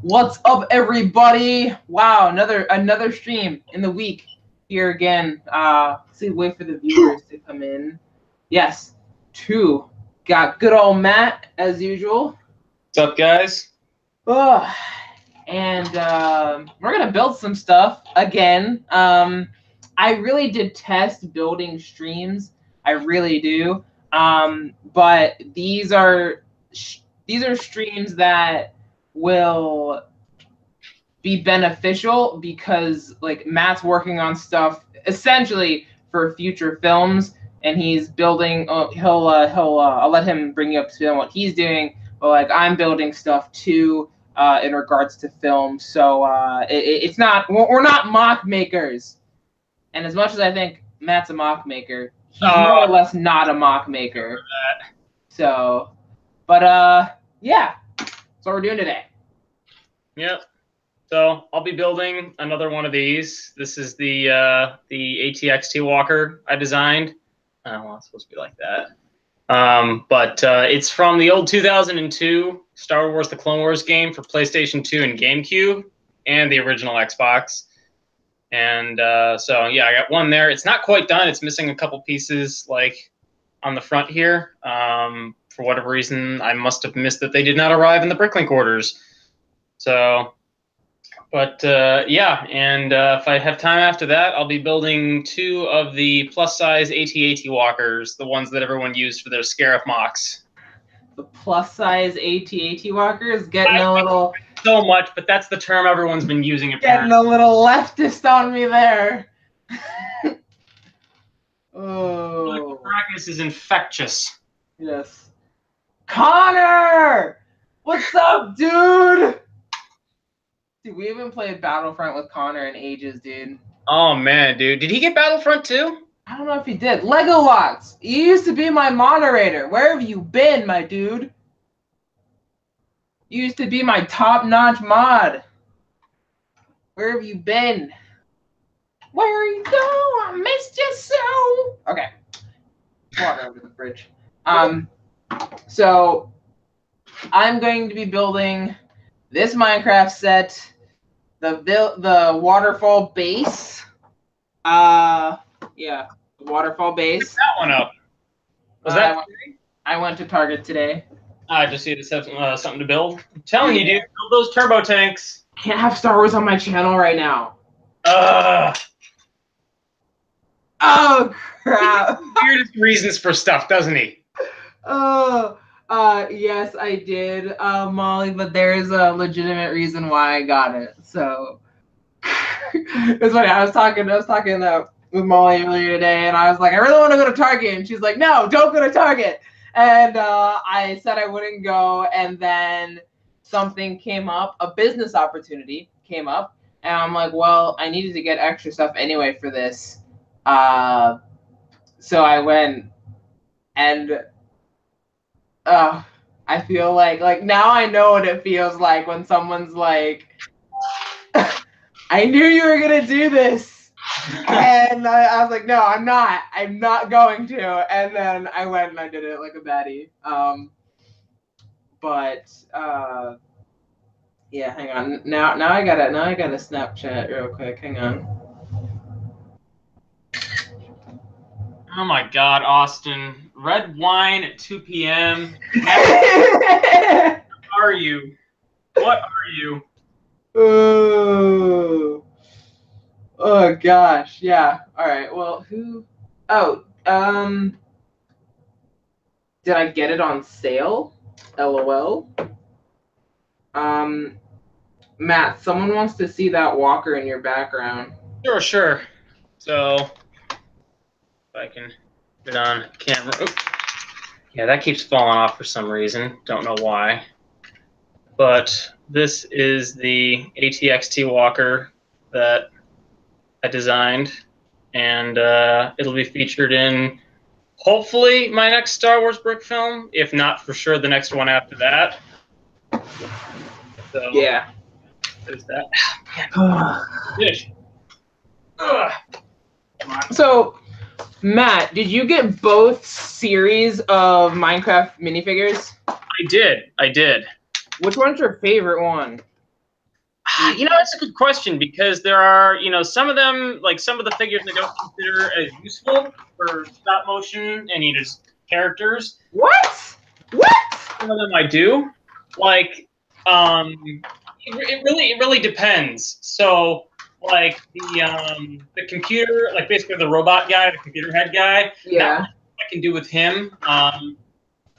What's up, everybody? Wow, another stream in the week here again. See, wait for the viewers to come in. Yes, 2. Got good old Matt as usual. What's up, guys? And we're gonna build some stuff again. I really detest building streams. I really do. But these are streams that will be beneficial because like Matt's working on stuff essentially for future films, and he's building. I'll let him bring you up to speed on what he's doing. But like I'm building stuff too in regards to film. So it's not we're not mock makers. And as much as I think Matt's a mock maker, he's more or less not a mock maker. So, but yeah, that's what we're doing today. Yep. So I'll be building another one of these. This is the ATXT walker I designed. Well, it's supposed to be like that. But it's from the old 2002 Star Wars: The Clone Wars game for PlayStation 2 and GameCube, and the original Xbox. And so yeah, I got one there. It's not quite done. It's missing a couple pieces, like on the front here. For whatever reason, I must have missed that they did not arrive in the Bricklink orders. So, but yeah, and if I have time after that, I'll be building 2 of the plus-size AT-AT walkers, the ones that everyone used for their Scarif mocks. The plus-size AT-AT walkers getting a little... So much, but that's the term everyone's been using. Apparently. Getting a little leftist on me there. Oh. Correctness is infectious. Yes. Connor! What's up, dude? Dude, we haven't played Battlefront with Connor in ages, dude. Oh, man, dude. Did he get Battlefront too? I don't know if he did. Lego Lots, you used to be my moderator. Where have you been, my dude? You used to be my top-notch mod. Where have you been? Where you go? I missed you so. Okay. Water over the fridge. So I'm going to be building this Minecraft set, the waterfall base. Yeah, the waterfall base. Pick that one up. Was that? I went to Target today. I just see this have something to build. I'm telling you, dude, build those turbo tanks. Can't have Star Wars on my channel right now. Oh crap! Weirdest reasons for stuff, doesn't he? Yes, I did, Molly, but there is a legitimate reason why I got it. So it's funny. I was talking with Molly earlier today, and I was like, I really want to go to Target, and she's like, no, don't go to Target. And I said I wouldn't go, and then something came up, a business opportunity came up, and I'm like, well, I needed to get extra stuff anyway for this. So I went, and I feel like now I know what it feels like when someone's like, I knew you were gonna do this. And I was like, no, I'm not going to. And then I went and I did it like a baddie. But yeah, hang on. Now I gotta Snapchat real quick. Hang on. Oh my God, Austin! Red wine at 2 p.m. What are you? What are you? Oh gosh, yeah. All right. Well, who? Oh, did I get it on sale? LOL. Matt, someone wants to see that walker in your background. Sure. So, if I can get on camera. Oops. Yeah, that keeps falling off for some reason. Don't know why. But this is the ATXT walker that I designed, and it'll be featured in hopefully my next Star Wars brick film, if not for sure the next one after that. So yeah, there's that. So, Matt, did you get both series of Minecraft minifigures? I did. Which one's your favorite one? You know, that's a good question because there are, you know, some of them, like some of the figures I don't consider as useful for stop motion and you just characters. What? What? Some of them I do. Like, it really depends. So, like the computer, like basically the robot guy, the computer head guy. Yeah. Not much I can do with him.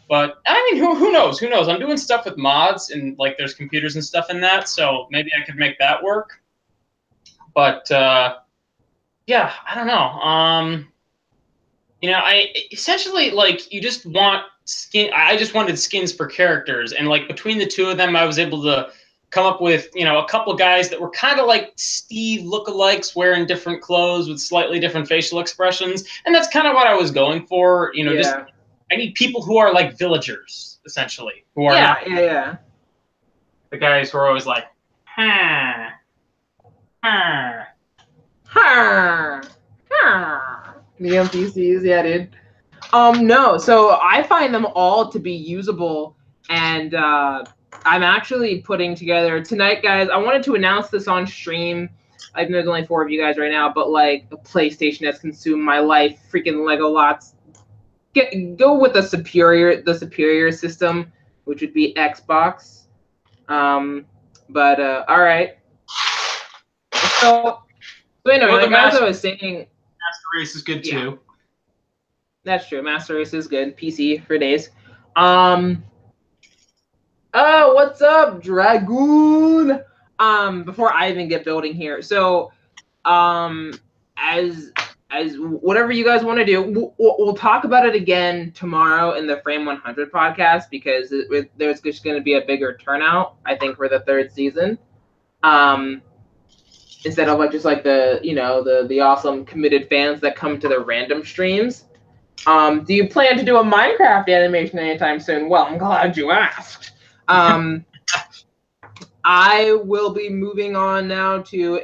But I mean, who knows? Who knows? I'm doing stuff with mods and like there's computers and stuff in that, so maybe I could make that work. But yeah, I don't know. You know, I essentially like you just want skin. I just wanted skins for characters, and like between the two of them, I was able to come up with a couple guys that were kind of like Steve lookalikes, wearing different clothes with slightly different facial expressions, and that's kind of what I was going for. You know, just. I need people who are like villagers, essentially. Who are not the guys who are always like, huh, huh. Huh. Huh. The NPCs, yeah, dude. No, so I find them all to be usable, and I'm actually putting together tonight, guys. I wanted to announce this on stream. I know there's only 4 of you guys right now, but like the PlayStation has consumed my life. Freaking Lego lots. Go with the superior system, which would be Xbox. But all right. So anyway, like as I was saying, Master Race is good too. That's true. Master Race is good. PC for days. Oh, what's up, Dragoon? Before I even get building here, so as whatever you guys want to do, we'll talk about it again tomorrow in the Frame 100 podcast because there's just going to be a bigger turnout, I think, for the 3rd season. Instead of like just like the awesome committed fans that come to the random streams. Do you plan to do a Minecraft animation anytime soon? Well, I'm glad you asked. I will be moving on now to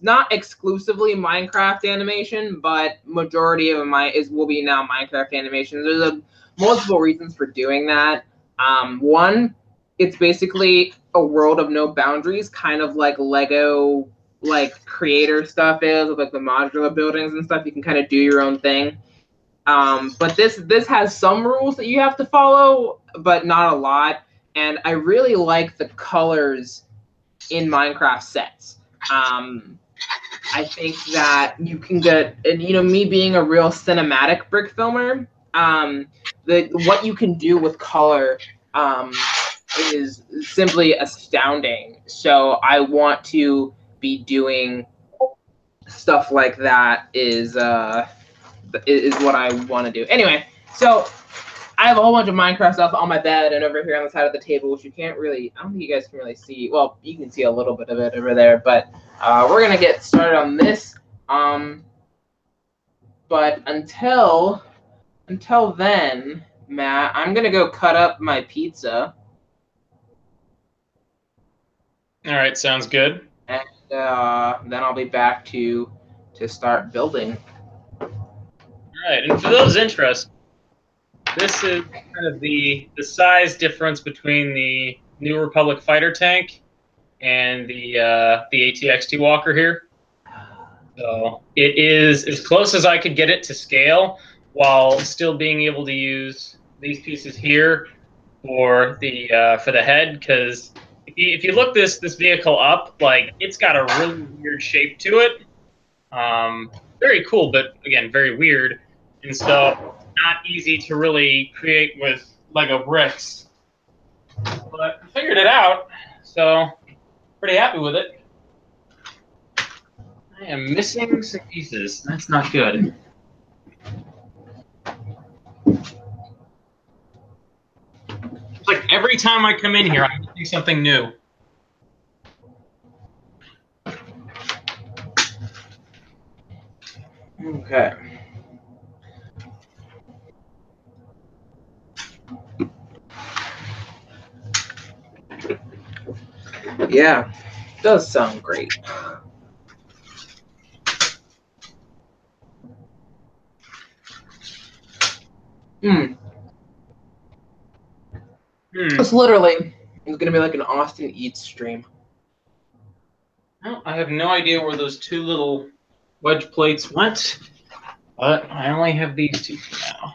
not exclusively Minecraft animation, but majority of will be now Minecraft animation. There's multiple reasons for doing that. One, it's basically a world of no boundaries, kind of like Lego, like creator stuff is, with like the modular buildings and stuff. You can kind of do your own thing. But this has some rules that you have to follow, but not a lot. And I really like the colors in Minecraft sets. I think that you can get, and me being a real cinematic brick filmer, what you can do with color is simply astounding. So I want to be doing stuff like that is what I want to do. Anyway, so I have a whole bunch of Minecraft stuff on my bed and over here on the side of the table, which you can't really, I don't think you guys can really see. Well, you can see a little bit of it over there, but we're going to get started on this. But until then, Matt, I'm going to go cut up my pizza. All right, sounds good. And then I'll be back to start building. All right, and for those interested, this is kind of the size difference between the New Republic fighter tank and the ATXT Walker here. So it is as close as I could get it to scale, while still being able to use these pieces here for the head. Because if you look this vehicle up, like it's got a really weird shape to it. Very cool, but again, very weird. And so not easy to really create with Lego bricks. But I figured it out, so pretty happy with it. I am missing some pieces. That's not good. It's like every time I come in here, I'm missing something new. Okay. Yeah, it does sound great. It's literally It's gonna be like an Austin Eats stream. Well, I have no idea where those two little wedge plates went, but I only have these two for now.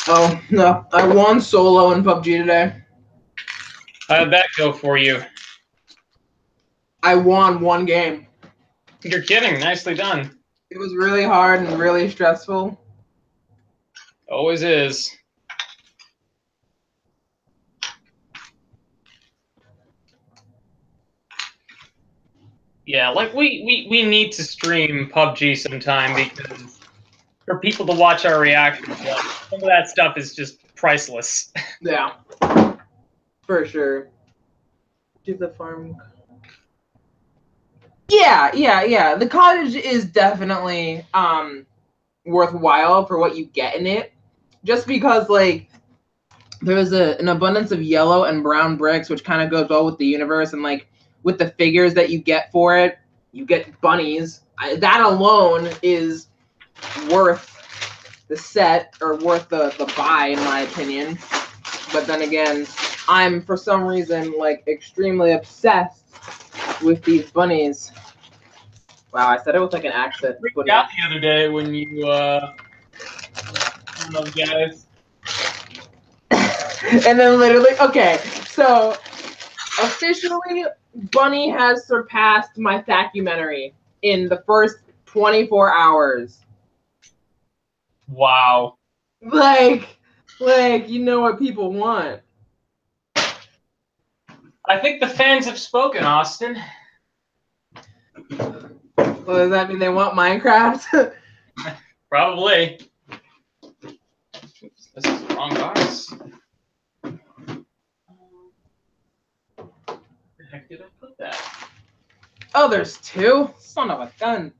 Oh no, I won solo in PUBG today. How did that go for you? I won one game. You're kidding. Nicely done. It was really hard and really stressful. Always is. Yeah, like we need to stream PUBG sometime because for people to watch our reactions, like, some of that stuff is just priceless. Yeah, for sure. Do the farm. Yeah. The cottage is definitely worthwhile for what you get in it. Just because like there's an abundance of yellow and brown bricks, which kind of goes well with the universe, and like with the figures that you get for it, you get bunnies. That alone is worth the set, or worth the buy, in my opinion. But then again, I'm for some reason like extremely obsessed with these bunnies. Wow, I said it with like an accent. We got the other day when you those guys. And then literally, okay, so officially, Bunny has surpassed my documentary in the first 24 hours. Wow. Like, you know what people want. I think the fans have spoken, Austin. Well, does that mean they want Minecraft? Probably. Oops, this is the wrong box. Where the heck did I put that? Oh, there's two? Son of a gun.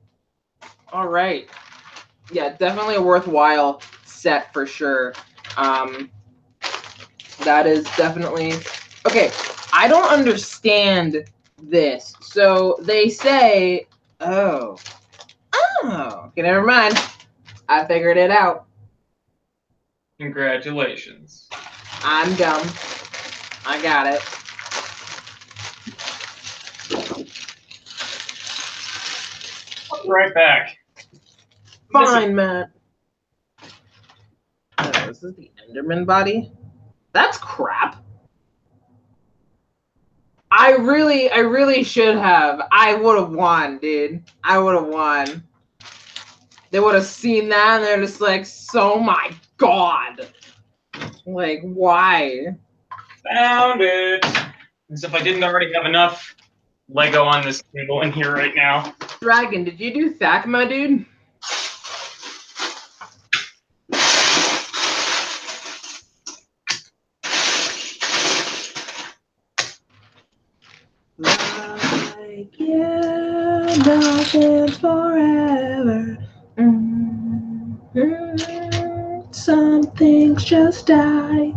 All right. Yeah, definitely a worthwhile set for sure. That is definitely... Okay, I don't understand this. So they say... Oh. Okay, never mind. I figured it out. Congratulations. I'm dumb. I got it. I'll be right back. Fine, Matt. Oh, this is the Enderman body? That's crap. I really should have. I would have won, dude. I would have won. They would have seen that and they're just like, so my god. Like, why? Found it. As if I didn't already have enough Lego on this table in here right now. Dragon, did you do Thakma, dude? Like you, nothing's forever. Some things just die.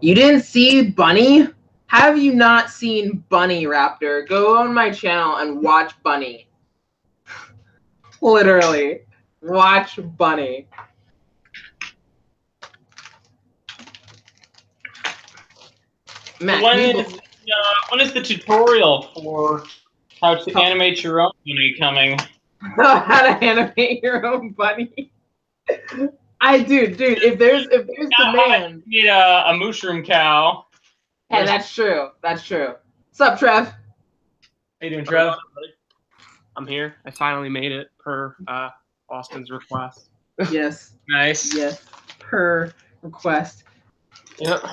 You didn't see Bunny? Have you not seen Bunny, Raptor? Go on my channel and watch Bunny. Literally. Watch Bunny. Matt, when is the tutorial for how to animate your own bunny coming? How to animate your own bunny? Dude, if there's demand. You need a mushroom cow. Hey, that's true. That's true. What's up, Trev? How you doing, Trev? I'm here. I finally made it per Austin's request. Yes. Nice. Yes. Per request. Yep.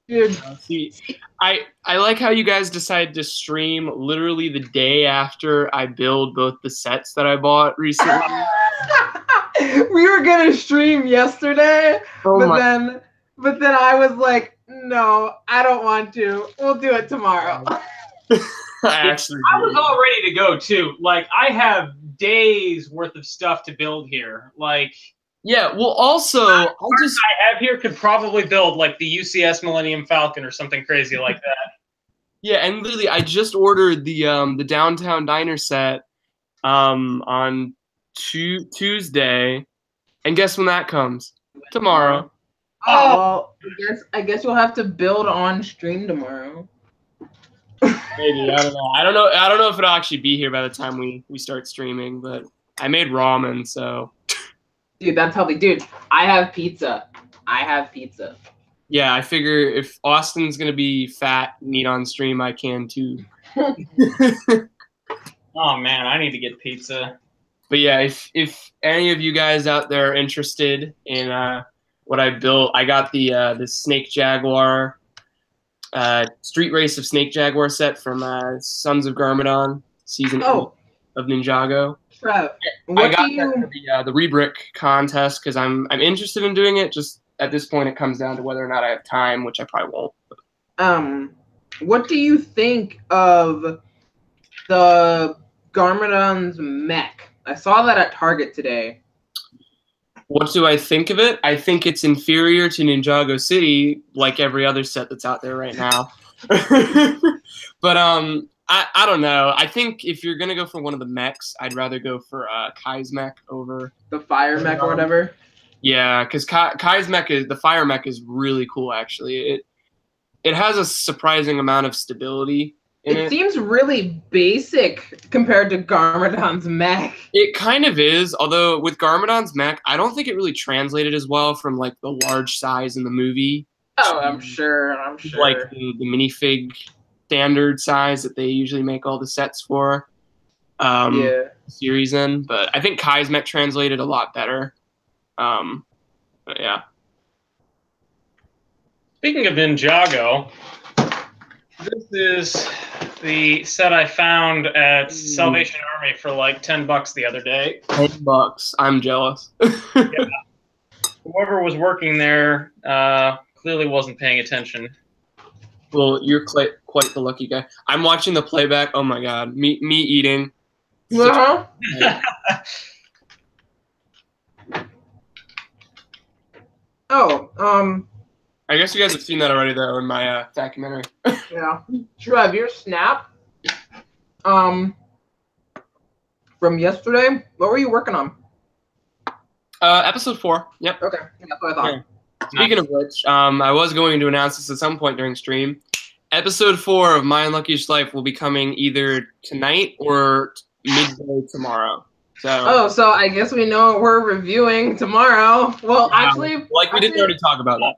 Dude. See, I like how you guys decided to stream literally the day after I build both the sets that I bought recently. We were gonna stream yesterday, but then I was like, no, I don't want to. We'll do it tomorrow. I was all ready to go too. Like, I have days worth of stuff to build here. Like, Yeah, well, also, I have here could probably build like the UCS Millennium Falcon or something crazy like that. Yeah, and literally, I just ordered the Downtown Diner set on Tuesday, and guess when that comes? Tomorrow. Oh, well, I guess you'll have to build on stream tomorrow. Maybe, I don't know. I don't know if it'll actually be here by the time we start streaming, but I made ramen, so. Dude, that's healthy. Dude, I have pizza. Yeah, I figure if Austin's gonna be fat and eat on stream, I can too. Oh man, I need to get pizza. But yeah, if any of you guys out there are interested in what I built, I got the Snake Jaguar Street Race of Snake Jaguar set from Sons of Garmadon season 8 of Ninjago. Trev, I got the Rebrick contest because I'm interested in doing it. Just at this point, it comes down to whether or not I have time, which I probably won't. What do you think of the Garmadon's mech? I saw that at Target today. What do I think of it? I think it's inferior to Ninjago City, like every other set that's out there right now. But I don't know. I think if you're gonna go for one of the mechs, I'd rather go for Kai's mech over the fire mech or whatever. Yeah, because Kai's mech the fire mech is really cool. Actually, it has a surprising amount of stability. It seems really basic compared to Garmadon's mech. It kind of is, although with Garmadon's mech, I don't think it really translated as well from like the large size in the movie. Oh, I'm sure. Like the minifig standard size that they usually make all the sets for. Series in, but I think Kai's mech translated a lot better. But yeah. Speaking of Ninjago, this is the set I found at Salvation Army for like $10 the other day. $10. I'm jealous. Yeah. Whoever was working there clearly wasn't paying attention. Well, you're quite the lucky guy. I'm watching the playback. Oh my god, me eating. Uh-huh. I guess you guys have seen that already, though, in my documentary. Yeah. Trev, your snap from yesterday, what were you working on? Episode 4. Yep. Okay. That's what I thought. Yeah. Speaking of which, I was going to announce this at some point during stream. Episode 4 of My Unluckiest Life will be coming either tonight or midday tomorrow. So I guess we know what we're reviewing tomorrow. Well, actually, we didn't already talk about that.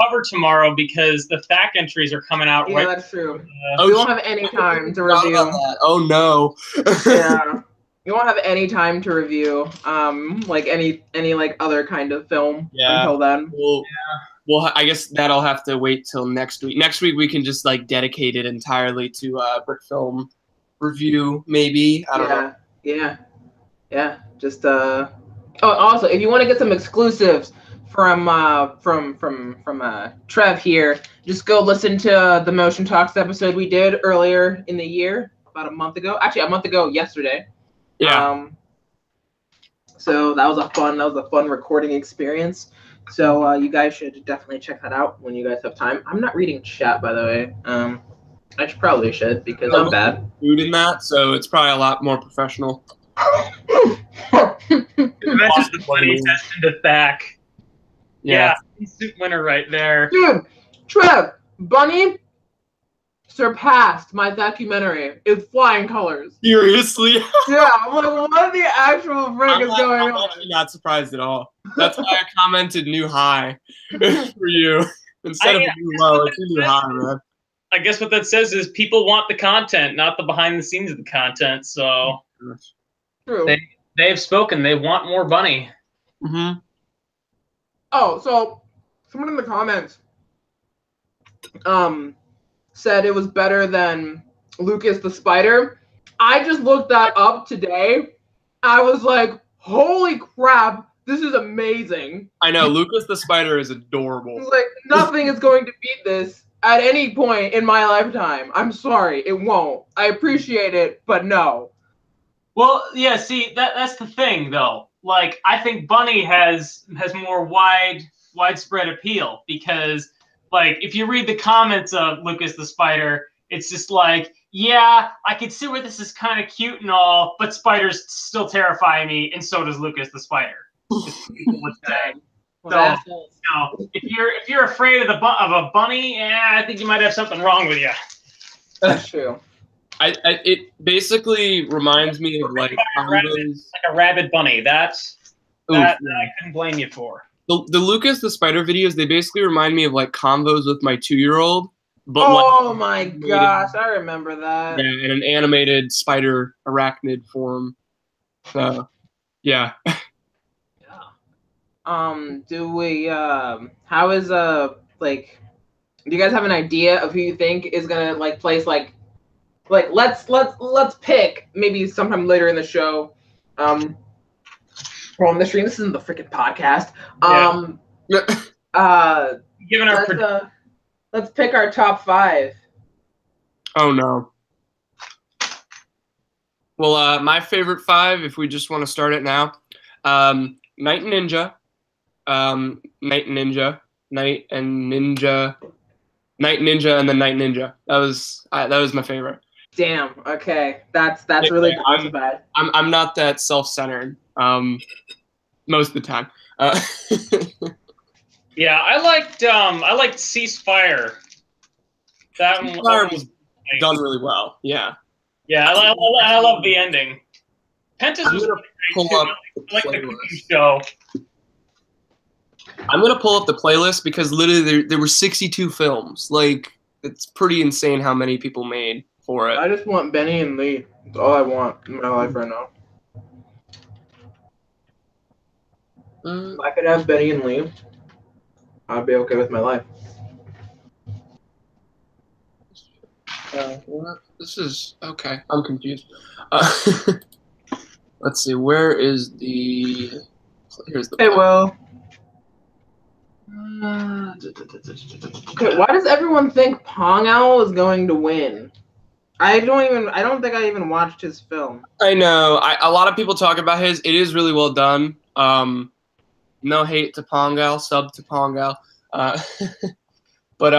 Cover tomorrow because the FAQ entries are coming out. Yeah, right. That's true. We won't have any time to review. Oh no. Yeah, you won't have any time to review like any like other kind of film until then. Well, I guess that'll have to wait till next week. Next week we can just like dedicate it entirely to brick film review, maybe. I don't know. Yeah. Just also, if you want to get some exclusives from Trev here, just go listen to the Motion Talks episode we did earlier in the year, about a month ago. Actually, a month ago yesterday. Yeah. So that was a fun recording experience. So you guys should definitely check that out when you guys have time. I'm not reading chat, by the way. I probably should because I'm bad. Food in that, so it's probably a lot more professional. Imagine the funny test into FAQ. Yeah, suit winner right there. Dude, Trev, Bunny surpassed my documentary in flying colors. Seriously? Yeah, I'm like, what the actual frick is going on? I'm actually not surprised at all. That's why I commented new high for you. Instead of new low, it's new high, man. I guess what that says is people want the content, not the behind the scenes of the content. So True. They've spoken. They want more Bunny. Mm-hmm. Oh, so someone in the comments said it was better than Lucas the Spider. I just looked that up today. I was like, holy crap, this is amazing. I know, Lucas the Spider is adorable. It's like, nothing is going to beat this at any point in my lifetime. I'm sorry, it won't. I appreciate it, but no. Well, yeah, see, that's the thing, though. like I think Bunny has more widespread appeal because like if you read the comments of Lucas the Spider, it's just like, yeah, I can see where this is kind of cute and all, but spiders still terrify me, and so does Lucas the Spider. People would say. Well, So, if you're afraid of a bunny, I think you might have something wrong with you. that's true. It basically reminds me of like a rabid bunny. That I couldn't blame you for. The Lucas the Spider videos, they basically remind me of like convos with my 2-year-old. But oh my gosh, I remember that. Yeah, in an animated spider arachnid form. So, yeah. Do we how is like, do you guys have an idea of who you think is gonna like place like let's pick maybe sometime later in the show, or on the stream. This isn't the freaking podcast. Given our let's pick our top 5. Oh no. Well, my favorite 5, if we just want to start it now, Night Ninja, Night Ninja, and then Night Ninja. That was my favorite. Damn. Okay, that's really bad. I'm not that self-centered. Most of the time. Yeah, I liked Ceasefire. That one was done really well. Yeah. Yeah, I love the ending. Pentas was really great too. I like the cooking show. I'm gonna pull up the playlist because literally there were 62 films. Like, it's pretty insane how many people made for it. I just want Benny and Lee. That's all I want in my life right now. If I could have Benny and Lee, I'd be okay with my life. This is okay. I'm confused. Let's see. Where is the? Here's the. Hey, well. Okay, why does everyone think Pong Owl is going to win? I don't think I even watched his film. I know. A lot of people talk about his. It is really well done. No hate to Pong Owl, sub to Pong Owl. But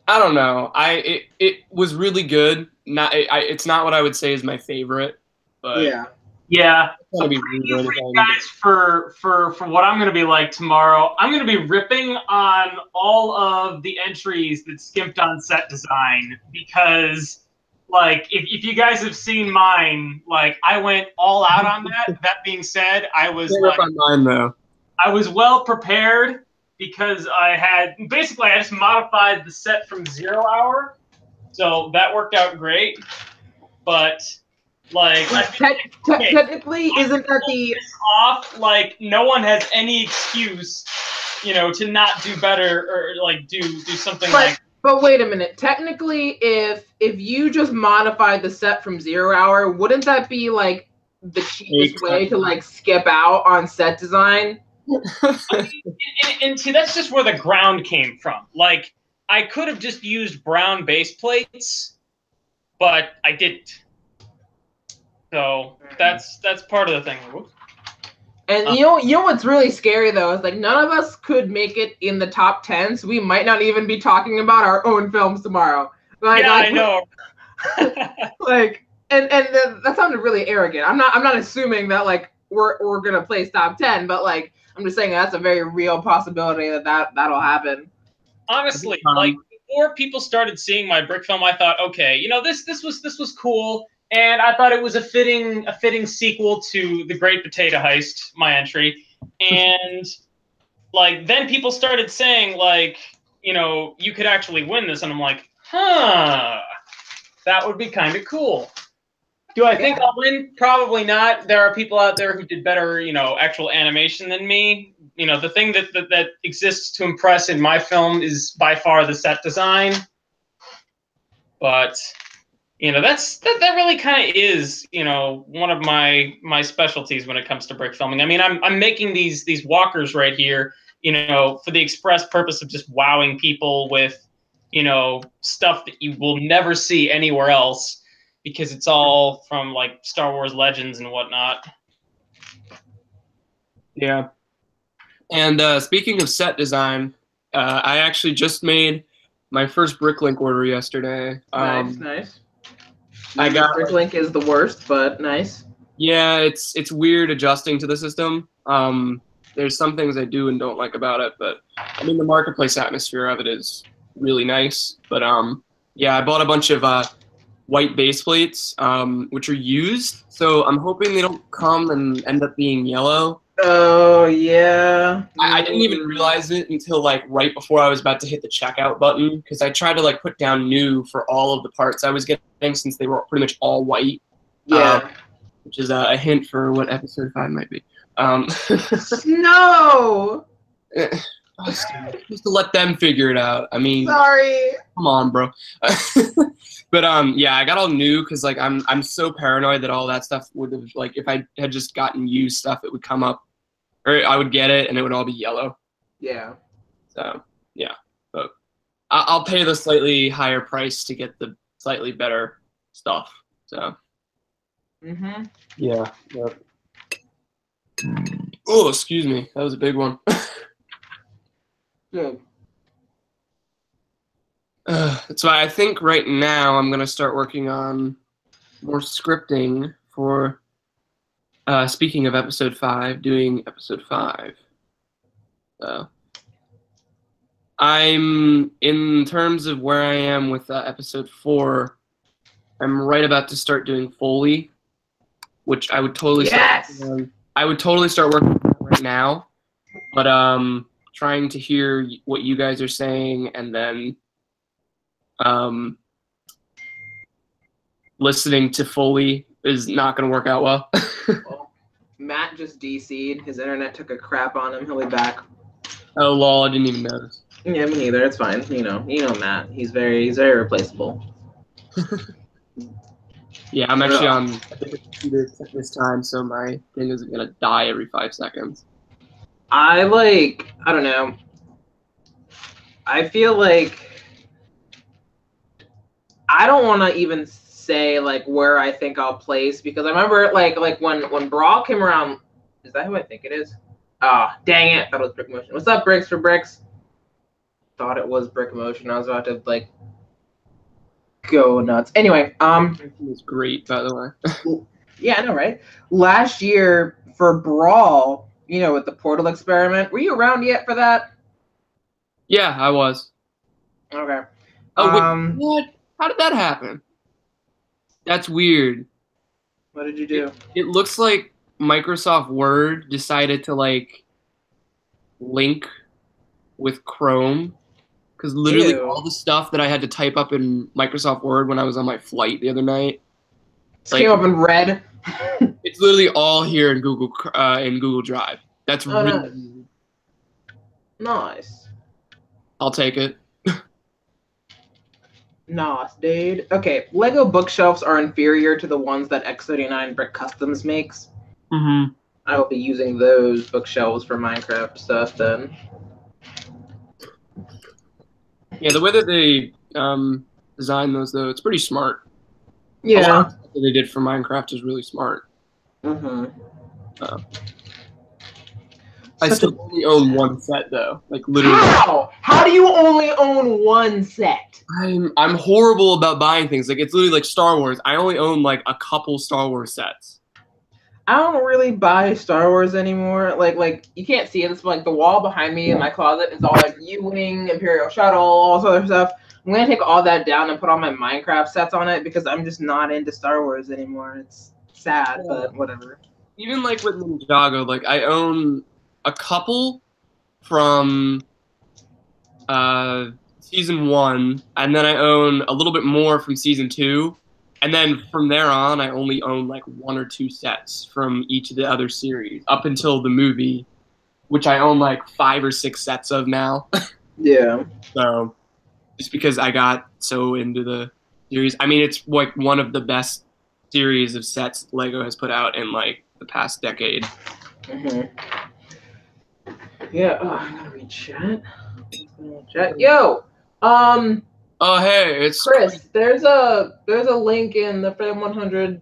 I don't know. It was really good. It's not what I would say is my favorite, but yeah. Guys, for what I'm going to be like tomorrow, I'm going to be ripping on all of the entries that skimped on set design because, like, if you guys have seen mine, like, I went all out on that. That being said, I was on mine though. I was well prepared because I just modified the set from 0 hour, so that worked out great. But like, technically, isn't that the off? Like, no one has any excuse, to not do better or like do something like. But wait a minute. Technically, if you just modified the set from 0 hour, wouldn't that be like the cheapest way to like skip out on set design? And see, that's just where the ground came from. Like, I could have just used brown base plates, but I didn't. So that's part of the thing. And you know what's really scary though is like none of us could make it in the top 10, so we might not even be talking about our own films tomorrow. Like, I know. Like, and that sounded really arrogant. I'm not assuming that like we're gonna place top 10, but like I'm just saying that's a very real possibility that'll happen. Honestly, like before people started seeing my brick film, I thought, okay, this was cool. And I thought it was a fitting sequel to The Great Potato Heist, my entry. And like then people started saying like, you could actually win this, and I'm like, that would be kind of cool. Do I think I'll win? Probably not. There are people out there who did better, actual animation than me. The thing that exists to impress in my film is by far the set design. But that really kind of is, one of my specialties when it comes to brick filming. I mean, I'm making these walkers right here, for the express purpose of just wowing people with, stuff that you will never see anywhere else. because it's all from like Star Wars Legends and whatnot. Yeah. And speaking of set design, I actually just made my first Bricklink order yesterday. Nice. I got Bricklink is the worst, but nice. Yeah, it's weird adjusting to the system. There's some things I do and don't like about it, but I mean the marketplace atmosphere of it is really nice. But yeah, I bought a bunch of white base plates, which are used. So I'm hoping they don't come and end up being yellow. Oh yeah. I didn't even realize it until like right before I was about to hit the checkout button, because I tried to like put down new for all of the parts I was getting since they were pretty much all white. Yeah. Which is a hint for what episode 5 might be. No. Just to let them figure it out. I mean, sorry. Come on, bro. But yeah, I got all new because like I'm so paranoid that all that stuff would have, like, if I had just gotten used stuff, it would come up, or I would get it and it would all be yellow. Yeah. So yeah, but I'll pay the slightly higher price to get the slightly better stuff. So. Mhm. Yeah. Yep. Oh, excuse me. That was a big one. Good. That's why I think right now I'm gonna start working on more scripting for. Speaking of episode 5, doing episode 5. So I'm in terms of where I am with episode 4. I'm right about to start doing Foley, which I would totally I would totally start working on that right now, but trying to hear what you guys are saying and then listening to Foley is not going to work out well. Well, Matt just DC'd. His internet took a crap on him. He'll be back. Oh lol, I didn't even notice. Yeah, me neither. It's fine. You know Matt. He's very replaceable. Yeah, I'm actually on a different computer this time, so my thing isn't gonna die every 5 seconds. I don't know. I feel like I don't want to even say like where I think I'll place, because I remember like when Brawl came around. Is that who I think it is? Ah, dang it! I thought it was Brick Motion. What's up, Bricks for Bricks? Thought it was Brick Motion. I was about to like go nuts. Anyway, It was great, by the way. yeah, I know, right? Last year for Brawl, with the portal experiment, were you around yet for that? Yeah, I was. Okay. Oh, wait, what? How did that happen? That's weird. What did you do? It looks like Microsoft Word decided to like link with Chrome, because literally all the stuff that I had to type up in Microsoft Word when I was on my flight the other night, It came up in red. It's literally all here in Google Drive. That's really nice. I'll take it. Nice, dude. Okay, Lego bookshelves are inferior to the ones that X39 Brick Customs makes. Mm-hmm. I will be using those bookshelves for Minecraft stuff then. Yeah, the way that they design those, though, it's pretty smart. Yeah. A lot of stuff that they did for Minecraft is really smart. Mm-hmm. I still only own one set, though. Like, literally. How? How do you only own one set? I'm horrible about buying things. Like, it's literally like Star Wars. I only own, like, a couple Star Wars sets. I don't really buy Star Wars anymore. Like you can't see it. It's like the wall behind me in my closet is all like U-Wing, Imperial Shuttle, all this other stuff. I'm gonna take all that down and put all my Minecraft sets on it because I'm just not into Star Wars anymore. It's sad, but whatever. Even like with Ninjago, like I own a couple from season 1, and then I own a little bit more from season 2. And then from there on, I only own like 1 or 2 sets from each of the other series up until the movie, which I own like 5 or 6 sets of now. Yeah. So just because I got so into the series, I mean, it's like one of the best series of sets Lego has put out in like the past decade. Yeah. Oh, I gotta read chat. Yo. Oh Oh, hey, it's Chris, there's a link in the Frame 100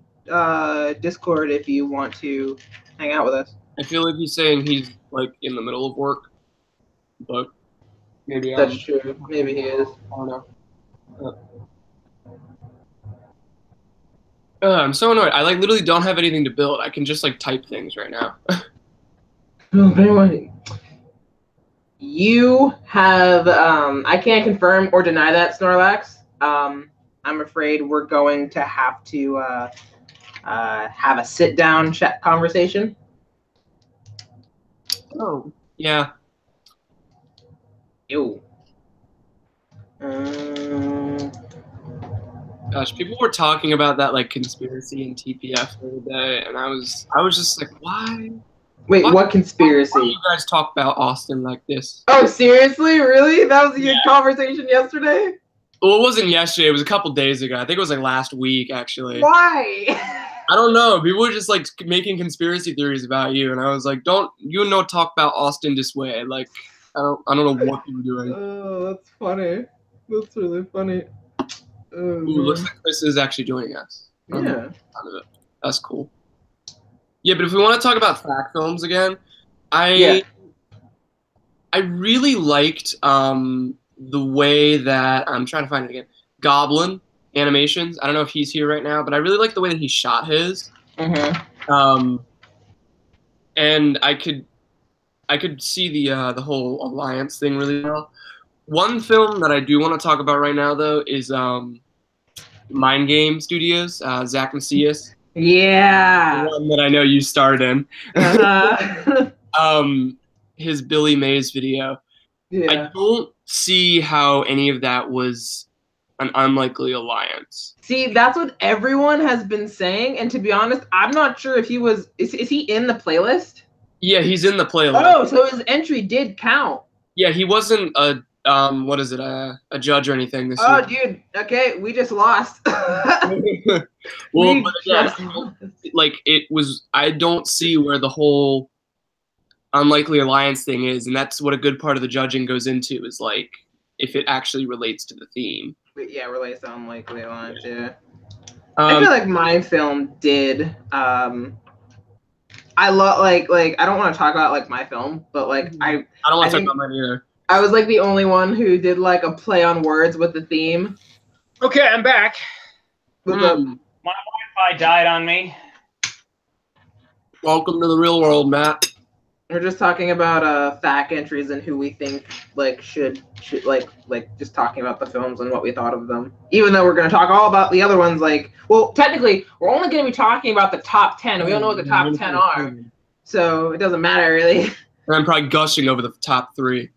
Discord if you want to hang out with us. I feel like he's saying he's like in the middle of work, but maybe That's true. Maybe he is. I don't know. I'm so annoyed. I like literally don't have anything to build. I can just like type things right now. But anyway, you have I can't confirm or deny that, Snorlax. I'm afraid we're going to have a sit down chat conversation. Oh, yeah. Ew. Gosh, people were talking about that like conspiracy in TPF the other day, and I was just like, why? Wait, what conspiracy? Why do you guys talk about Austin like this? Oh, seriously? Really? That was your conversation yesterday? Well, it wasn't yesterday. It was a couple days ago. I think it was like last week, actually. Why? I don't know. People were just like making conspiracy theories about you, and I was like, "Don't talk about Austin this way." Like, I don't know what you're doing. Oh, that's funny. That's really funny. Ooh, looks like Chris is actually joining us. Yeah. That's cool. Yeah, but if we want to talk about fact films again, I really liked the way that I'm trying to find it again. Goblin Animations. I don't know if he's here right now, but I really like the way that he shot his. Mm-hmm. And I could see the whole alliance thing really well. One film that I do want to talk about right now, though, is Mind Game Studios, Zach Macias. Yeah. The one that I know you starred in. Uh-huh. His Billy Mays video. Yeah. I don't see how any of that was an unlikely alliance. See, that's what everyone has been saying, and to be honest, I'm not sure if he was. Is he in the playlist? Yeah, he's in the playlist. Oh, so his entry did count. Yeah, he wasn't a a judge or anything this Oh, year. dude. Okay, we just lost. Well, but yeah, like it was. I don't see where the whole unlikely alliance thing is, and that's what a good part of the judging goes into, is like if it actually relates to the theme. Yeah, relates to unlikely alliance. Yeah. I feel like my film did. I love like I don't want to talk about like my film, but like I don't want to talk about mine either. I was like the only one who did like a play on words with the theme. Okay, I'm back. What's up? My Wi-Fi died on me. Welcome to the real world, Matt. We're just talking about fact entries and who we think like should like just talking about the films and what we thought of them. Even though we're going to talk all about the other ones, like, well, technically we're only going to be talking about the top 10. We don't know what the top 10 are, so it doesn't matter really. And I'm probably gushing over the top 3.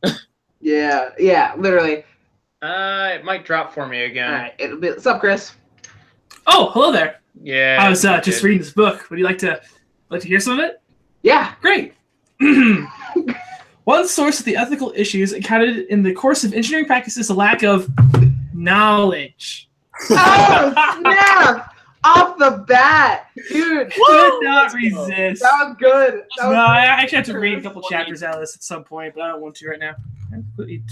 yeah, literally. It might drop for me again. All right, it'll be. What's up, Chris? Oh, hello there. Yeah. I was just reading this book. Would you like to hear some of it? Yeah. Great. One source of the ethical issues encountered in the course of engineering practice is a lack of knowledge. Oh, snap! Off the bat, dude. Could not resist. That was good. I actually have to read a couple chapters out of this at some point, but I don't want to right now.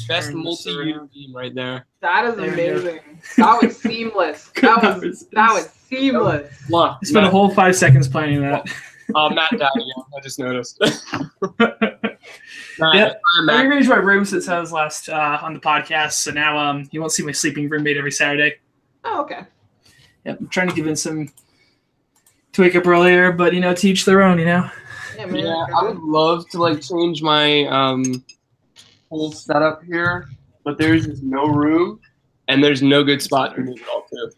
Best multi-unit team right there. That is There we go. amazing. That was seamless. That was seamless. Look, I spent a whole 5 seconds planning that. Oh, Matt died again. I just noticed. Yeah, I rearranged my room since I was last on the podcast, so now you won't see my sleeping roommate every Saturday. Oh, okay. Yep, I'm trying to give in some to wake up earlier, but to each their own, Yeah, man. Yeah, I would love to like change my whole setup here, but there's just no room, and there's no good spot to move it all to.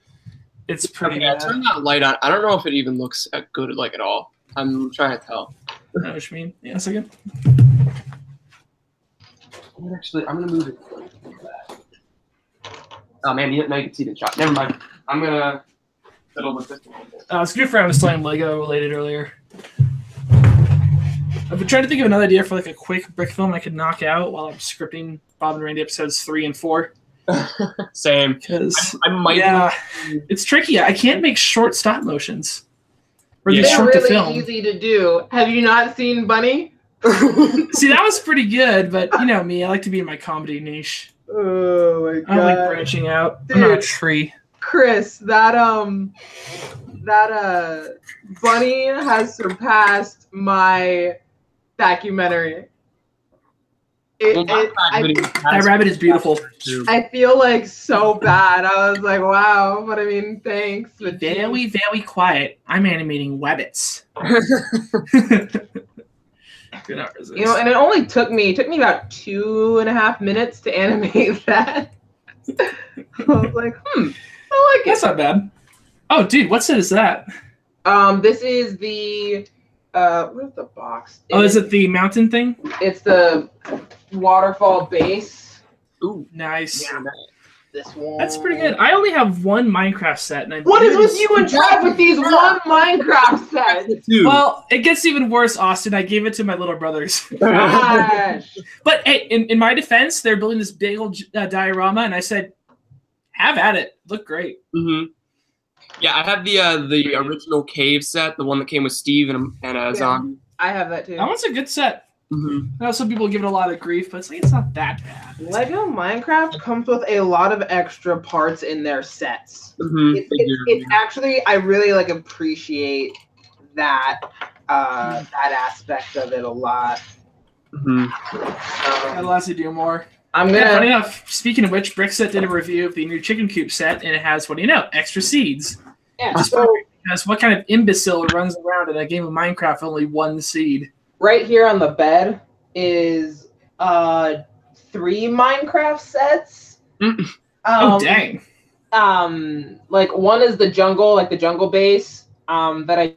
It's pretty Okay, I bad. turned that light on. I don't know if it even looks good like at all. I'm trying to tell. I know what you mean. Yeah, a second. Actually, I'm gonna move it. Oh man, you can see the shot. Never mind. I'm gonna fiddle with this. It's good for I was playing Lego related earlier. I've been trying to think of another idea for like a quick brick film I could knock out while I'm scripting Bob and Randy episodes 3 and 4. Same. Because I might. yeah, it's tricky. I can't make short stop motions. Or these They're short to really film. easy to do. Have you not seen Bunny? See, that was pretty good, but you know me, I like to be in my comedy niche. Oh my I'm like god. branching out. I'm not a Dude. tree. Chris, that bunny has surpassed my documentary. That rabbit is beautiful. I feel like so bad. I was like, wow, but I mean, thanks. But Very, very quiet. I'm animating wabbits. Could not resist. you know, and it only took me about 2.5 minutes to animate that. I was like, I like That's it. not bad. Oh, dude, what set is that? This is the where's the box? Oh, is it the mountain thing? It's the waterfall base. Ooh, Nice. Yeah. This one. That's pretty good. I only have one Minecraft set, and What is with you and Trev with these one Minecraft sets? Well, it gets even worse, Austin. I gave it to my little brothers. Gosh. But hey, in my defense, they're building this big old diorama, and I said, "Have at it. Look great." Mm-hmm. Yeah, I have the original cave set, the one that came with Steve and a zombie. I have that too. That one's a good set. Mm-hmm. I know some people give it a lot of grief, but it's not that bad. Lego Minecraft comes with a lot of extra parts in their sets. Mm-hmm. It's actually, I really like appreciate that that aspect of it a lot. Mm-hmm. I'd love to do more. I'm Yeah, funny gonna. enough, speaking of which, Brickset did a review of the new chicken coop set, and it has, what do you know, extra seeds. Yeah, Just so because what kind of imbecile runs around in a game of Minecraft with only one seed? right here on the bed is 3 Minecraft sets. Oh, dang. Like one is the jungle, like the jungle base, that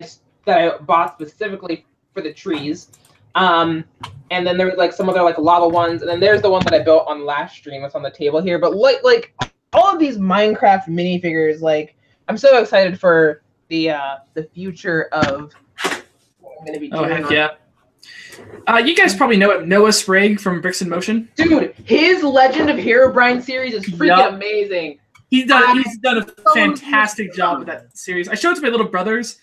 I bought specifically for the trees. And then there was like some other like lava ones, and then there's the one that I built on last stream that's on the table here. But like all of these Minecraft minifigures, like I'm so excited for the future of what I'm gonna be doing. Oh, heck yeah. You guys probably know it, Noah Sprague from Bricks in Motion. Dude, his Legend of Herobrine series is freaking amazing. He's done a fantastic job with that series. I showed it to my little brothers.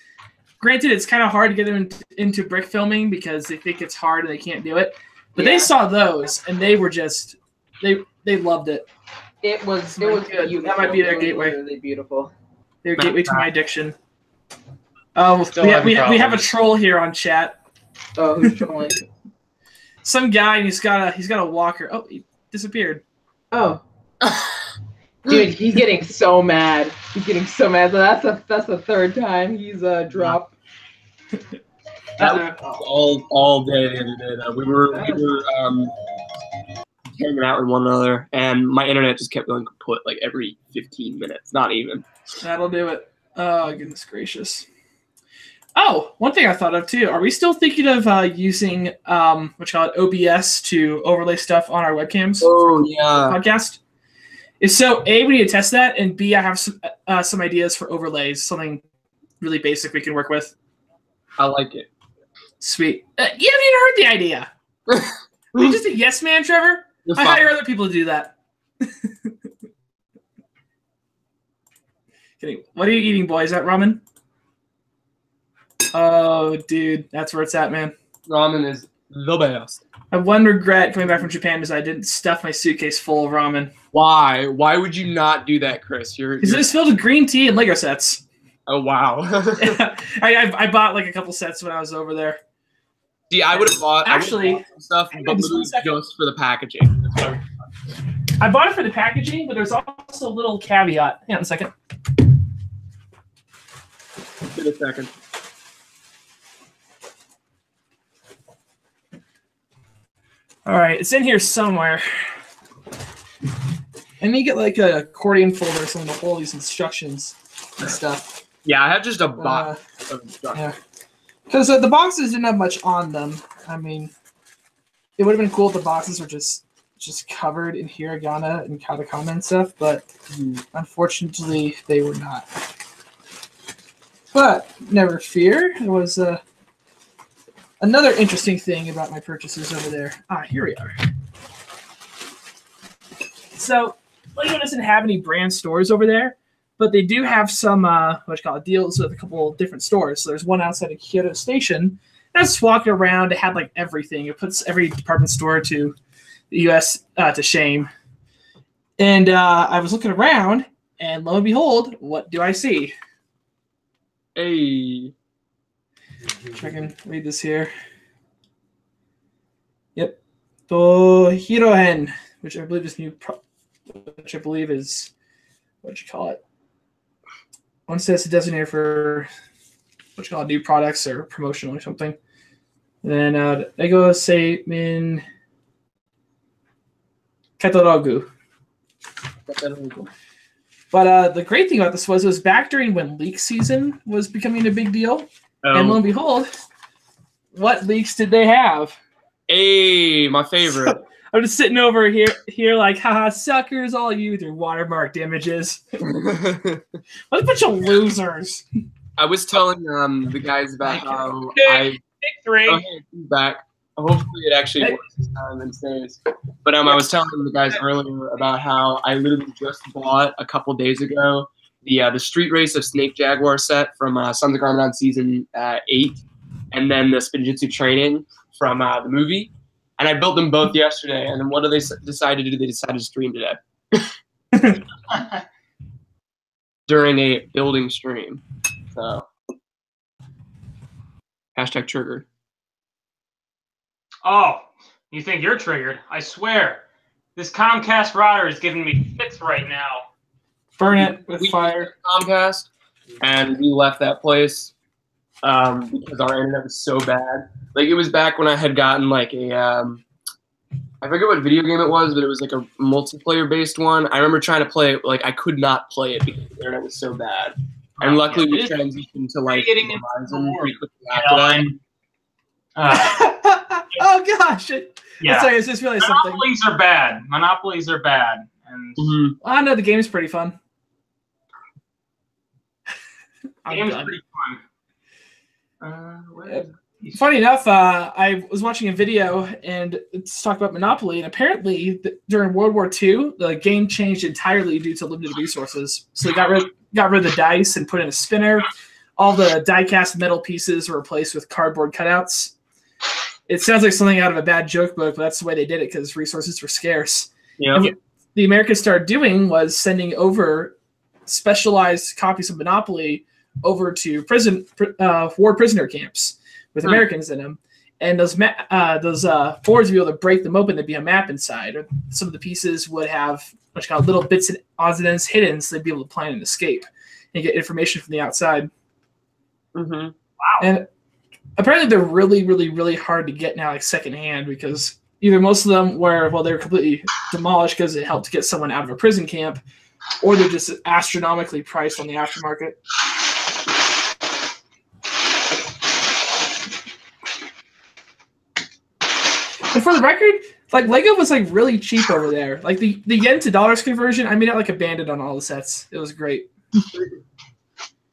Granted, it's kind of hard to get them into brick filming because they think it's hard and they can't do it. But they saw those and they were just they loved it. It was good. beautiful. That might be their gateway. Really beautiful. Their gateway to my addiction. Oh, we have a troll here on chat. Oh, who's trolling? Some guy and he's got a walker. Oh, he disappeared. Oh. Dude, he's getting so mad. He's getting so mad. So that's the third time he's dropped. That was all day the other day. Though. We were hanging out with one another, and my internet just kept going kaput like every 15 minutes. Not even. That'll do it. Oh, goodness gracious. Oh, one thing I thought of too. Are we still thinking of using OBS to overlay stuff on our webcams? Oh yeah. Podcast. If so, A, we need to test that, and B, I have some ideas for overlays, something really basic we can work with. I like it. Sweet. You haven't even heard the idea. Are you just a yes man, Trevor? I hire other people to do that. Kidding. What are you eating, boy? Is that ramen? Oh, dude, that's where it's at, man. Ramen is the best. I have one regret coming back from Japan is I didn't stuff my suitcase full of ramen. Why? Why would you not do that, Chris? Because it was filled with green tea and Lego sets. Oh wow. I bought like a couple sets when I was over there. See, I would have bought Actually some stuff, but literally just for the packaging. That's why I bought it for the packaging, but there's also a little caveat. Hang on a second. Wait a second. All right, it's in here somewhere. And you get like a accordion folder or something to hold these instructions and stuff. Yeah, I have just a box of instructions. Yeah. Because the boxes didn't have much on them. I mean, it would have been cool if the boxes were just covered in hiragana and katakana and stuff, but unfortunately they were not. But never fear. There was another interesting thing about my purchases over there. Here we are. So, Lego doesn't have any brand stores over there, but they do have some deals with a couple of different stores. So there's one outside of Kyoto Station. I was walking around. It had like everything. It puts every department store to the U.S. To shame. And I was looking around, and lo and behold, what do I see? Hey. If I can read this here. Yep. Tohirohen, which I believe is which I believe is, what you call it? One says a designator for what you call it, new products or promotional or something. And then they go say min Katalogu. But the great thing about this was it was back during when leak season was becoming a big deal. And lo and behold, what leaks did they have? Hey, my favorite. So, I'm just sitting over here like, haha, suckers, all you with your watermarked images. What a bunch of losers. I was telling the guys about how Take 3. Oh, hey, back. Hopefully it actually works this time and stays. But I was telling the guys earlier about how I literally just bought a couple days ago the Street Race of Snake Jaguar set from Sons of Garmadon season 8, and then the Spinjitzu training from the movie. And I built them both yesterday. And then what do they decide to do? They decided to stream today during a building stream. So hashtag triggered. Oh, you think you're triggered? I swear, this Comcast router is giving me fits right now. Burn it with fire. Comcast, and we left that place because our internet was so bad. Like, it was back when I had gotten like a I forget what video game it was, but it was like a multiplayer based one. I remember trying to play it, like I could not play it because the internet was so bad. And luckily we transitioned to like Verizon pretty quickly after that. Oh gosh! Yeah. Sorry, I just realized something. Monopolies are bad. Monopolies are bad. And I know the game is pretty fun. the game's pretty fun. Funny enough, I was watching a video and it's talking about Monopoly, and apparently during World War II, the game changed entirely due to limited resources. So they got rid of the dice and put in a spinner. All the die-cast metal pieces were replaced with cardboard cutouts. It sounds like something out of a bad joke book, but that's the way they did it because resources were scarce. Yeah. What the Americans started doing was sending over specialized copies of Monopoly over to war prisoner camps with Americans in them, and those boards would be able to break them open. There'd be a map inside, or some of the pieces would have what's called little bits and odds and ends hidden, so they'd be able to plan an escape and get information from the outside. Mm-hmm. Wow! And apparently, they're really, really, really hard to get now, like secondhand, because either most of them were they were completely demolished because it helped get someone out of a prison camp, or they're just astronomically priced on the aftermarket. And for the record, like Lego was like really cheap over there. Like the yen to dollars conversion, I made it like a bandit on all the sets. It was great.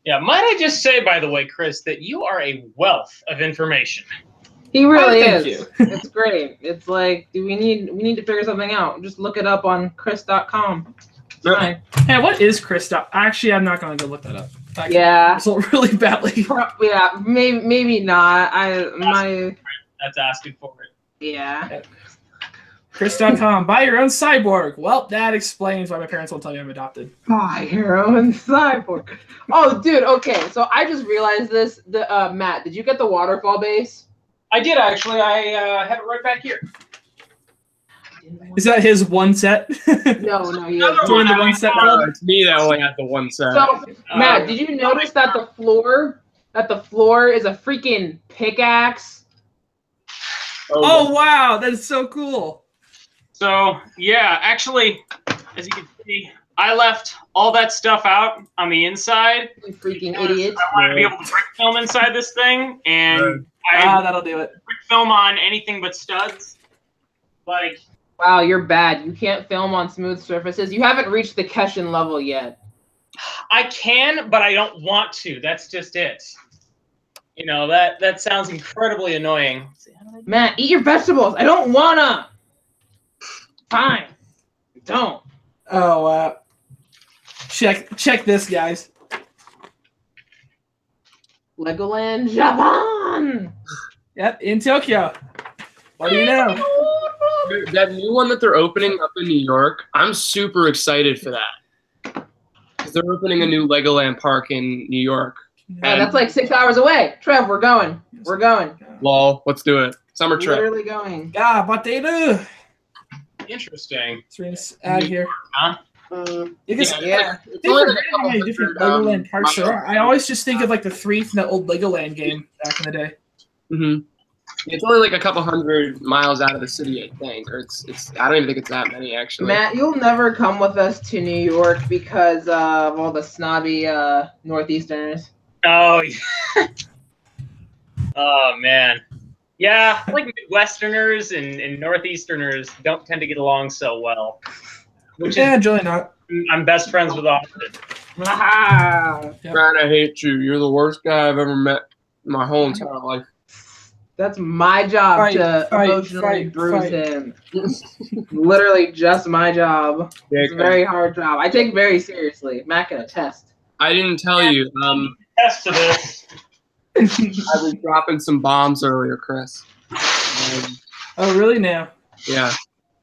Yeah, might I just say, by the way, Chris, that you are a wealth of information. He really thank is. you. It's great. It's like, we need to figure something out. Just look it up on chris.com. Fine. Hey, what is Chris? Actually, I'm not going to go look that up. Yeah. So really badly. Yeah, maybe not. That's asking for it. Yeah. Chris.com. Buy your own cyborg. Well, that explains why my parents won't tell me I'm adopted. Buy your own cyborg. Oh, dude. Okay, so I just realized this. Matt, did you get the waterfall base? I did actually. I have it right back here. Is that his one set? No, he Join the one set club. It's me that only had the one set. So, Matt, did you notice that the floor is a freaking pickaxe? Oh wow, that is so cool. So yeah, actually, as you can see, I left all that stuff out on the inside. You freaking idiot! I want to be able to brick film inside this thing, and that'll do it. Brick film on anything but studs. Like, wow, you're bad. You can't film on smooth surfaces. You haven't reached the Keshin level yet. I can, but I don't want to. That's just it. You know, that sounds incredibly annoying. Matt, eat your vegetables. I don't wanna. Fine. Don't. Oh, check this, guys. Legoland Japan. Yep, in Tokyo. What do you know? That new one that they're opening up in New York, I'm super excited for that. Because they're opening a new Legoland park in New York. Yeah, that's like 6 hours away. Trev, we're going. We're going. Lol, let's do it. Summer trip. Literally going. Yeah, what they do. Interesting. So we're gonna add here. Huh? You can Yeah. It's They only forget like a how couple many different hundred, Legoland parks there are. I always just think of like the 3 from the old Legoland game back in the day. Mm-hmm. It's only like a couple hundred miles out of the city, I think. Or it's. I don't even think it's that many, actually. Matt, you'll never come with us to New York because of all the snobby Northeasterners. Oh, yeah. Oh, man. Yeah, like Midwesterners and Northeasterners don't tend to get along so well. Which Yeah, is, Julie, not. I'm best friends with Austin. Ah, Man, I hate you. You're the worst guy I've ever met in my whole entire life. that's my job Fight, to fight, emotionally fight, bruise fight. him. Literally just my job. It's a very hard job. I take it very seriously. Matt can attest. I didn't tell you. Test to this. I was dropping some bombs earlier, Chris. Oh, really now? Yeah.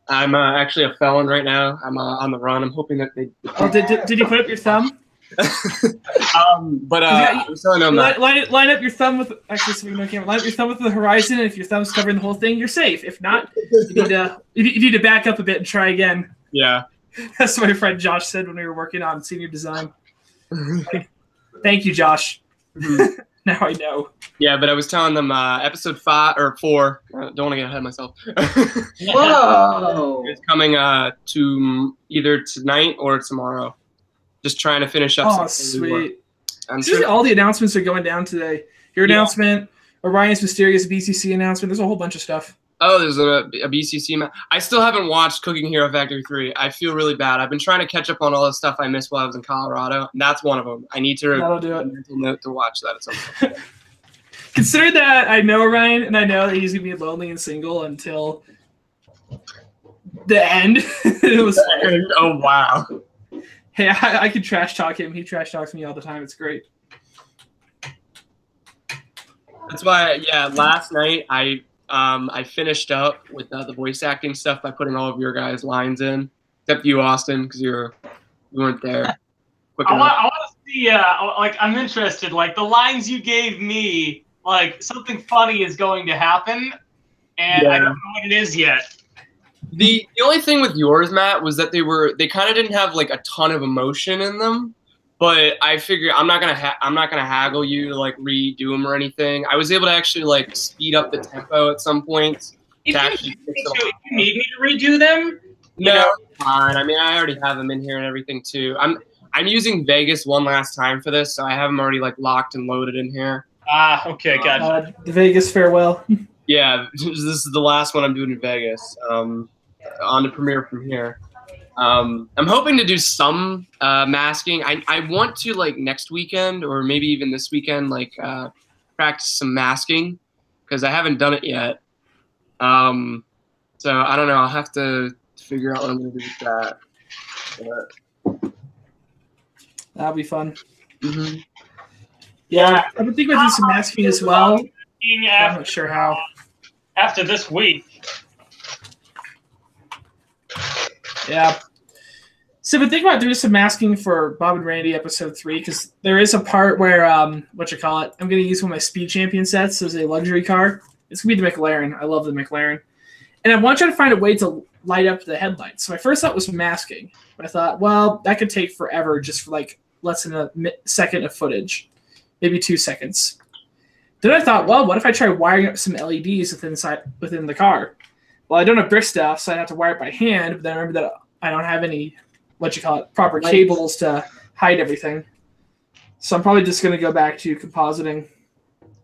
I'm actually a felon right now. I'm on the run. I'm hoping that they. Oh, did you put up your thumb? But I'm telling them that. Line up your thumb with actually so we know camera. Line up your thumb with the horizon, and if your thumb's covering the whole thing, you're safe. If not, you need to back up a bit and try again. Yeah. That's what my friend Josh said when we were working on senior design. Thank you, Josh. Now I know. Yeah, but I was telling them episode 5 or 4. Don't want to get ahead of myself. Whoa! It's coming to either tonight or tomorrow. Just trying to finish up. Oh, some early work. sweet. I'm Just sure. all the announcements are going down today. Your announcement, Orion's mysterious BCC announcement. There's a whole bunch of stuff. Oh, there's a BCC map. I still haven't watched Cooking Hero Factory 3. I feel really bad. I've been trying to catch up on all the stuff I missed while I was in Colorado, and that's one of them. I need to That'll do it. mental note to watch that at some point. Consider that I know Ryan, and I know that he's gonna be lonely and single until the end. It was. Oh wow. Hey, I can trash talk him. He trash talks me all the time. It's great. That's why, yeah. Last night I finished up with the voice acting stuff by putting all of your guys' lines in, except you, Austin, because you weren't there. I want to see, like, I'm interested. Like, the lines you gave me, like, something funny is going to happen, and Yeah. I don't know what it is yet. The only thing with yours, Matt, was that they kind of didn't have like a ton of emotion in them. But I figure I'm not gonna haggle you to like redo them or anything. I was able to actually like speed up the tempo at some points. If to you, actually fix it if all. you need me to redo them, No, it's fine. I mean, I already have them in here and everything too. I'm using Vegas one last time for this, so I have them already like locked and loaded in here. okay, gotcha. The Vegas farewell. Yeah, this is the last one I'm doing in Vegas. On the premiere from here. I'm hoping to do some masking. I want to like next weekend or maybe even this weekend like practice some masking because I haven't done it yet. So I don't know. I'll have to figure out what I'm gonna do with that. But, That'll be fun. mhm. Yeah, I've been thinking about doing some masking as well. I'm not sure how. After this week. Yeah. So I've been thinking about doing some masking for Bob and Randy episode 3 because there is a part where I'm going to use one of my Speed Champion sets as a luxury car. It's going to be the McLaren. I love the McLaren. And I want you to find a way to light up the headlights. So my first thought was masking. But I thought, well, that could take forever just for like less than a second of footage. Maybe 2 seconds. Then I thought, well, what if I try wiring up some LEDs within the car? Well, I don't have brick stuff, so I'd have to wire it by hand. But then I remember that I don't have any, proper Lights. cables to hide everything. So I'm probably just going to go back to compositing.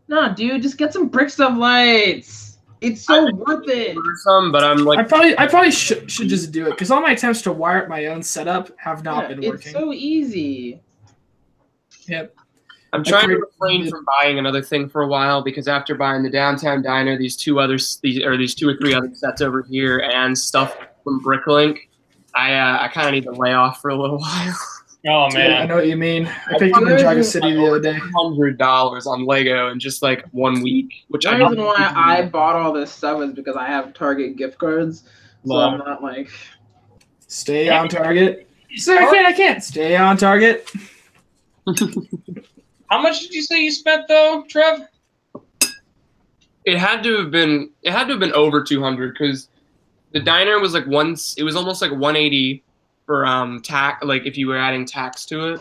No, dude, just get some brick stuff lights. It's so worth it. Some, but I'm like I probably should just do it because all my attempts to wire up my own setup have not been working. It's so easy. Yep. I'm trying to refrain from buying another thing for a while because after buying the Downtown Diner, these 2 or 3 other sets over here, and stuff from Bricklink, I kind of need to lay off for a little while. Oh, Yeah, I man. know what you mean. I picked up in Jaga City the other day. $100 on Lego in just like 1 week, which The I reason why I bought all this stuff is because I have Target gift cards. So I'm not like. Stay on target. Sir, I can't. Stay on target. How much did you say you spent though, Trev? It had to have been over 200 because the diner was like it was almost like 180 for tax, like if you were adding tax to it.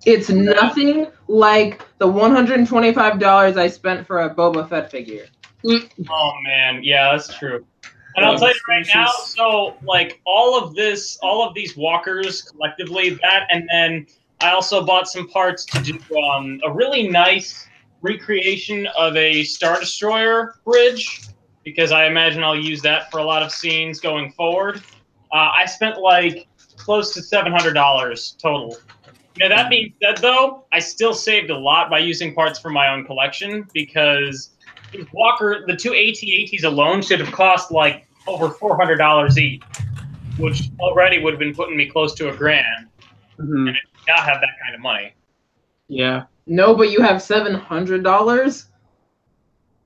It's nothing like the $125 I spent for a Boba Fett figure. Oh man, yeah, that's true. And I'll tell you right now, so like all of these walkers collectively, that, and then I also bought some parts to do a really nice recreation of a Star Destroyer bridge, because I imagine I'll use that for a lot of scenes going forward. I spent like close to $700 total. Now, that being said, though, I still saved a lot by using parts from my own collection, because the two AT-ATs alone should have cost like over $400 each, which already would have been putting me close to $1,000. And I did not have that kind of money. Yeah. No, but you have $700.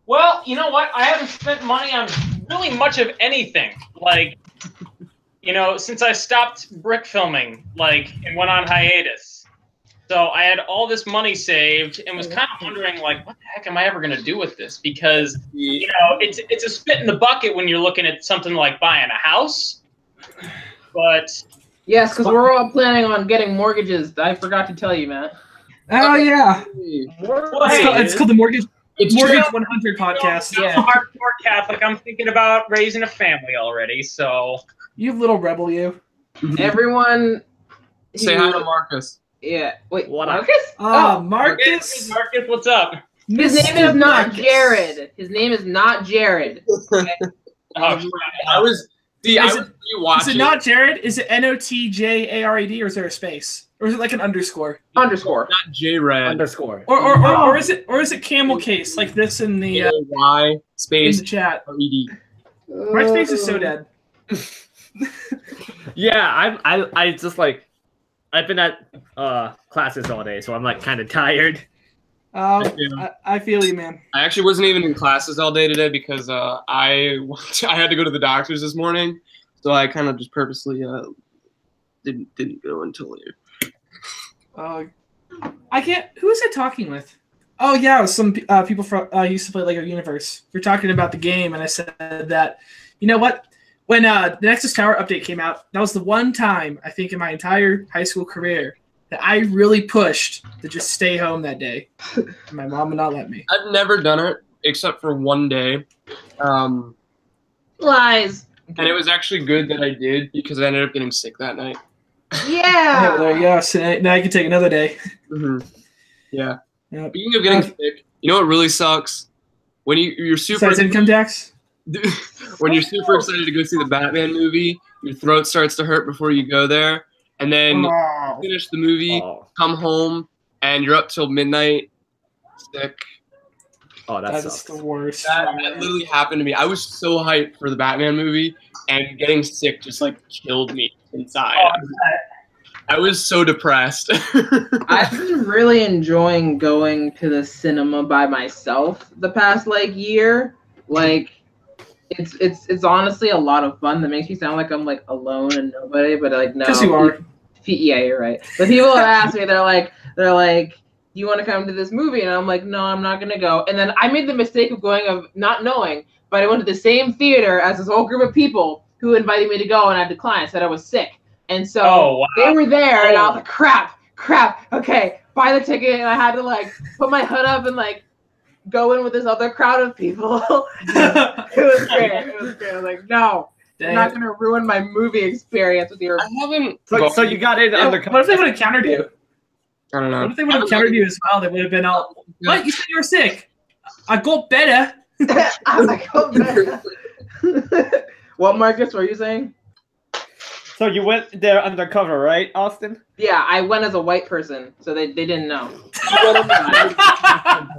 Well, you know what? I haven't spent money on really much of anything. Like, since I stopped brick filming, and went on hiatus. So I had all this money saved and was kind of wondering, what the heck am I ever going to do with this? Because, it's a spit in the bucket when you're looking at something like buying a house. But... Yes, because we're all planning on getting mortgages. I forgot to tell you, Matt. Oh, yeah. It's called the Mortgage 100 podcast. Yeah. I'm a hardcore Catholic. I'm thinking about raising a family already, so... You little rebel, you. Everyone... Say hi to Marcus. Yeah. Wait, what Marcus? Marcus. Marcus, what's up? His name is not Jared. His name is not Jared. Okay? I was rewatching. Is it not Jared? Is it NOTJARED, or is there a space? Or is it like an underscore? Underscore. Not J-Red. Underscore. Or is it camel case like this in the Y space in the chat? R-E-D. My space is so dead. Yeah, I just I've been at classes all day, so I'm kind of tired. I feel you, man. I actually wasn't even in classes all day today because I had to go to the doctor's this morning, so I kind of just purposely didn't go until later. I can't. Who is I talking with? Oh yeah, it was some people from used to play Lego Universe. We're talking about the game, and I said that, you know what? When the Nexus Tower update came out, that was the one time I think in my entire high school career that I really pushed to just stay home that day. And my mom would not let me. I've never done it except for one day. Lies. And it was actually good that I did because I ended up getting sick that night. Yeah. There you go. So now you can take another day. Yeah. Yep. Speaking of getting sick, you know what really sucks? When you're super Besides income tax? when you're super excited to go see the Batman movie, your throat starts to hurt before you go there, and then you finish the movie, come home, and you're up till midnight, sick. Oh, That's sucks. the worst. That literally happened to me. I was so hyped for the Batman movie, and getting sick just killed me inside. I was so depressed. I've been really enjoying going to the cinema by myself the past year. It's honestly a lot of fun. That makes me sound like I'm alone and nobody, but no. Because you are. Yeah, you're right. But people have asked me, they're like, do you want to come to this movie? And I'm like, no, I'm not gonna go. And then I made the mistake of not knowing, but I went to the same theater as this whole group of people who invited me to go, and I declined, said I was sick. And so they were there, and I was like, crap, okay, buy the ticket, and I had to put my hood up and go in with this other crowd of people. It was great. I was like, no, I'm not gonna ruin my movie experience with your. I haven't. So you got in undercover. What if they would have countered you? I don't know. What if they would have countered you as well? They would have been all, what? You said you were sick. I got better. I got better. What, Marcus, were you saying? So you went there undercover, right, Austin? Yeah, I went as a white person, so they didn't know.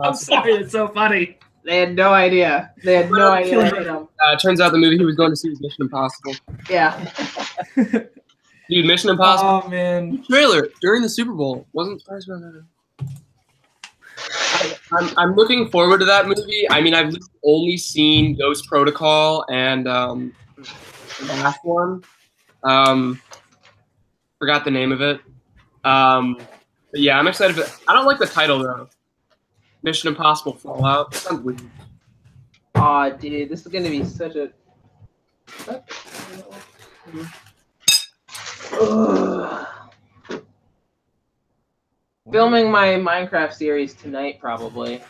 I'm sorry, it's so funny. They had no idea. They had no idea. Turns out the movie he was going to see was Mission Impossible. Yeah. Dude, Mission Impossible. Oh, man. Trailer during the Super Bowl. Wasn't surprised about that. I'm looking forward to that movie. I mean, I've only seen Ghost Protocol and the last one. Forgot the name of it. But yeah, I'm excited. I don't like the title though. Mission Impossible Fallout. It sounds weird. Aw, dude, this is gonna be such a. Ugh. Filming my Minecraft series tonight, probably.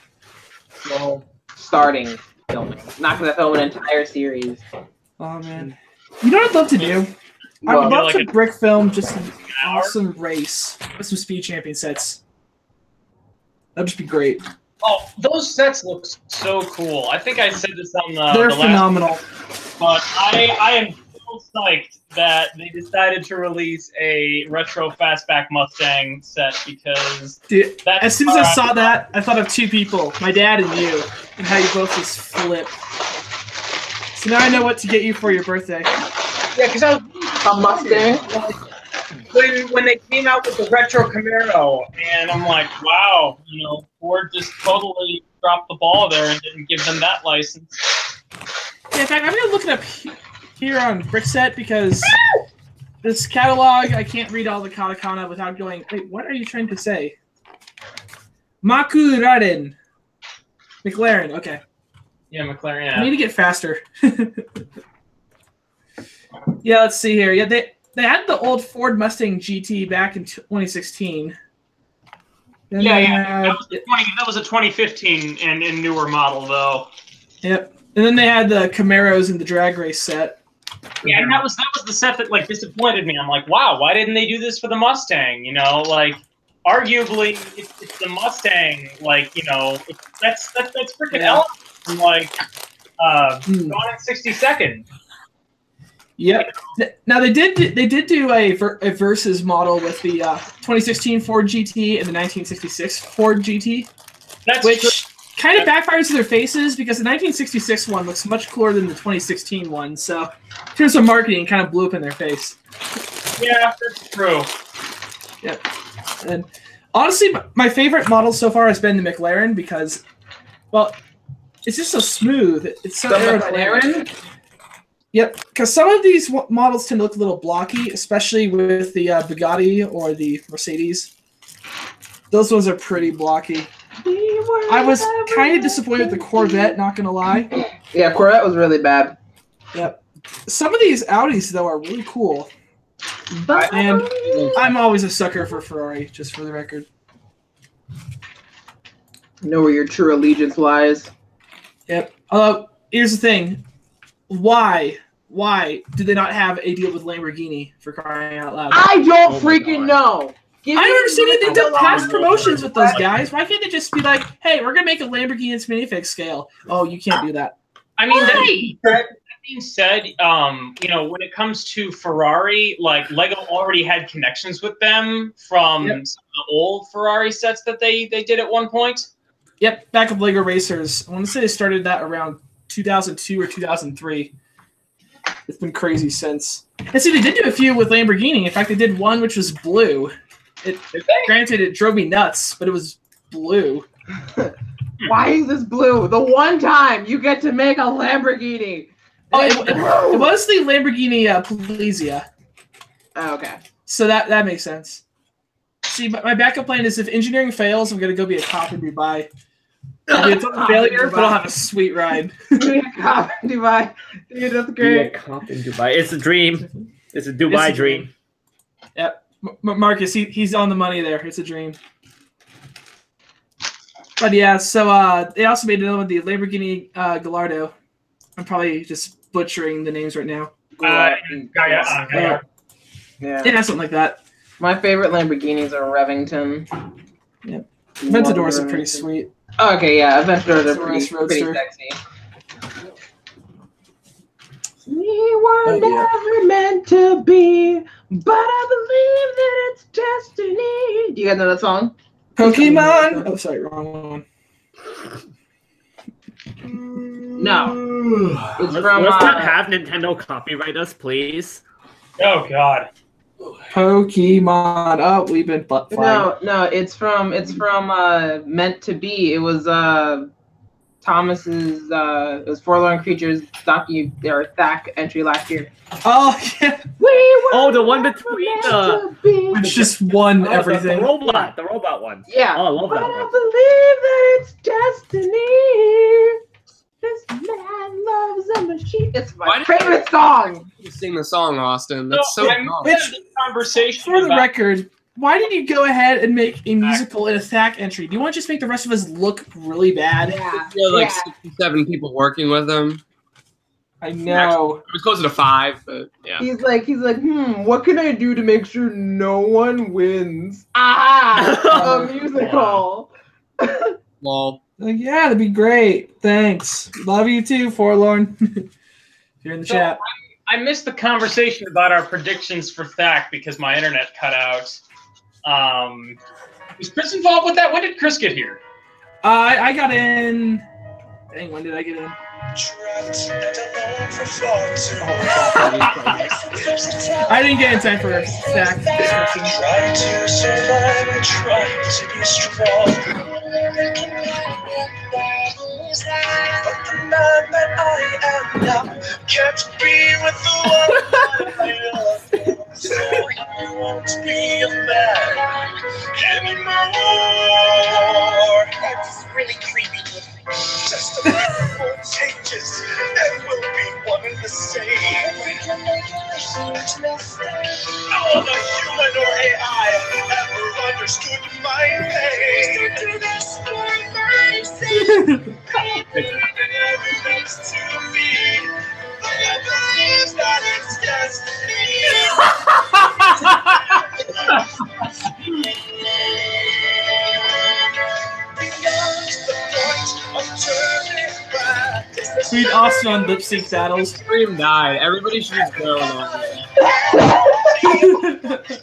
Well, starting filming. Not gonna film an entire series. Oh man, you know what I'd love to do? I would love to brick film just an awesome race with some speed champion sets. That'd just be great. Oh, those sets look so cool. I think I said this on the They're last phenomenal. but I am so psyched that they decided to release a retro fastback Mustang set because dude, as soon as I saw that, I thought of two people, my dad and you, and how you both just flip. So now I know what to get you for your birthday. Yeah, because I was A Mustang? when they came out with the retro Camaro, and I'm like, wow, you know, Ford just totally dropped the ball there and didn't give them that license. Yeah, in fact, I'm gonna look it up here on Brickset because this catalog, I can't read all the katakana without going, wait, what are you trying to say? Makuraren. McLaren, okay. Yeah, McLaren. Yeah. I need to get faster. Yeah, let's see here. Yeah, they had the old Ford Mustang GT back in 2016. Then That was a 2015 and newer model though. Yep. And then they had the Camaros in the drag race set. Yeah, and that was the set that like disappointed me. I'm like, wow, why didn't they do this for the Mustang? You know, like arguably it's the Mustang. Like, you know, that's freaking elegant. Like, gone in 60 seconds. Yep. Now they did do a versus model with the 2016 Ford GT and the 1966 Ford GT, which kind of backfires to their faces because the 1966 one looks much cooler than the 2016 one. So, in terms of marketing, kind of blew up in their face. Yeah, that's true. Yep. And honestly, my favorite model so far has been the McLaren because, well, it's just so smooth. It's so aerodynamic. Yep, because some of these models tend to look a little blocky, especially with the Bugatti or the Mercedes. Those ones are pretty blocky. I was kind of disappointed with the Corvette, not going to lie. Yeah, Corvette was really bad. Yep. Some of these Audis, though, are really cool. And I'm always a sucker for Ferrari, just for the record. Know where your true allegiance lies. Yep. Although, here's the thing. Why do they not have a deal with Lamborghini for crying out loud? I don't freaking know. I don't understand it. They've done past promotions with those guys. Why can't they just be like, hey, we're going to make a Lamborghini in minifig scale? Oh, you can't do that. I mean, that being said, you know, when it comes to Ferrari, like Lego already had connections with them from some of the old Ferrari sets that they did at one point. Yep, back with Lego Racers. I want to say they started that around 2002 or 2003. It's been crazy since. And see, they did do a few with Lamborghini. In fact, they did one which was blue. Granted, it drove me nuts, but it was blue. Why is this blue? The one time you get to make a Lamborghini. Oh, it was the Lamborghini Polizia. Oh, okay. So that makes sense. See, my backup plan is if engineering fails, I'm going to go be a cop in Dubai. I'll be a total failure, but I'll have a sweet ride. Be a cop in Dubai. Dude, that's great. Be a cop in Dubai. It's a dream. It's a Dubai dream. Yep. Marcus, he's on the money there. It's a dream. But yeah, so they also made another one, the Lamborghini Gallardo. I'm probably just butchering the names right now. Yeah, something like that. My favorite Lamborghinis are Revington. Yep. Aventadors are pretty sweet. Okay, yeah, Aventadors are pretty sexy. We were never meant to be, but I believe that it's destiny. Do you guys know that song? Pokemon. Oh, sorry, wrong one. No, it's from. Let's not have Nintendo copyright us, please. Oh God. Pokemon. Oh, we've been butt flying. No, it's from Meant to Be. It was Thomas's it was Forlorn Creatures donkey or Thack entry last year. Oh yeah. The one between Which just won everything. The robot one. Yeah. Oh, I love that I one. believe that it's destiny. This man loves a machine. It's my favorite song. You sing the song, Austin. That's so dumb. Conversation For the about- record, why did you go ahead and make a musical in a Thack entry? Do you want to just make the rest of us look really bad? Yeah. There were like 67 people working with him. I know. It was closer to 5, but yeah. He's like, what can I do to make sure no one wins? A musical. Lol. Like, yeah, that'd be great. Thanks. Love you too, Forlorn. You're in the chat. I missed the conversation about our predictions for Thack because my internet cut out. Was Chris involved with that? When did Chris get here? I got in. Dang, when did I get in? I didn't get in time for a Thack discussion. Try to survive and try to be strong. But the man that I am now can't be with the one I love. So I won't be a man anymore. That's really creepy. Just a few changes and we'll be one and the same. No other human or AI ever understood my pain. Evidence to me, but I believe that it's Sweet Austin on lip sync battles. Stream died. Everybody should just go on.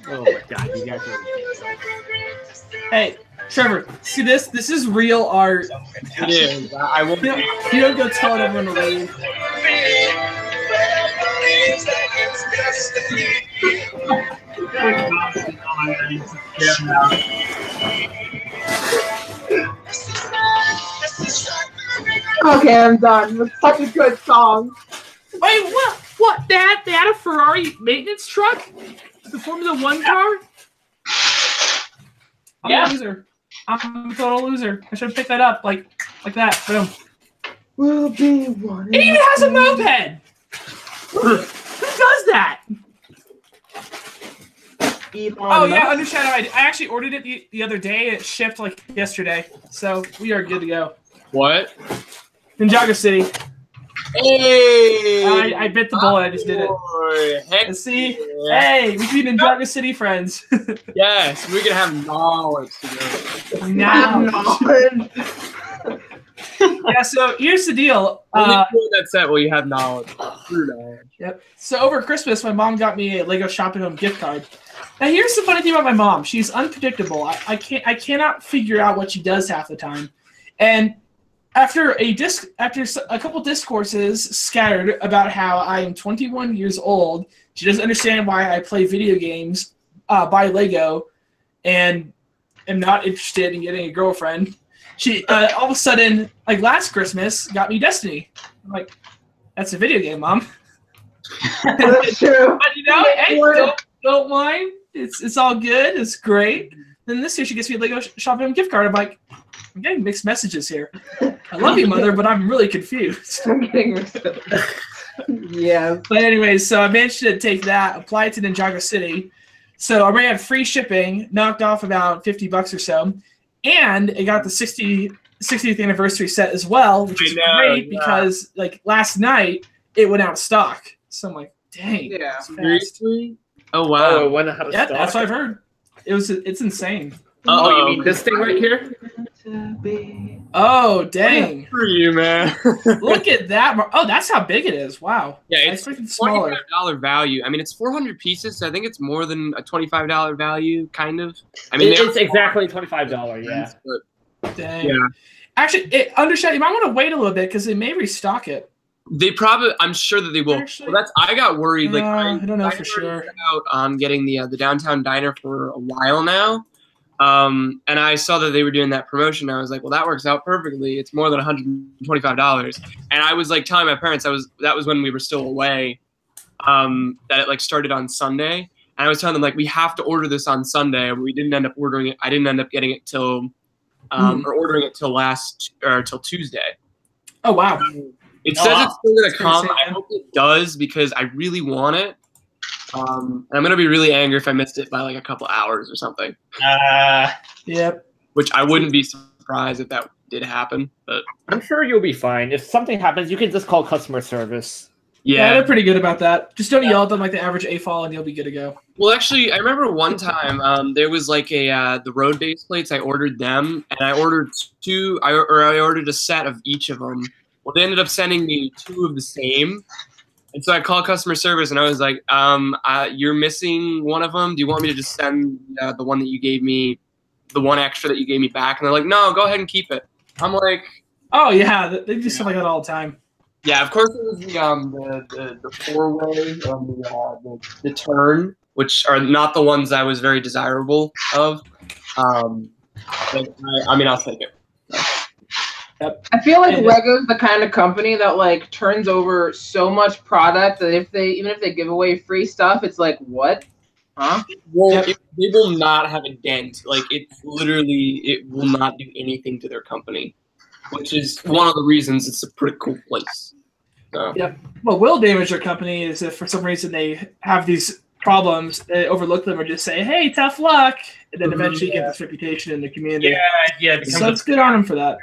Oh my god, you guys are. Hey, Trevor, see this? This is real art. It is. I will. You don't go telling everyone to leave. Okay, I'm done. It's such a good song. Wait, what? What? They had a Ferrari maintenance truck? The Formula One car? I'm a loser. I'm a total loser. I should have picked that up like that. Boom. We'll be one. It even has a moped. Who does that? Oh yeah, Undershadow. I actually ordered it the other day. It shipped like yesterday, so we are good to go. What? Ninjago City. Hey! I bit the bullet. I just did it. Heck See? yeah. Hey, we can be Ninjago City friends. Yes, we can have knowledge together. Knowledge. Yeah, so here's the deal. Only people that set will you have knowledge. True knowledge. Yep. So over Christmas, my mom got me a Lego Shop at Home gift card. Now here's the funny thing about my mom. She's unpredictable. I cannot figure out what she does half the time. And after a couple discourses scattered about how I am 21 years old, she doesn't understand why I play video games, buy Lego, and am not interested in getting a girlfriend. She all of a sudden, like last Christmas, got me Destiny. I'm like, that's a video game, Mom. That's true. But you know, hey, don't mind. It's all good. It's great. Then this year she gets me a Lego Shopping gift card. I'm like, I'm getting mixed messages here. I love you, Mother, but I'm really confused. I'm getting mixed up. Yeah. But anyways, so I managed to take that, apply it to Ninjago City. So I already had free shipping, knocked off about $50 or so. And it got the 60th anniversary set as well, which is great because like last night it went out of stock. So I'm like, dang. Yeah. Seriously? Oh wow. Oh, it went out of Yeah, stock. that's what I've heard. It's insane. Oh, you mean this thing right here? Oh, dang. Good for you, man. Look at that. Oh, that's how big it is. Wow. Yeah, I it's expected smaller. $25 value. I mean, it's 400 pieces, so I think it's more than a $25 value, kind of. I mean, It's exactly $25, yeah. But Dang. yeah. Actually, Undershadow, you might want to wait a little bit because they may restock it. They probably, I'm sure that they will. Actually, well, I got worried. Like, I don't know for I've sure. been out on getting the downtown diner for a while now. And I saw that they were doing that promotion. I was like, well, that works out perfectly. It's more than $125. And I was like telling my parents that was when we were still away, that it like started on Sunday. And I was telling them like, we have to order this on Sunday. We didn't end up ordering it. I didn't end up getting it till or ordering it till Tuesday. Oh wow! It says it's still gonna come. I hope it does because I really want it. And I'm gonna be really angry if I missed it by like a couple hours or something. Yep. Which I wouldn't be surprised if that did happen. But I'm sure you'll be fine. If something happens, you can just call customer service. Yeah, they're pretty good about that. Just don't yell at them like the average AFOL and you'll be good to go. Well, actually, I remember one time there was like the road base plates. I ordered them, and I ordered I ordered a set of each of them. Well, they ended up sending me 2 of the same, and so I called customer service, and I was like, "You're missing one of them. Do you want me to just send the one that you gave me, the one extra that you gave me back?" And they're like, "No, go ahead and keep it." I'm like, "Oh yeah, they do stuff like that all the time." Yeah, of course it was the 4-way and the turn, which are not the ones I was very desirable of. But I mean, I'll take it. Yep. I feel like Lego's the kind of company that like turns over so much product that even if they give away free stuff, it's like, what? Huh? Well, they will not have a dent. Like it will not do anything to their company, which is one of the reasons it's a pretty cool place. So. Yep. What will damage their company is if for some reason they have these problems, they overlook them or just say, "Hey, tough luck," and then eventually get this reputation in the community. Yeah. So it's good on them for that.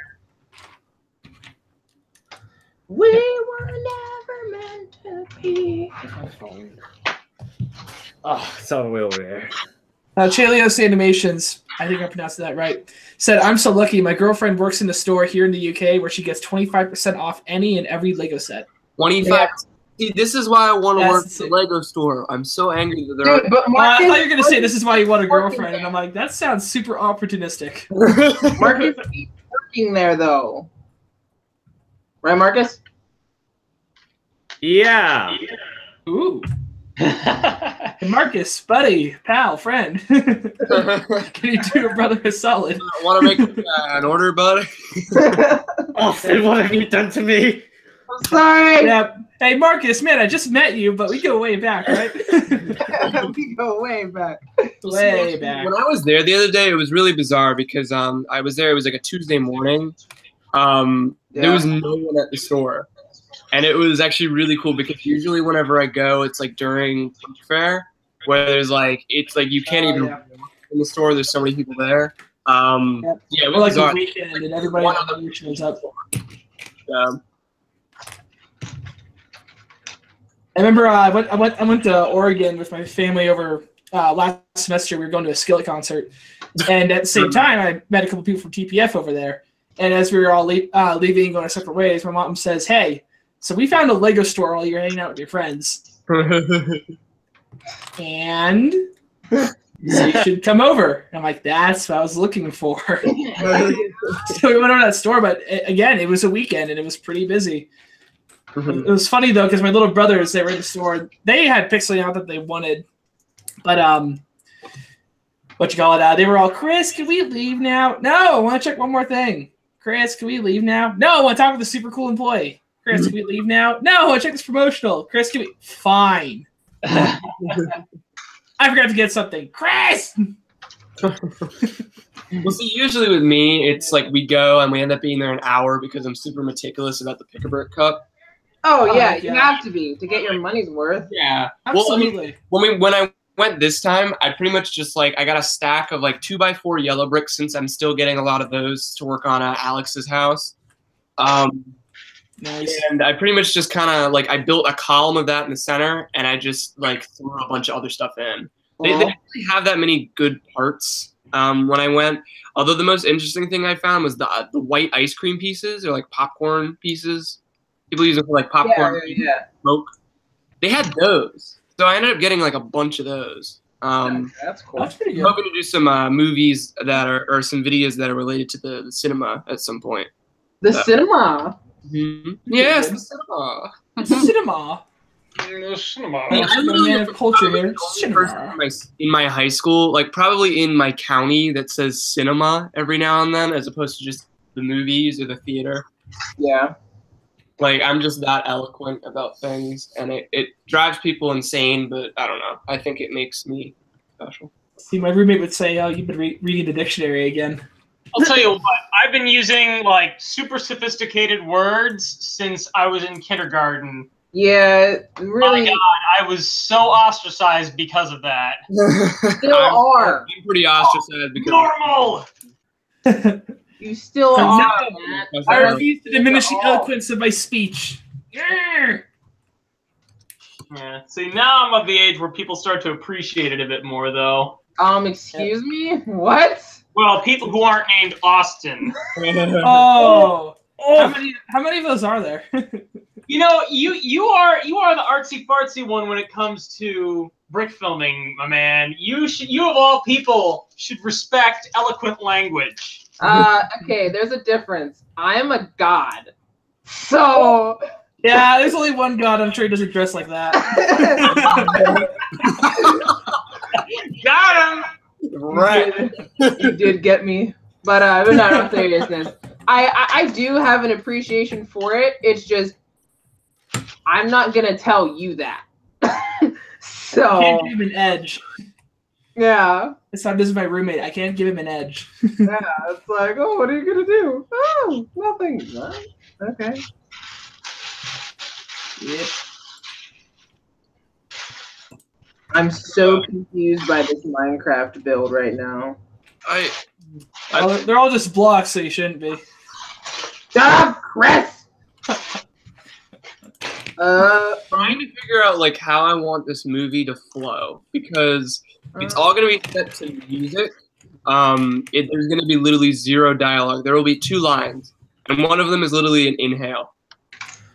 We were never meant to be. Oh, so way over there. Chalios Animations, I think I pronounced that right, said, "I'm so lucky. My girlfriend works in a store here in the UK where she gets 25% off any and every Lego set." 25. See, this is why I want to work at the Lego store. I'm so angry that they're. Dude, but I thought you were gonna say this is why you want a girlfriend, and I'm like, that sounds super opportunistic. Marcus keeps working there though, right, Marcus? Yeah. Ooh. Hey, Marcus, buddy, pal, friend. Can you do a brother a solid? Want to make an order, buddy? Oh, and what have you done to me? I'm sorry. Yeah. Hey, Marcus, man, I just met you, but we go way back, right? We go way back. Way back. When I was there the other day, it was really bizarre because I was there. It was like a Tuesday morning. There was no one at the store, and it was actually really cool because usually whenever I go, it's like during fair where there's like you can't even in the store. There's so many people there. Yeah, it was like bizarre. the weekend, and everybody on the shows up. I remember I went to Oregon with my family over last semester. We were going to a Skillet concert, and at the same time, I met a couple people from TPF over there. And as we were all leaving, going our separate ways, my mom says, "Hey, so we found a Lego store while you're hanging out with your friends, and so you should come over." And I'm like, "That's what I was looking for." So we went over to that store, but again, it was a weekend and it was pretty busy. It was funny though because my little brothers, they were in the store. They had pixeling out that they wanted, but they were all, "Chris, can we leave now?" "No, I want to check one more thing." "Chris, can we leave now?" "No, I want to talk with the super cool employee." "Chris, can we leave now?" "No, I want to check this promotional." "Chris, can we?" "Fine." I forgot to get something. "Chris!" Well, see, usually with me, it's like we go and we end up being there an hour because I'm super meticulous about the Pick-a-Brick Cup. Oh yeah, you have to be to get your money's worth. Yeah, Absolutely. Well, I mean, when I went this time, I pretty much just I got a stack of 2x4 yellow bricks since I'm still getting a lot of those to work on Alex's house. Nice. And I pretty much just kind of I built a column of that in the center, and I just threw a bunch of other stuff in. They didn't really have that many good parts when I went. Although the most interesting thing I found was the white ice cream pieces, or popcorn pieces. People use it for popcorn smoke. They had those, so I ended up getting a bunch of those. That's cool. That's pretty I'm good. hoping to do some movies that are or some videos that are related to the cinema at some point. The cinema. Mm-hmm. Yes, the cinema. Cinema. Cinema. I I'm a literally man of culture here. the only person in my high school, like probably in my county, that says cinema every now and then, as opposed to just the movies or the theater. Yeah. Like, I'm just that eloquent about things, and it drives people insane, but I don't know. I think it makes me special. See, my roommate would say, "Oh, you've been reading the dictionary again." I'll tell you what, I've been using like super sophisticated words since I was in kindergarten. Yeah, really. My God, I was so ostracized because of that. Still are. I'm pretty ostracized because Normal. You still No, are. Matt. I refuse to diminish the eloquence of my speech. Yeah. Yeah. See, now I'm of the age where people start to appreciate it a bit more, though. Excuse me? What? Well, people who aren't named Austin. Oh. How many of those are there? You know, you are the artsy fartsy one when it comes to brick filming, my man. You of all people should respect eloquent language. Okay, there's a difference. I'm a god. So Yeah, there's only one god. I'm sure he doesn't dress like that. Got him. right. You did get me. But no, in seriousness. I do have an appreciation for it. It's just I'm not gonna tell you that. So Can't give him an edge. yeah. This is my roommate. I can't give him an edge. Yeah, it's like, oh, what are you gonna do? Oh, nothing. What? Okay. Yep. I'm so confused by this Minecraft build right now. They're all just blocks, so you shouldn't be. Shut up, Chris! Trying to figure out like how I want this movie to flow, because it's all gonna be set to music. There's gonna be literally zero dialogue. There will be 2 lines, and one of them is literally an inhale.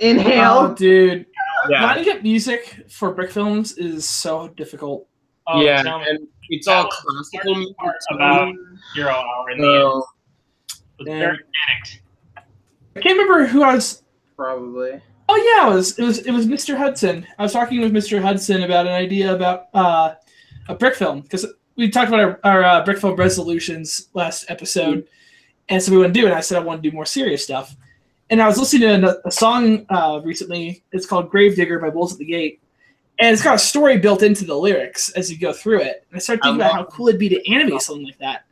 Inhale. Oh, dude. Yeah, Trying to get music for brick films is so difficult. Oh, yeah, tell me. and it's That all was the classical hardest music. part too. about Hero Hour in the end. So, It was very panicked. I can't remember who I was. Probably. Oh yeah, it was Mr. Hudson. I was talking with Mr. Hudson about an idea about a brick film, because we talked about our brick film resolutions last episode, and so we want to do it. And I said I want to do more serious stuff, and I was listening to a song recently. It's called "Gravedigger" by Bulls at the Gate, and it's got a story built into the lyrics as you go through it. And I started thinking about how cool it'd be to animate something like that.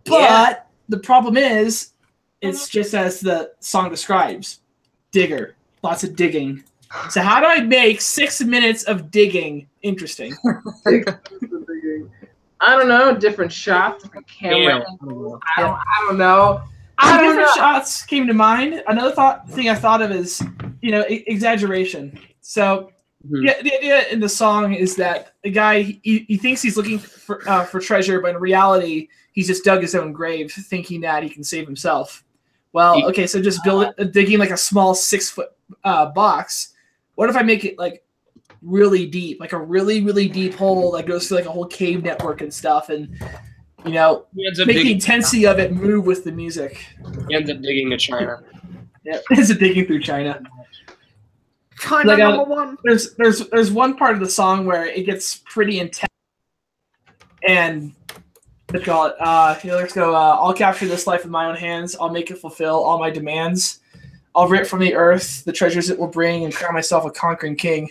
But the problem is, it's just as the song describes, digger. Lots of digging. So how do I make 6 minutes of digging interesting? I don't know. Different shots, different camera angles. I don't know. Different shots came to mind. Another thing I thought of is, exaggeration. So the idea in the song is that the guy he thinks he's looking for treasure, but in reality he's just dug his own grave, thinking that he can save himself. Well, okay, so just digging like a small 6-foot box. What if I make it like really deep, like a really, really deep hole that goes through like a whole cave network and stuff, and make the intensity of it move with the music. He ends up digging to China. Yeah, it's a digging through China. China number one. There's one part of the song where it gets pretty intense, and let's call it. Let's go. I'll capture this life in my own hands. I'll make it fulfill all my demands. I'll rip from the earth the treasures it will bring, and crown myself a conquering king.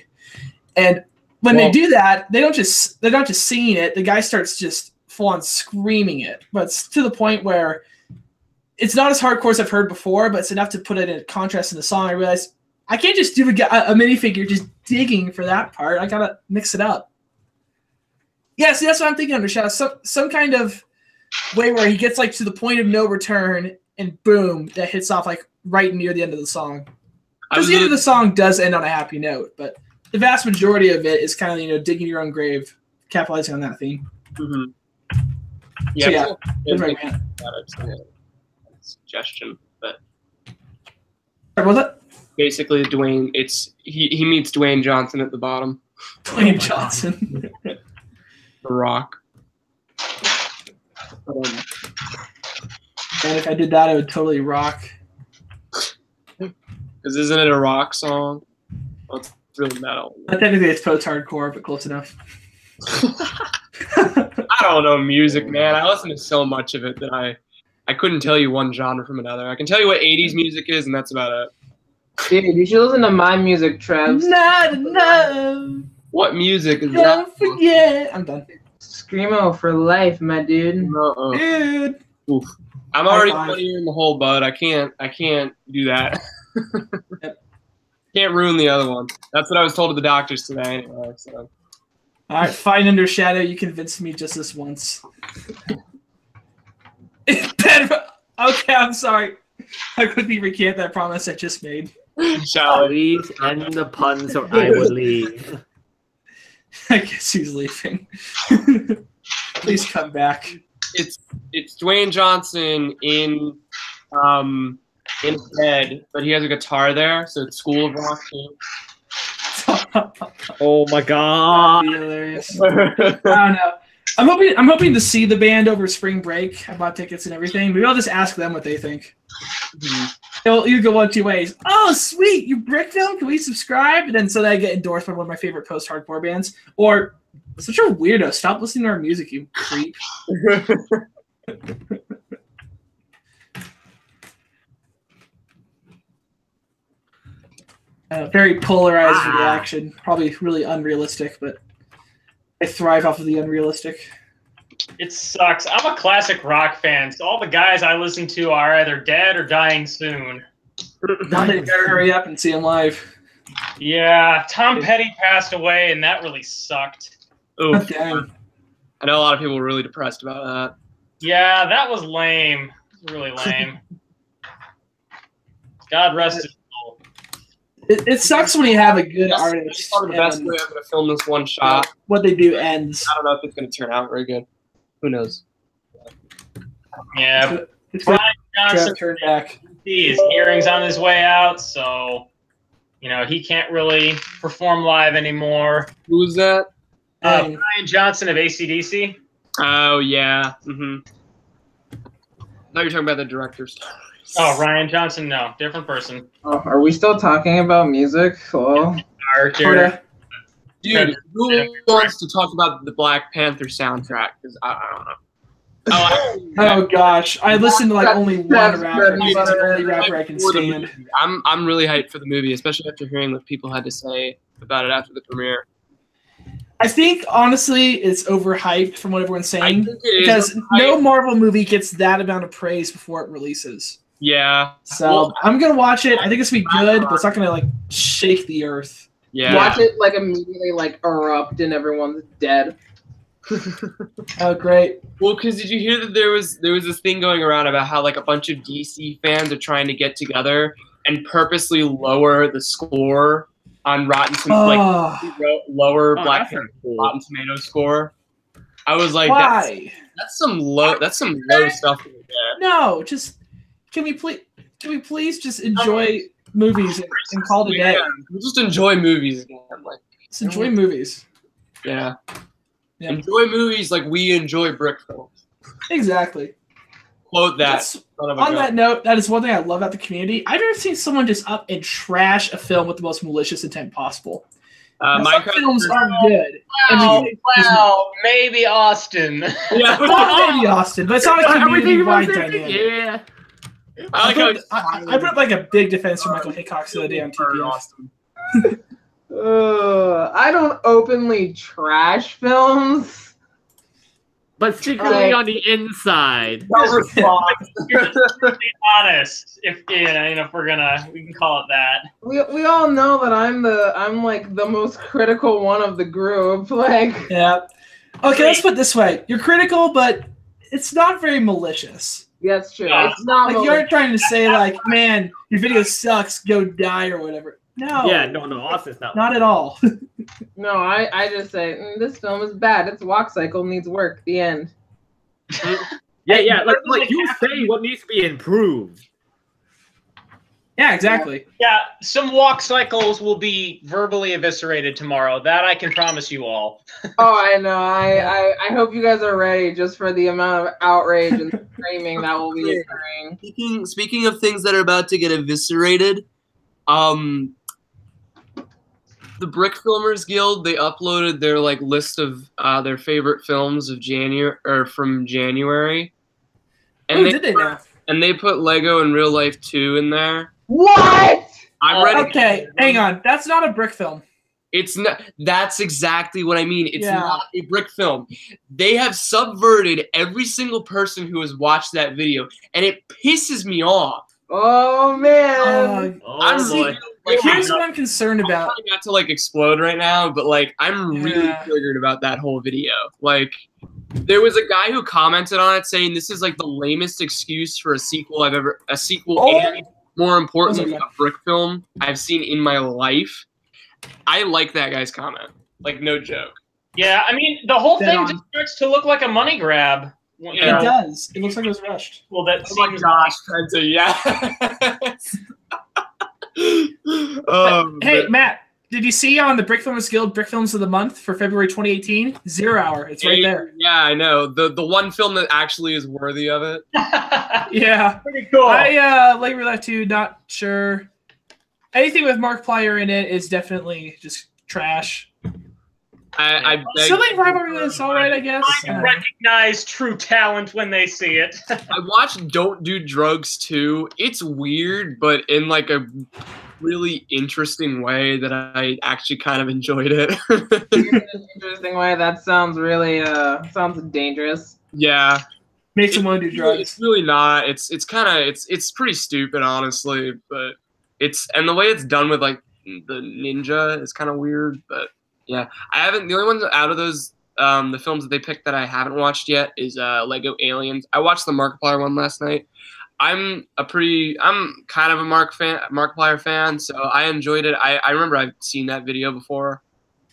And when they do that, they're not just singing it. The guy starts just full on screaming it, but it's to the point where it's not as hardcore as I've heard before, but it's enough to put it in contrast in the song. I realized I can't just do a minifigure just digging for that part. I gotta mix it up. Yeah, see, that's what I'm thinking, Undershot. Some kind of way where he gets like to the point of no return, and boom, that hits off like right near the end of the song. Because the end of the song does end on a happy note, but the vast majority of it is kind of digging your own grave, capitalizing on that theme. Mm-hmm. Yeah, so, that's my rant. Suggestion, but What was it? basically Dwayne. He meets Dwayne Johnson at the bottom. Dwayne Johnson. The Rock. And if I did that, it would totally rock. Because isn't it a rock song? Well, it's really metal. Technically, it's post-hardcore, but close enough. I don't know music, man. I listen to so much of it that I couldn't tell you one genre from another. I can tell you what 80s music is, and that's about it. Dude, you should listen to my music, Trev. Not enough. What music is Don't forget. I'm done. Screamo for life, my dude. that? Dude. Oof. I'm already High five. 20 in the hole, bud. I can't do that. Yep. Can't ruin the other one. That's what I was told to the doctors today anyway. So. All right, fine under shadow. You convinced me just this once. Okay, I'm sorry. I quickly recant that promise I just made. Shall I? Please end the puns or I will leave. I guess he's leaving. Please come back. It's Dwayne Johnson in bed, but he has a guitar there, so it's School of Rock too. Oh my god. That'd be hilarious. I don't know. I'm hoping to see the band over spring break. I bought tickets and everything. Maybe I'll just ask them what they think. It'll either go one two ways. Oh, sweet, you brick film? Can we subscribe? And then so that I get endorsed by one of my favorite post-hardcore bands. Or such a weirdo. Stop listening to our music, you creep. Very polarized reaction. Probably really unrealistic, but I thrive off of the unrealistic. It sucks. I'm a classic rock fan, so all the guys I listen to are either dead or dying soon. Now they better hurry up and see him live. Yeah, Tom Petty passed away, and that really sucked. Oof. Damn. I know a lot of people were really depressed about that. Yeah, that was lame. It was really lame. God rest his soul. It sucks when you have a good artist. That's probably the best and way I'm going to film this one shot. what they do ends. I don't know if it's going to turn out very good. Who knows? Yeah, It's Brian good Johnson, to turn back. his hearing's on his way out, so he can't really perform live anymore. Who was that? Brian Johnson of AC/DC. Oh, yeah. Mm-hmm. No, you're talking about the director's. Oh, Ryan Johnson, no, different person. Oh, are we still talking about music? Hello? Sorta. Dude, who wants to talk about the Black Panther soundtrack? Because I don't know. Oh gosh, I listened to like only one rapper. He's the only rapper I can stand. I'm really hyped for the movie, especially after hearing what people had to say about it after the premiere. I think honestly, it's overhyped from what everyone's saying because overhyped. no Marvel movie gets that amount of praise before it releases. Yeah. So Well, I'm gonna watch it. I think it's gonna be good, but it's not gonna like shake the earth. yeah. Watch it like immediately like erupt and everyone's dead. Oh great! Well, because did you hear that there was this thing going around about how like a bunch of DC fans are trying to get together and purposely lower the score on Rotten Tomatoes, like lower Black Panther Rotten Tomatoes score. I was like, Why? that's some low stuff to get. No, just can we please just enjoy movies and call it a day? We'll just enjoy movies again. Like, Just enjoy movies. yeah. Yeah. Enjoy movies like we enjoy brick films. Exactly. Quote that. That's- On that note, that is one thing I love about the community. I've never seen someone just up and trash a film with the most malicious intent possible. Some Minecraft films are good. Wow, maybe Austin. Yeah. Well, maybe Austin, but it's not a community-wide Everything dynamic. yeah. I like how I put up like a big defense for Michael Hickox the other day on TPF. Austin. I don't openly trash films. But secretly on the inside. Be honest, if we can call it that. We all know that I'm like the most critical one of the group. Like, Yeah. Okay, let's put it this way. You're critical, but it's not very malicious. that's true. Yeah. It's not Like, you aren't trying to say, like, man, your video sucks, go die or whatever. No. Yeah, no, Austin's not. Not at all. No, I just say this film is bad. Its walk cycle needs work. The end. Yeah, like you say what needs to be improved. Yeah, exactly. Yeah, some walk cycles will be verbally eviscerated tomorrow. That I can promise you all. Oh, I know. I hope you guys are ready just for the amount of outrage and screaming that will be occurring. Speaking of things that are about to get eviscerated, the Brick Filmers Guild, they uploaded their like list of their favorite films of from January. And Did they now? And they put Lego in Real Life 2 in there. What? I'm ready. Okay, hang on. That's not a brick film. It's not. That's exactly what I mean. It's Yeah. not a brick film. They have subverted every single person who has watched that video, and it pisses me off. Oh man. Oh boy. Here's what I'm concerned about. I'm trying not to like explode right now, but like I'm really triggered about that whole video. Like, there was a guy who commented on it saying this is like the lamest excuse for a sequel and more importantly a brick film I've seen in my life. I like that guy's comment. Like, no joke. Yeah, I mean, the whole thing just starts to look like a money grab. You know? It does. It looks like it was rushed. Well, that Oh my seems gosh, Penta, yes. Hey, Matt, did you see on the Brick Filmers Guild Brick Films of the Month for February 2018? 0 Hour. It's right there. Yeah, I know. The one film that actually is worthy of it. Yeah. pretty cool. I like Real Life 2, not sure. Anything with Markiplier in it is definitely just trash. I beg Sibling rivalry is alright, I guess. I recognize true talent when they see it. I watched Don't Do Drugs 2. It's weird, but in like a really interesting way that I actually kind of enjoyed it. Interesting way. That sounds really sounds dangerous. Yeah. Makes him want to do drugs. It's really not. It's pretty stupid, honestly, but and the way it's done with like the ninja is kind of weird, but yeah. The only ones out of those the films that they picked that I haven't watched yet is Lego Aliens. I watched the Markiplier one last night. I'm kind of a Markiplier fan, so I enjoyed it. I remember I've seen that video before.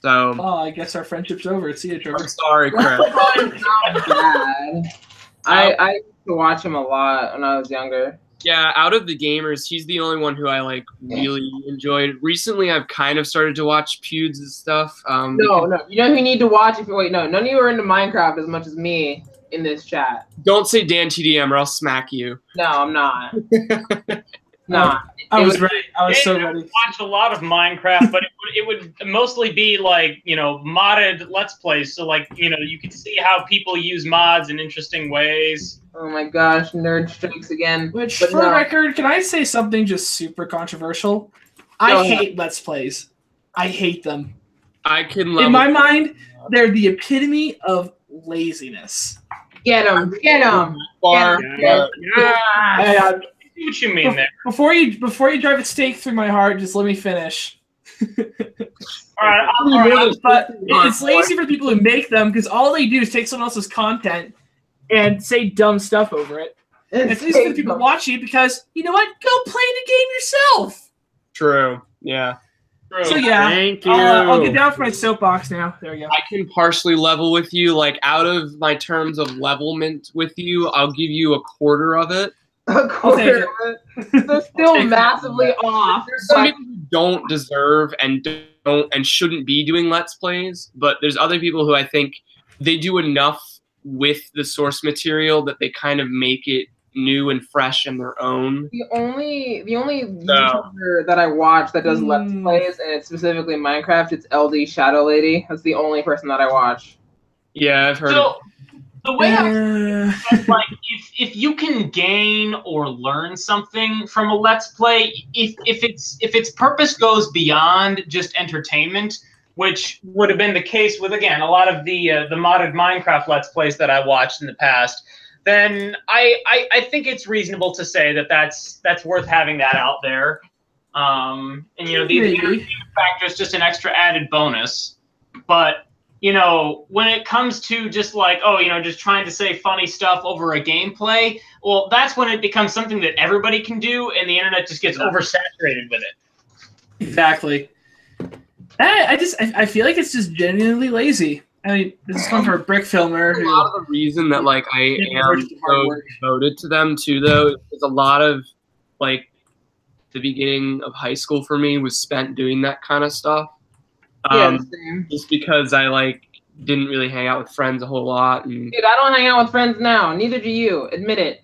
So I guess our friendship's over. See you, Trevor. I'm sorry, Chris. Not bad. I used to watch him a lot when I was younger. Yeah, out of the gamers, he's the only one who I like really enjoyed. Recently, I've kind of started to watch Pewds' stuff. No. You know who you need to watch? None of you are into Minecraft as much as me in this chat. Don't say Dan TDM or I'll smack you. No, I'm not. No. I was ready. I was so I ready. watched a lot of Minecraft, but it would mostly be like, modded Let's Plays. So like, you could see how people use mods in interesting ways. Oh my gosh, nerd strikes again. Which, But for the no. record, can I say something just super controversial? I hate Let's Plays. I hate them. I can In level. my mind, they're the epitome of laziness. Get him. Far, Yeah. Hey, I see what you mean there. before you drive a stake through my heart, just let me finish. All right, But it's lazy for people who make them because all they do is take someone else's content and say dumb stuff over it. It's lazy for the people watching it because, you know what? Go play the game yourself. True. Yeah. So yeah, Thank you. I'll get down for my soapbox now. There we go. I can partially level with you. Like, out of my terms of levelment with you, I'll give you a quarter of it. A quarter of it. They're still massively off. There's some people who don't deserve and shouldn't be doing Let's Plays, but there's other people who I think they do enough with the source material that they kind of make it new and fresh and their own. The only YouTuber that I watch that does Let's Plays, and it's specifically Minecraft, it's LD Shadow Lady. That's the only person that I watch. Yeah, I've heard of it. The way like, if you can gain or learn something from a Let's Play, if its purpose goes beyond just entertainment, which would have been the case with, again, a lot of the modded Minecraft Let's Plays that I watched in the past, then I think it's reasonable to say that that's worth having that out there. And the entertainment factor is just an extra added bonus. But when it comes to just like, just trying to say funny stuff over a gameplay, well, that's when it becomes something that everybody can do, and the internet just gets oversaturated with it. Exactly. I feel like it's just genuinely lazy. I mean, this is coming from a brick filmer. A lot of the reason that like I am so devoted to them too, though, is a lot of like the beginning of high school for me was spent doing that kind of stuff. Same. Just because I like didn't really hang out with friends a whole lot. And Dude, I don't hang out with friends now. Neither do you. Admit it.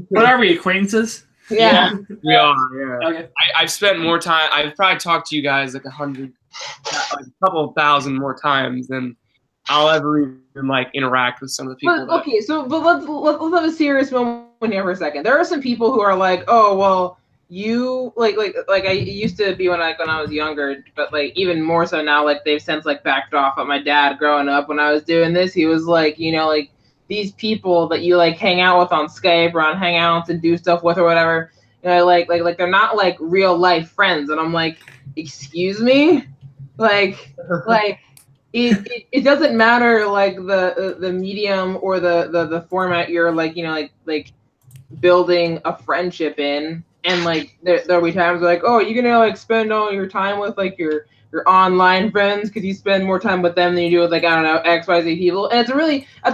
What are we, acquaintances? Yeah. we are. Yeah. Okay. I've spent more time. I've probably talked to you guys like 100 like a couple of thousand more times than I'll ever even like interact with some of the people. But okay, so let's have a serious moment here for a second. There are some people who are like, oh well, you like I used to be when I was younger, but like even more so now, like they've since like backed off. But my dad, growing up when I was doing this, he was like, you know, like these people that you like hang out with on Skype or on Hangouts and do stuff with or whatever, you know, like they're not like real life friends. And I'm like, excuse me, like. It doesn't matter like the medium or the format you're like, you know, like building a friendship in, and like there'll be times like, oh, you're gonna like spend all your time with like your online friends because you spend more time with them than you do with like, I don't know, XYZ people. And that's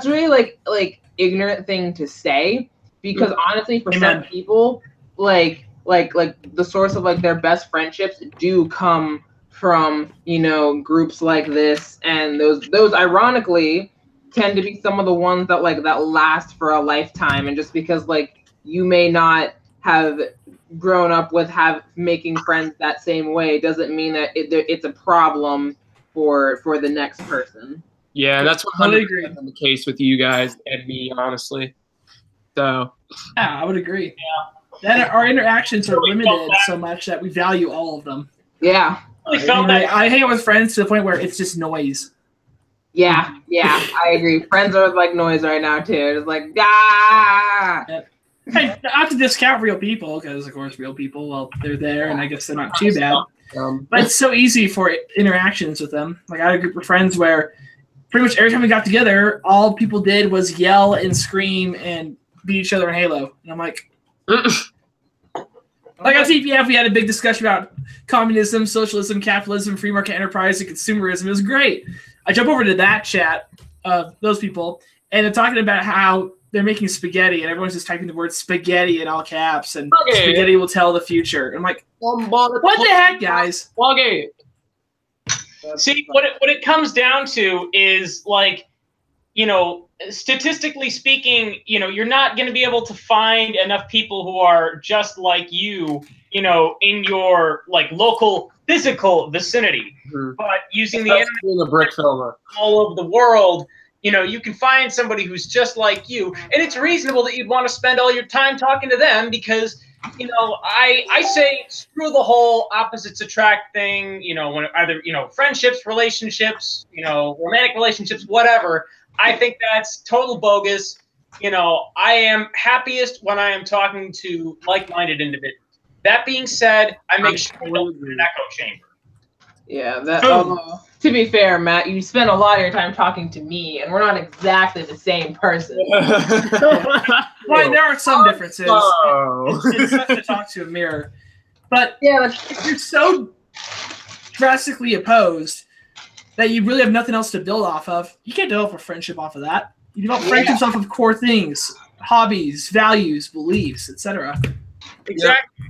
really like ignorant thing to say, because honestly for some people like the source of like their best friendships do come from, you know, groups like this, and those ironically tend to be some of the ones that like that last for a lifetime. And just because like you may not have grown up with making friends that same way doesn't mean that it's a problem for the next person. Yeah, that's 100% the case with you guys and me, honestly. So yeah, I would agree. Yeah, then our interactions are limited so much that we value all of them. Yeah. I hang out with friends to the point where it's just noise. Yeah, I agree. Friends are like noise right now too. It's like ah. Hey, not to discount real people, because of course real people, well, they're there, and I guess they're not too bad. But it's so easy for interactions with them. Like I had a group of friends where pretty much every time we got together, all people did was yell and scream and beat each other in Halo, and I'm like. Like on TPF, we had a big discussion about communism, socialism, capitalism, free market enterprise, and consumerism. It was great. I jump over to that chat of those people, and they're talking about how they're making spaghetti, and everyone's just typing the word spaghetti in all caps, and spaghetti will tell the future. I'm like, what the heck, guys? Okay. See, what it comes down to is like, you know, statistically speaking, you know, you're not going to be able to find enough people who are just like you know, in your like local physical vicinity. But using the internet all over the world, you know, you can find somebody who's just like you, and it's reasonable that you'd want to spend all your time talking to them because, you know, I say screw the whole opposites attract thing, you know, when either, you know, friendships, relationships, you know, romantic relationships, whatever. I think that's total bogus. You know, I am happiest when I am talking to like-minded individuals. That being said, I make sure I don't put an echo chamber. Yeah, to be fair, Matt, you spend a lot of your time talking to me, and we're not exactly the same person. Well, there are some differences. It's tough to talk to a mirror. But yeah, if you're so drastically opposed that you really have nothing else to build off of, you can't develop a friendship off of that. You develop friendships off of core things, hobbies, values, beliefs, etc. Exactly.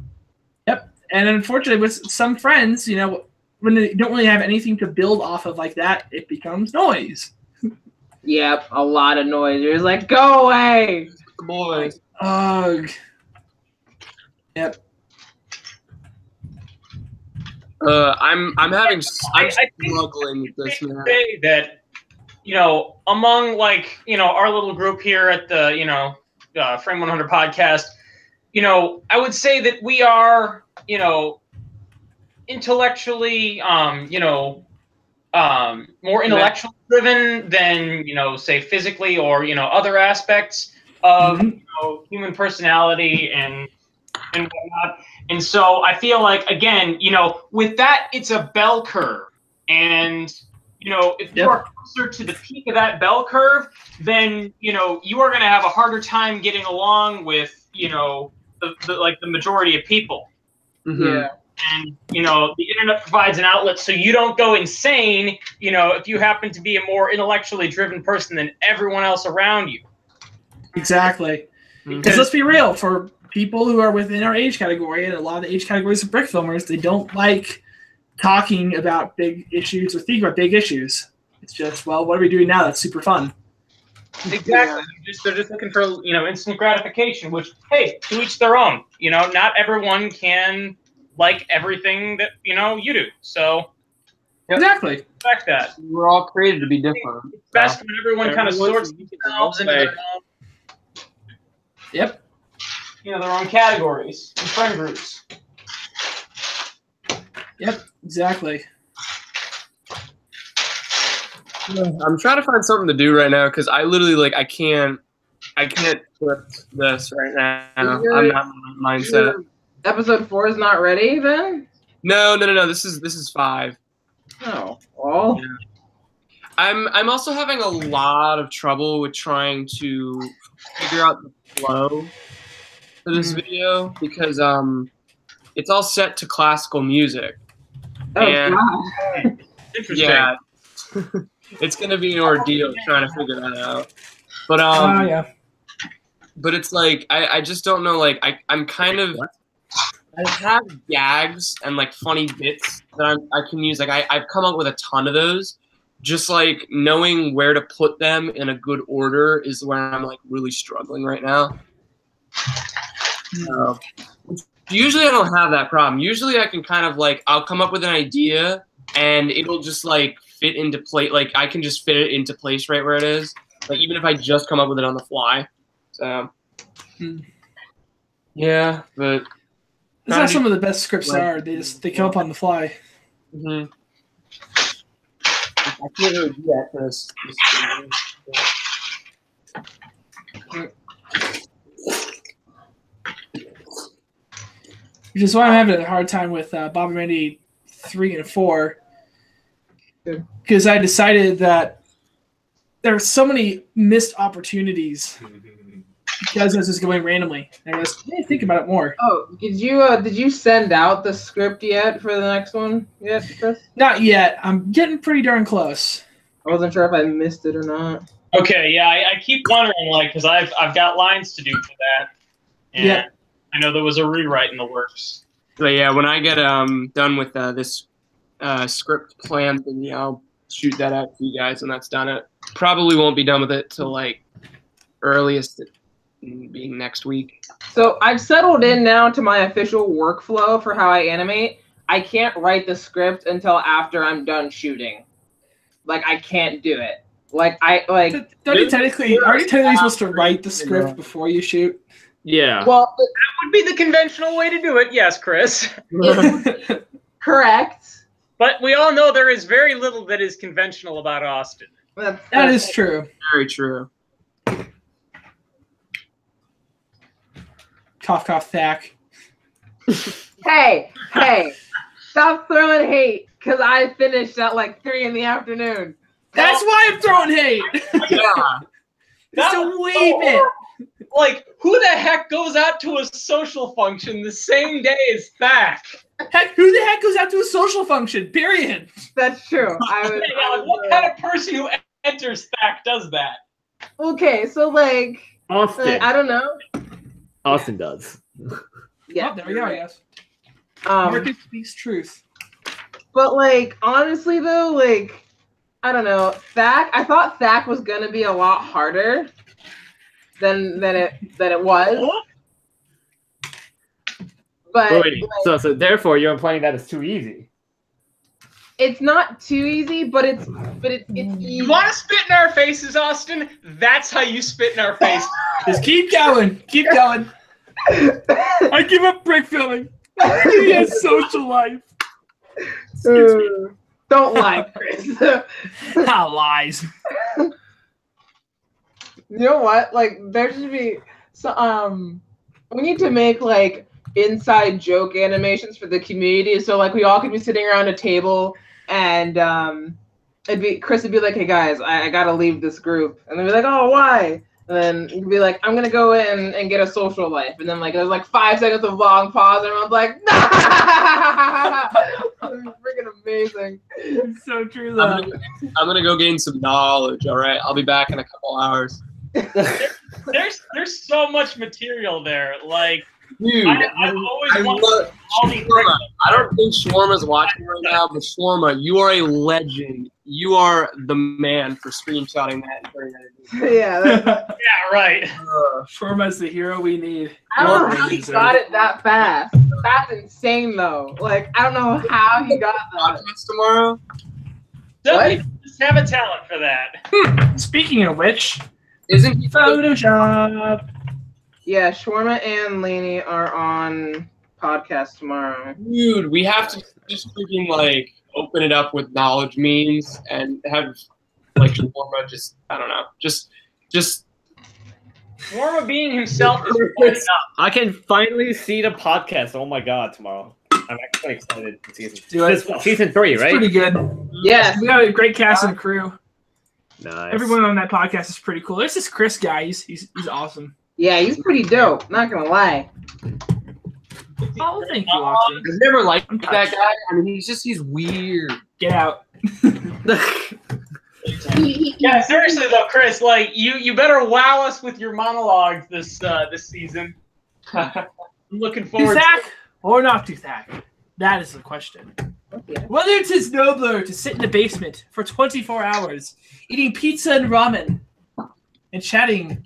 Yep. And unfortunately, with some friends, you know, when they don't really have anything to build off of like that, it becomes noise. Yep, a lot of noise. You're just like, go away, boys. Ugh. Yep. I'm struggling with this, man. Say that, you know, among like, you know, our little group here at the, you know, Frame 100 podcast, you know, I would say that we are, you know, intellectually, you know, more intellectually driven than, you know, say physically or, you know, other aspects of, you know, human personality and whatnot. And so I feel like, again, you know, with that, it's a bell curve. And, you know, if you are closer to the peak of that bell curve, then, you know, you are going to have a harder time getting along with, you know, the majority of people. Yeah. And, you know, the internet provides an outlet so you don't go insane, you know, if you happen to be a more intellectually driven person than everyone else around you. Exactly. Because let's be real, for people who are within our age category, and a lot of the age categories of brick filmers, they don't like talking about big issues or thinking about big issues. It's just, well, what are we doing now? That's super fun. Exactly. They're just looking for, you know, instant gratification, which, hey, to each their own. You know, not everyone can like everything that, you know, you do. So, Yeah, you know, it's, I Exactly. Respect that. We're all created to be different. It's best when everyone kind of sorts Everyone's themselves into their own, Yep. their own categories and friend groups. Yep. Exactly. I'm trying to find something to do right now because I literally I can't script this right now. I'm not in my mindset. Episode 4 is not ready then? No. This is 5. Oh, well. Yeah. I'm also having a lot of trouble with trying to figure out the flow for this video because it's all set to classical music. Oh, And God. Interesting. yeah, it's gonna be an ordeal trying to figure that out. But Yeah. but it's I just don't know. I'm kind of I have gags and funny bits that I can use. I've come up with a ton of those. Just knowing where to put them in a good order is where I'm really struggling right now. Usually I don't have that problem. Usually I can kind of I'll come up with an idea and it'll just fit into place. I can just fit it into place right where it is. Even if I just come up with it on the fly. So yeah, but That's how some of the best scripts are. They come up on the fly. Mm-hmm. I can't really do that for this. Which is why I'm having a hard time with Bob and Randy 3 and 4. Because I decided that there are so many missed opportunities because this is going randomly. And I was think about it more. Oh, did you send out the script yet for the next one yet, Chris? Not yet. I'm getting pretty darn close. I wasn't sure if I missed it or not. Okay, yeah, I keep wondering, because I've got lines to do for that, and Yeah. I know there was a rewrite in the works. But yeah, when I get done with this script plan thingy, I'll shoot that out to you guys, and that's done. It probably won't be done with it till earliest being next week. So I've settled in now to my official workflow for how I animate. I can't write the script until after I'm done shooting. I can't do it. Aren't you technically supposed to write the script before you shoot? Yeah. Well, That would be the conventional way to do it, yes, Chris. correct. But we all know there is very little that is conventional about Austin. That is true. Very true. Cough, cough, thack. Hey, stop throwing hate because I finished at 3 in the afternoon. That's why I'm throwing hate. Yeah. Just a wee bit. Who the heck goes out to a social function the same day as Thack? Heck, who the heck goes out to a social function? Period. That's true. What kind of person who enters Thack does that? Okay, so Austin. I don't know. Austin does. Yeah, Oh, there we go. Yes. Um, speaks truth. but honestly though, I don't know. Thack. I thought Thack was gonna be a lot harder than it was. But Wait, so therefore you're implying that it's too easy. it's not too easy, but it's easy. You want to spit in our faces, Austin? That's how you spit in our faces. Just keep going. Keep going. I give up brick filling. He has social life. Don't lie, Chris. How lies. You know what? There should be some. We need to make inside joke animations for the community. So we all could be sitting around a table, and Chris would be like, "Hey guys, I gotta leave this group," and they'd be like, "Oh, why?" And then you'd be like, "I'm gonna go in and get a social life," and then there's 5 seconds of long pause, and I'm like, "Nah!" Freaking amazing. It's so true though. I'm gonna go gain some knowledge. All right, I'll be back in a couple hours. There's so much material there. Dude, I've always wanted all these. I don't think Shawarma's watching right now, but Shawarma, you are a legend. You are the man for screenshotting that and turning that into. Yeah. Yeah, right. Shawarma's the hero we need. I don't know how he got it that fast. That's insane, though. I don't know how he got that. Podcast tomorrow? Some people just have a talent for that. Speaking of which, Isn't he Photoshop. Yeah, Shawarma and Lainey are on podcast tomorrow. Dude, we have to just freaking like open it up with knowledge memes and have like Shawarma just I don't know. Just Warma being himself is quite enough. I can finally see the podcast. Oh my god, tomorrow. I'm actually excited for season. Do it. This is season 3, It's right? pretty good. Yes. We got a great cast and crew. Nice. Everyone on that podcast is pretty cool. There's this Chris guy. He's awesome. Yeah, he's pretty dope. Not gonna lie. Oh, thank you, Austin. I've never liked I'm that guy. I mean he's weird. Get out. Yeah, seriously though, Chris, like you better wow us with your monologues this season. I'm looking forward to Tuzak or not Tuzak? That is the question. Whether it is nobler to sit in the basement for 24 hours, eating pizza and ramen, and chatting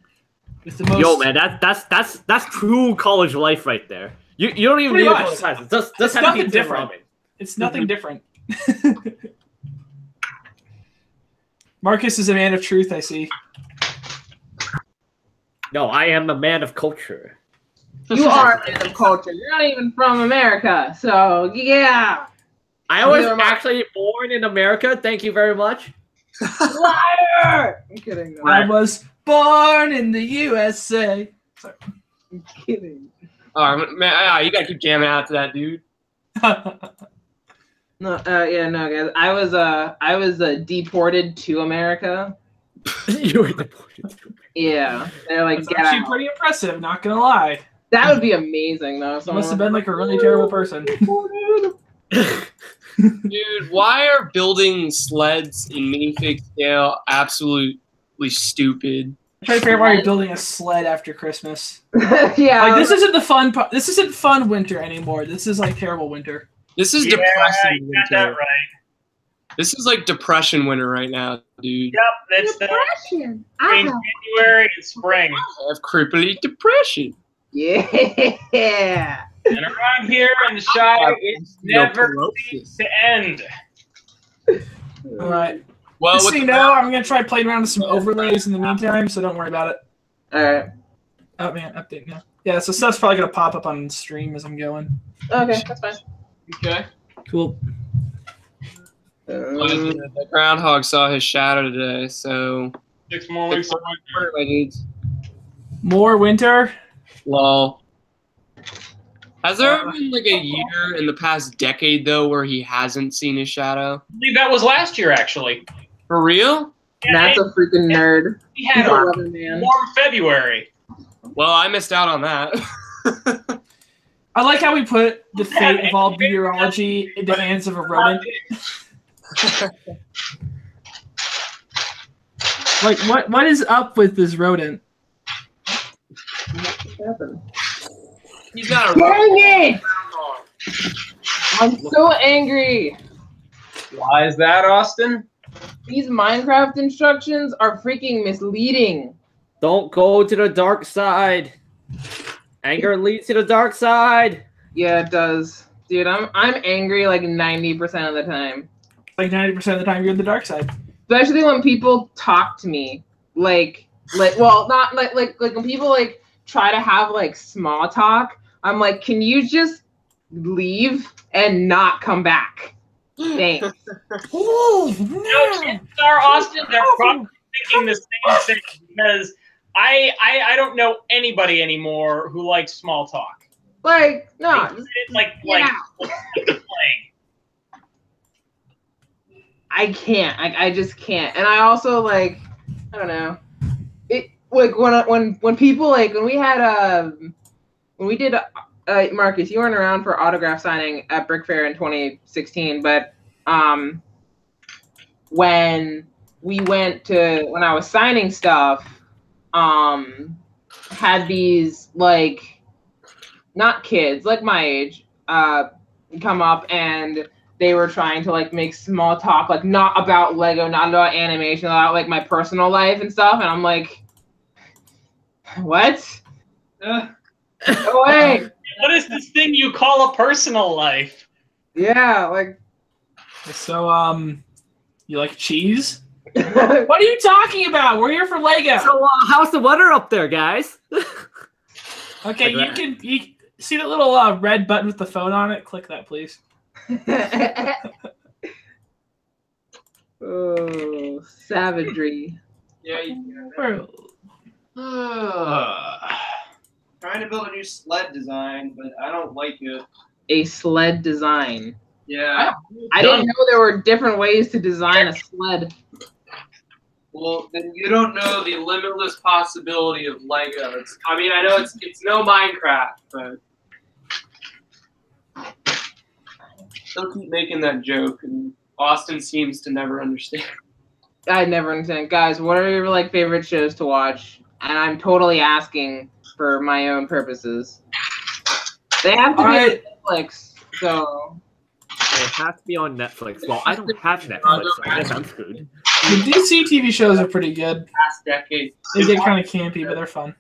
with the most. Yo, man, that's true college life right there. You don't even Pretty need to much. go to classes. Just It's have nothing pizza and different. ramen. It's nothing different. Marcus is a man of truth, I see. No, I am a man of culture. You are a man of culture. You're not even from America, so yeah. I was Neither am I. actually born in America. Thank you very much. Liar! I'm kidding. No. I was born in the USA. Sorry. I'm kidding. All right, man, you gotta keep jamming out to that, dude. No, yeah, no, guys. I was deported to America. You were deported. Yeah, they're like, That's get actually out. pretty impressive, not gonna lie. That would be amazing, though. You must have been like a really terrible person. Dude, why are building sleds in minifig scale absolutely stupid? I'm trying to figure out why you're building a sled after Christmas. Yeah. Like this isn't the fun part. This isn't fun winter anymore. This is like terrible winter. This is Yeah, depressing you got that winter. right. This is like depression winter right now, dude. Yep, it's the Depression. between January and spring. I have crippling depression. Yeah. And around here in the Shire, it never seems to end. All right. Well, Just so with you know, I'm gonna try playing around with some overlays in the meantime, so don't worry about it. All right. Oh man, update now. Yeah, so stuff's probably gonna pop up on stream as I'm going. Okay, that's fine. okay. Cool. The groundhog saw his shadow today, so 6 more weeks of winter. my dudes. More winter. Lol. Has there ever been like a year in the past decade though where he hasn't seen his shadow? I believe that was last year, actually. For real? That's a freaking nerd. We had He's a 11, man. warm February. Well, I missed out on that. I like how we put the fate of all meteorology in the hands of a rodent. Like, what is up with this rodent? He's got a Dang it! I'm so angry. Why is that, Austin? These Minecraft instructions are freaking misleading. Don't go to the dark side. Anger leads to the dark side. Yeah, it does. Dude, I'm angry like 90% of the time. Like 90% of the time, you're on the dark side. Especially when people talk to me. Well, not like when people like try to have like small talk, I'm like, can you just leave and not come back? Thanks. Oh, No, chances are, Austin, they're probably thinking the same thing because I don't know anybody anymore who likes small talk. Like, no. It's like Yeah. playing. I can't. I just can't. And I also like, I don't know. It like when people like when we had when we did Marcus, you weren't around for autograph signing at Brick Fair in 2016, but when we went to when I was signing stuff, had these like not kids like my age come up and they were trying to like make small talk, like not about Lego, not about animation, about like my personal life and stuff. And I'm like, what? Go away. What is this thing you call a personal life? Yeah, like So, You like cheese? What are you talking about? We're here for Lego. So how's the weather up there, guys? Okay, Like you see that little red button with the phone on it? Click that, please. Oh, savagery. Yeah. Trying to build a new sled design, but I don't like it. A sled design. Yeah. I didn't know there were different ways to design a sled. Well, then you don't know the limitless possibility of Lego. I mean, I know it's no Minecraft, but they'll keep making that joke, and Austin seems to never understand. I never understand. Guys, what are your like favorite shows to watch? And I'm totally asking for my own purposes. They have to be on Netflix, so It has to be on Netflix. Well, I don't have Netflix, so I guess I'm screwed. The DC TV shows are pretty good. Past decade. They get kind of campy, but they're fun.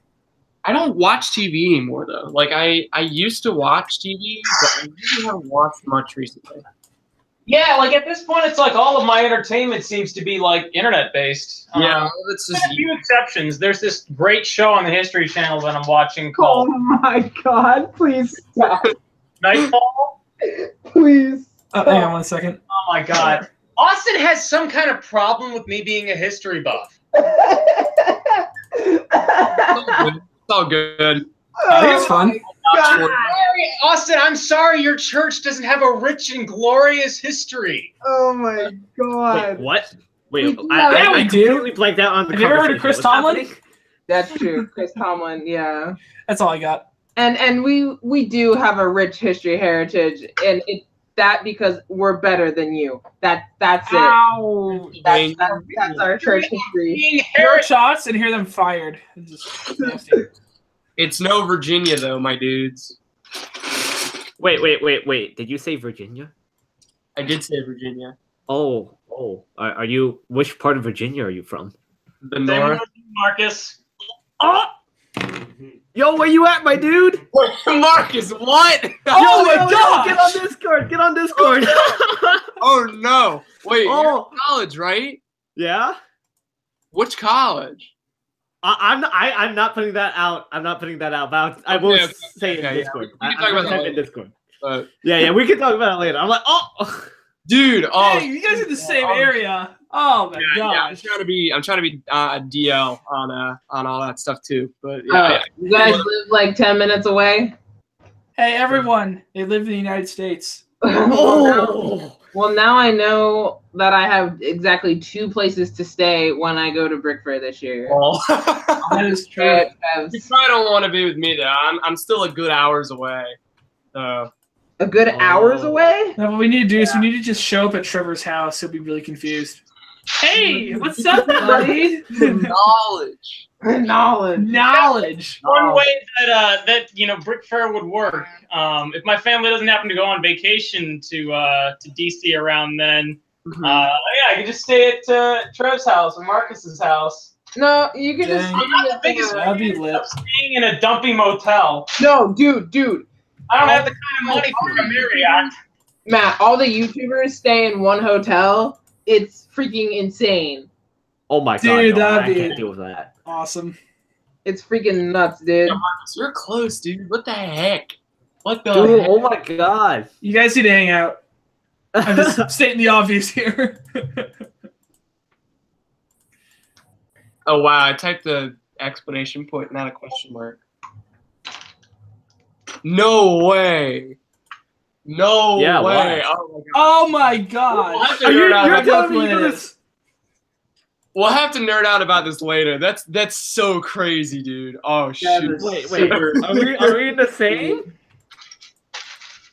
I don't watch TV anymore though. Like I used to watch TV, but I really haven't watched much recently. Yeah, like at this point, it's like all of my entertainment seems to be like internet based. Yeah, it's There's just a few exceptions. There's this great show on the History Channel that I'm watching oh called my god, please stop. Nightfall. Please. Hang on 1 second. Oh my god. Austin has some kind of problem with me being a history buff. it's all good. I think it's fun. God. Austin, I'm sorry your church doesn't have a rich and glorious history. Oh my god. Wait, what? Wait, We do I have- completely blanked out on the Have you ever heard of conversation. Chris What's Tomlin? happening? That's true. Chris Tomlin, yeah. That's all I got. And we do have a rich history heritage, and that because we're better than you. That's it. Ow! That's our church history. Being Hear heretic. shots and hear them fired. It's just nasty. It's no Virginia though, my dudes. Wait. Did you say Virginia? I did say Virginia. Oh. Are you? Which part of Virginia are you from? The North. Marcus. Oh! Yo, where you at, my dude? Marcus, what? Oh my yo, gosh! Get on Discord. Get on Discord. Oh no! Wait, Oh. you're in college, right? Yeah. Which college? I'm not putting that out. I'm not putting that out. But I will Okay, say it in okay, Discord. yeah. We can I'm talk about gonna that type in later. Discord. But Yeah, we can talk about it later. I'm like, oh. dude, oh, Hey, you guys are in the same area. Oh my yeah, I'm gosh. trying to be DL on all that stuff too. But yeah, You guys live like 10 minutes away? Hey, everyone. They live in the United States. Oh. Well, now I know that I have exactly 2 places to stay when I go to Brick Fair this year. Oh. That is true. But, You probably don't want to be with me though. I'm still a good hours away. So a good hours away? Now, what we need to do is we need to just show up at Trevor's house. He'll be really confused. Hey, what's up, buddy? knowledge. Knowledge. One way that Brick Fair would work, if my family doesn't happen to go on vacation to DC around then, I could just stay at Trev's house or Marcus's house. No, you could just. Dang. I'm not the biggest That'd be fan lit. of staying in a dumpy motel. No, dude. I don't have the kind of money for a Marriott. Matt, all the YouTubers stay in one hotel. It's freaking insane. Oh my god, Dude, no, I that'd be- can't deal with that. Awesome. It's freaking nuts, dude. Yeah, Marcus, you're close, dude. What the heck? What the Dude, heck? oh my god. You guys need to hang out. I'm just stating the obvious here. Oh wow, I typed the exclamation point, not a question mark. No way. No Yeah, way. why? Oh my god. Oh my god. We'll have to Are you, nerd out you're about telling me what you it do is. this? We'll have to nerd out about this later. That's so crazy, dude. Oh shoot. Wait, are we in the same?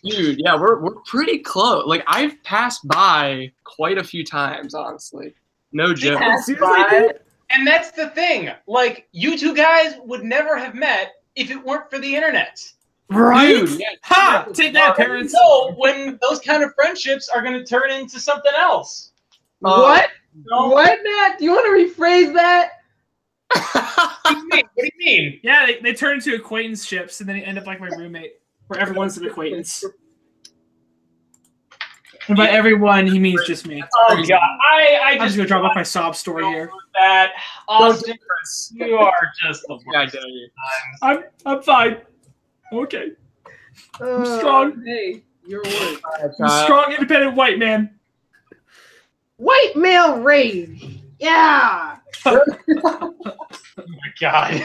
Dude, yeah, we're pretty close. Like I've passed by quite a few times, honestly. No joke. Seriously, dude? And that's the thing. Like, you two guys would never have met if it weren't for the internet. Right? Dude, yeah, Ha! Take that, parents. So when those kind of friendships are going to turn into something else. What? No? What, Matt? Do you want to rephrase that? What do you mean? What do you mean? Yeah, they turn into acquaintanceships, and then you end up like my roommate, where everyone's an acquaintance. And by everyone, he means just me. Oh god, I'm I'm just gonna drop off my sob story here. that Austin, you are just the Yeah, I worst. dare you. I'm fine. Okay. I'm strong. Hey, you're worse. I'm a strong, independent white man. White male rage. Yeah. Oh my god.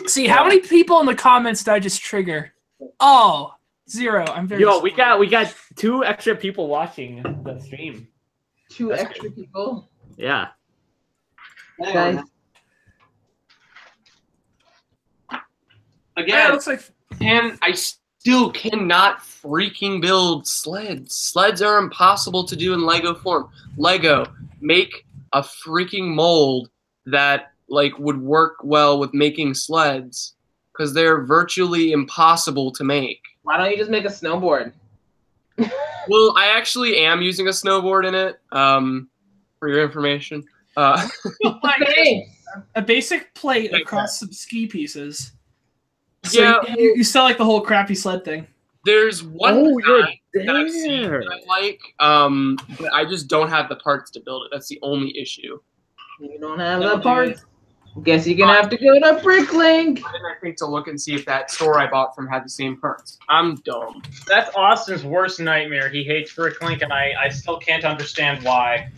See, how many people in the comments did I just trigger? Oh, 0. I'm very Yo, sorry. we got 2 extra people watching the stream. 2 extra people. Yeah. Guys. Yeah, it Again, looks like I still cannot freaking build sleds. Sleds are impossible to do in Lego form. Lego, make a freaking mold that like would work well with making sleds, because they're virtually impossible to make. Why don't you just make a snowboard? Well, I actually am using a snowboard in it, for your information. Thanks. a basic plate across some ski pieces. So Yeah. you sell like the whole crappy sled thing. There's one Oh, you're design that I've seen there. that I like, but I just don't have the parts to build it. That's the only issue. You don't have the parts. Guess you're gonna have to go to Bricklink. Why didn't I think to look and see if that store I bought from had the same parts? I'm dumb. That's Austin's worst nightmare. He hates Bricklink, and I still can't understand why.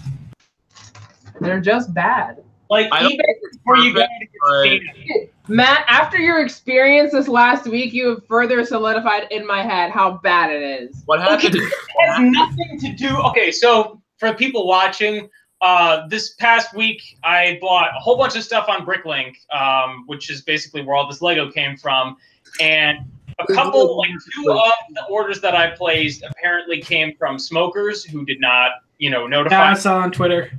They're just bad. Like, I don't even think it's before you go perfect, to get scammed. Matt, after your experience this last week, you have further solidified in my head how bad it is. What happened? It has nothing to do. Okay, so for people watching, this past week I bought a whole bunch of stuff on Bricklink, which is basically where all this Lego came from, and a couple, like 2 of the orders that I placed apparently came from smokers who did not, notify. Yeah, I saw on Twitter.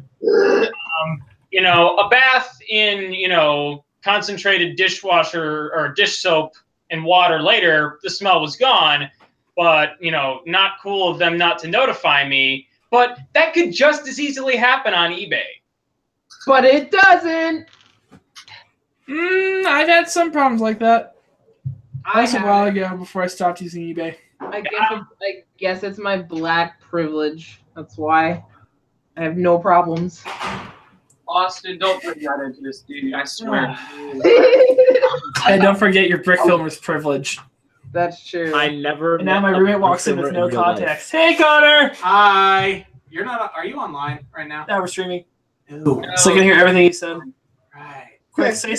A bath in, concentrated dishwasher or dish soap and water later, the smell was gone, but, not cool of them not to notify me. But that could just as easily happen on eBay. But it doesn't. I've had some problems like that. That was a haven't. while ago before I stopped using eBay. I guess it's my black privilege. That's why I have no problems. Austin, don't bring that into this, dude. I swear. And don't forget your brick filmer's privilege. That's true. I never. And now my met a roommate walks in person with no real life. context. Hey, Connor! Hi. You're not. Are you online right now? Now we're streaming. Ooh. So I can hear everything he said. Right. Quick, say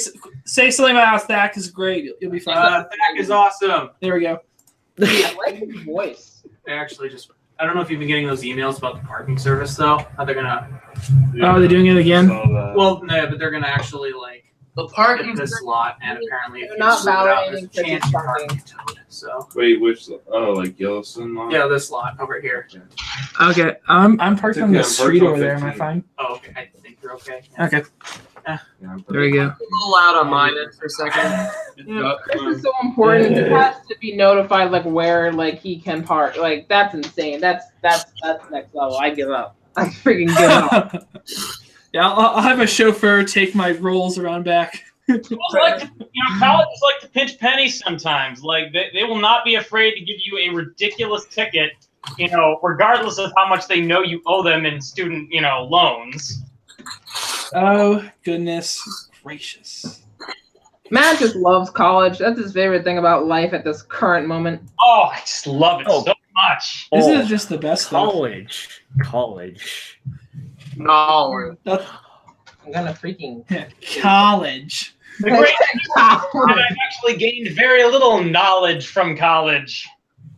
something about how Thack is great. You'll be fine. Thack is awesome. There we go. I like his voice. They actually just. I don't know if you've been getting those emails about the parking service though. How they're gonna. Oh, they're doing it again? Well, no, but they're gonna actually like The parking get this lot, and apparently if They're you not screw it out, there's a validating for chance this your car parking. can get towed. So Wait, which? Oh, like Yellowstone line? yeah, this lot over here. Okay, I'm parked on Okay, the I'm street parked on over there. Am I 15. fine? Oh, okay. I think you're okay. Okay, Yeah, I'm there we go. a little loud on mine end for a second. This is so important. It has to be notified, like where, like he can park. Like that's insane. That's next level. I give up. I freaking give up. Yeah, I'll have a chauffeur take my rolls around back. Colleges like to pinch pennies sometimes. Like they will not be afraid to give you a ridiculous ticket, regardless of how much they know you owe them in student, loans. Oh, goodness gracious. Matt just loves college. That's his favorite thing about life at this current moment. Oh, I just love it so much. This Oh, is just the best stuff. college. No. I'm gonna freaking. College. The great news is that I've actually gained very little knowledge from college.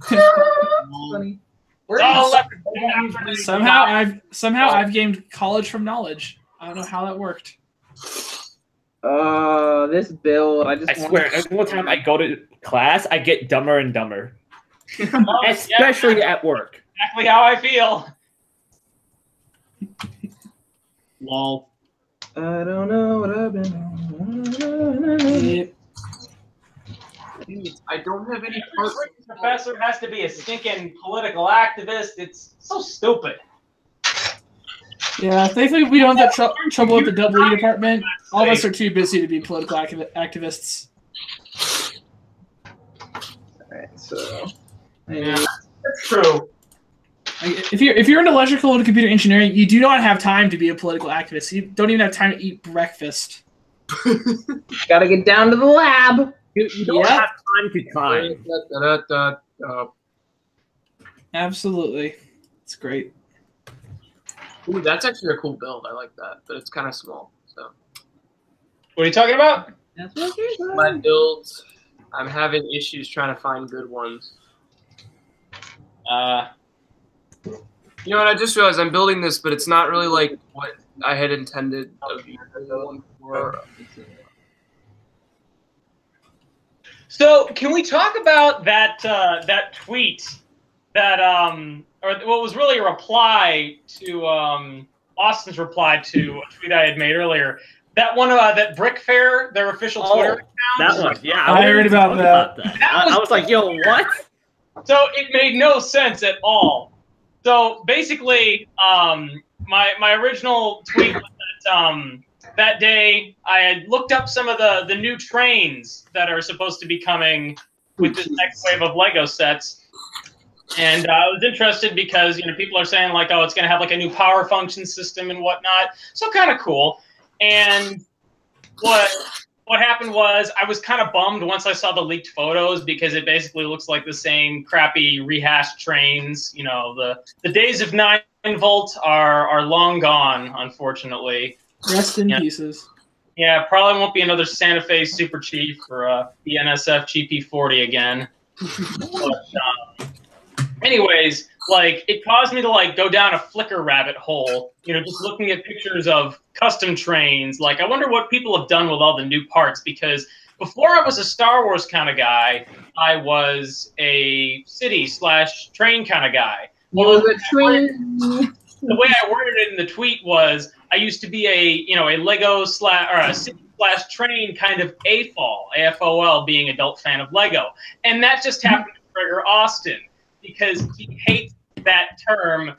Funny. Where All is- left after this. Somehow I've gained college from knowledge. I don't know how that worked. This build. I just. I swear, every single time I go to class, I get dumber and dumber. Oh, yeah, Especially at work. exactly how I feel. Lol. I don't know what I've been. I don't have any Every parts. professor has to be a stinking political activist. It's so stupid. Yeah, thankfully we don't have that trouble with the double E department. All of us are too busy to be political activists. Alright, so. Yeah, that's true. If you're into electrical and computer engineering, you do not have time to be a political activist. You don't even have time to eat breakfast. Gotta get down to the lab. You don't Yep. have time to time. Absolutely. It's great. Ooh, that's actually a cool build. I like that, but it's kind of small. So What are you talking about? That's what you're my builds, I'm having issues trying to find good ones. You know what? I just realized I'm building this, but it's not really like what I had intended of building for. So can we talk about that that tweet that or what was really a reply to Austin's reply to a tweet I had made earlier? That one that Brick Fair, their official Twitter account. That one, yeah. I heard about that. I was like, yo, what? So it made no sense at all. So basically, my original tweet was that that day I had looked up some of the new trains that are supposed to be coming with this next wave of Lego sets. And I was interested because, you know, people are saying like, oh, it's going to have like a new power function system and whatnot. So kind of cool. And what happened was I was kind of bummed once I saw the leaked photos because it basically looks like the same crappy rehashed trains. You know, the days of 9-volt are long gone, unfortunately. Rest in pieces. Yeah, probably won't be another Santa Fe Super Chief or the NSF GP40 again. But, anyways, like it caused me to like go down a Flickr rabbit hole, you know, just looking at pictures of custom trains. Like, I wonder what people have done with all the new parts, because before I was a Star Wars kind of guy, I was a city/train kind of guy. Well, the train. The way I worded it in the tweet was I used to be a Lego or a city/train kind of AFOL, being adult fan of Lego. And that just happened to trigger Austin because he hates that term.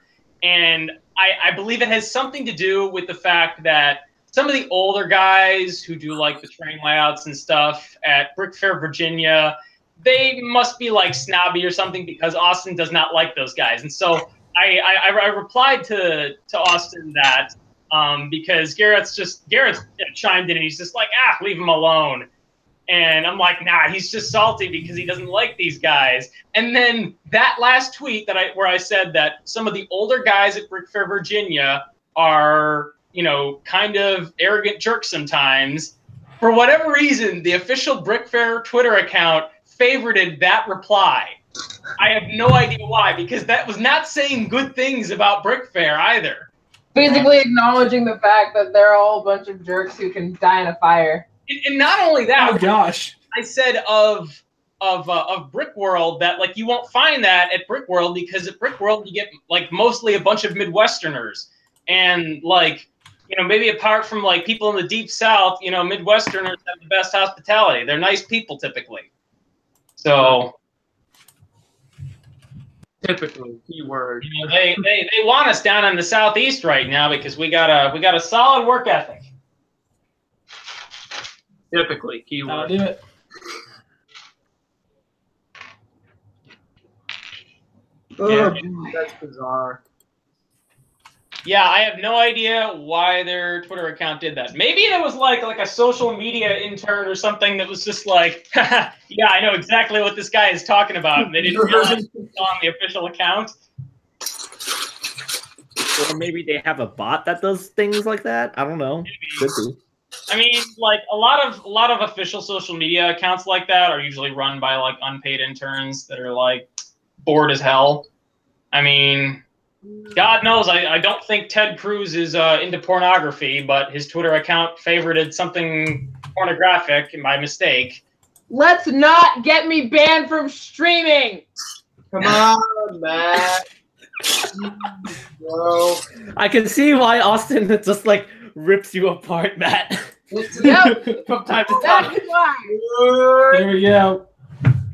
And I believe it has something to do with the fact that some of the older guys who do like the train layouts and stuff at Brick Fair, Virginia, they must be like snobby or something because Austin does not like those guys. And so I replied to Austin that because Garrett's chimed in and he's just like, leave him alone. And I'm like, nah, he's just salty because he doesn't like these guys. And then that last tweet where I said that some of the older guys at Brick Fair, Virginia are, you know, kind of arrogant jerks sometimes. For whatever reason, the official Brick Fair Twitter account favorited that reply. I have no idea why, because that was not saying good things about Brick Fair either. Basically acknowledging the fact that they're all a bunch of jerks who can die in a fire. And not only that, Oh gosh. I said of Brick World that like you won't find that at Brick World because at Brick World you get like mostly a bunch of Midwesterners, and like, you know, maybe apart from like people in the deep South, you know, Midwesterners have the best hospitality. They're nice people typically. So Typically, keyword. you know, they want us down in the Southeast right now because we got a solid work ethic. Typically, I'll keyword. do it. Yeah. That's bizarre. Yeah, I have no idea why their Twitter account did that. Maybe it was like a social media intern or something that was just like, yeah, I know exactly what this guy is talking about. And they didn't realize it was on the official account. Or maybe they have a bot that does things like that. I don't know. Could be. I mean, like a lot of official social media accounts like that are usually run by like unpaid interns that are like bored as hell. I mean, God knows I don't think Ted Cruz is into pornography, but his Twitter account favorited something pornographic by mistake. Let's not get me banned from streaming. Come on, Matt. Bro. I can see why Austin just like rips you apart, Matt. Yep. From time to time. That's why. There we go.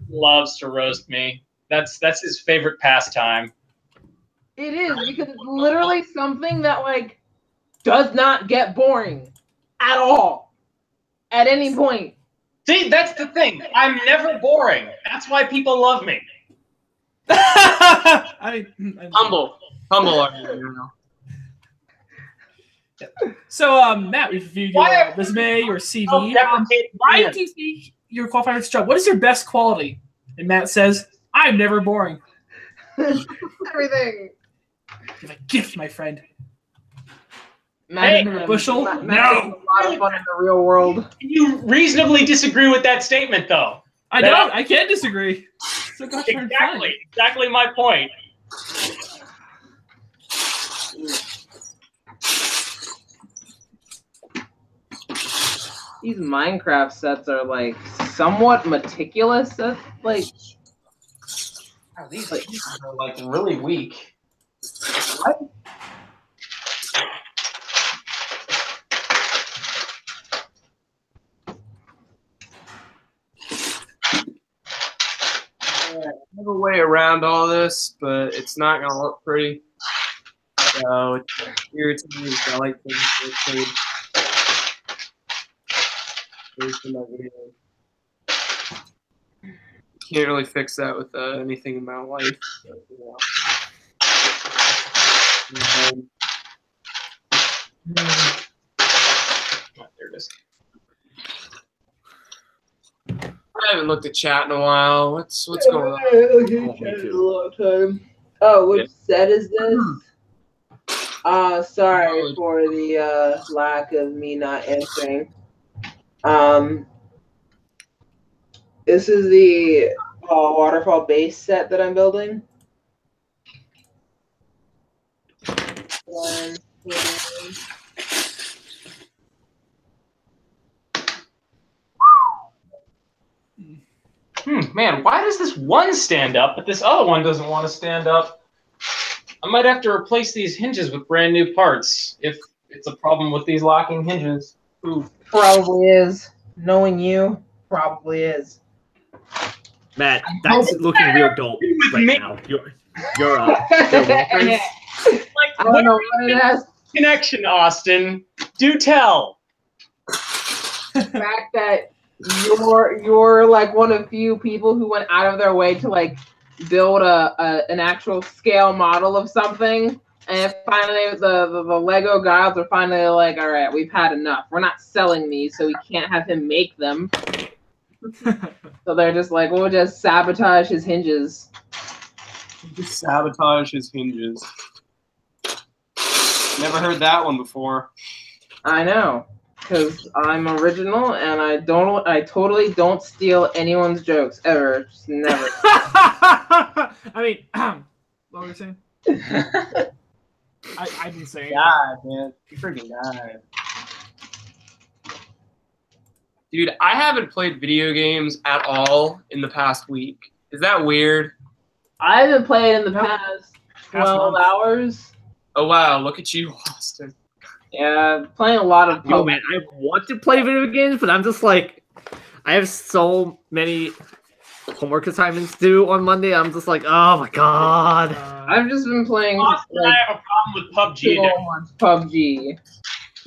Loves to roast me. That's his favorite pastime. It is, because it's literally something that like does not get boring at all at any point. See, that's the thing. I'm never boring. That's why people love me. I mean, Humble are you now? So, Matt, we've reviewed your resume, your CV. Why do you think you're qualified for this job? What is your best quality? And Matt says, I'm never boring. Everything. You have a gift, my friend. Matt, a bushel? Matt takes a lot of fun in the real world. You reasonably disagree with that statement, though. I don't. I can't disagree. So gosh darn fun. Exactly my point. These Minecraft sets are like somewhat meticulous. Like, oh, these are like really weak. What? I have a way around all this, but it's not gonna look pretty. So it's irritating. I like things to look Can't really fix that with anything in my life. But, you know. There it is. I haven't looked at chat in a while. What's going on? A long time. Oh, which set is this? Sorry for the lack of me not answering. This is the waterfall base set that I'm building. Man, why does this one stand up, but this other one doesn't want to stand up? I might have to replace these hinges with brand new parts if it's a problem with these locking hinges. Ooh, probably is. Knowing you, probably is. Matt, that's looking real dope right now. Your walkers. Like, I don't know what it has. Connection, Austin. Do tell. The fact that you're like one of few people who went out of their way to like build an actual scale model of something, and finally the Lego gods are finally like, all right, we've had enough. We're not selling these, so we can't have him make them. So they're just like, we'll just sabotage his hinges. Just sabotage his hinges. Never heard that one before. I know, because I'm original and I totally don't steal anyone's jokes ever. Just never. I mean, what were you saying? I didn't say anything. God, man. You freaking died. Dude, I haven't played video games at all in the past week. Is that weird? I haven't played in the past 12 hours. Oh, wow. Look at you, Austin. Yeah, playing a lot of Yo, man, I want to play video games, but I'm just like, I have so many homework assignments due on Monday. I'm just like, oh my god. I've just been playing. Austin and I have a problem with PUBG. so much PUBG.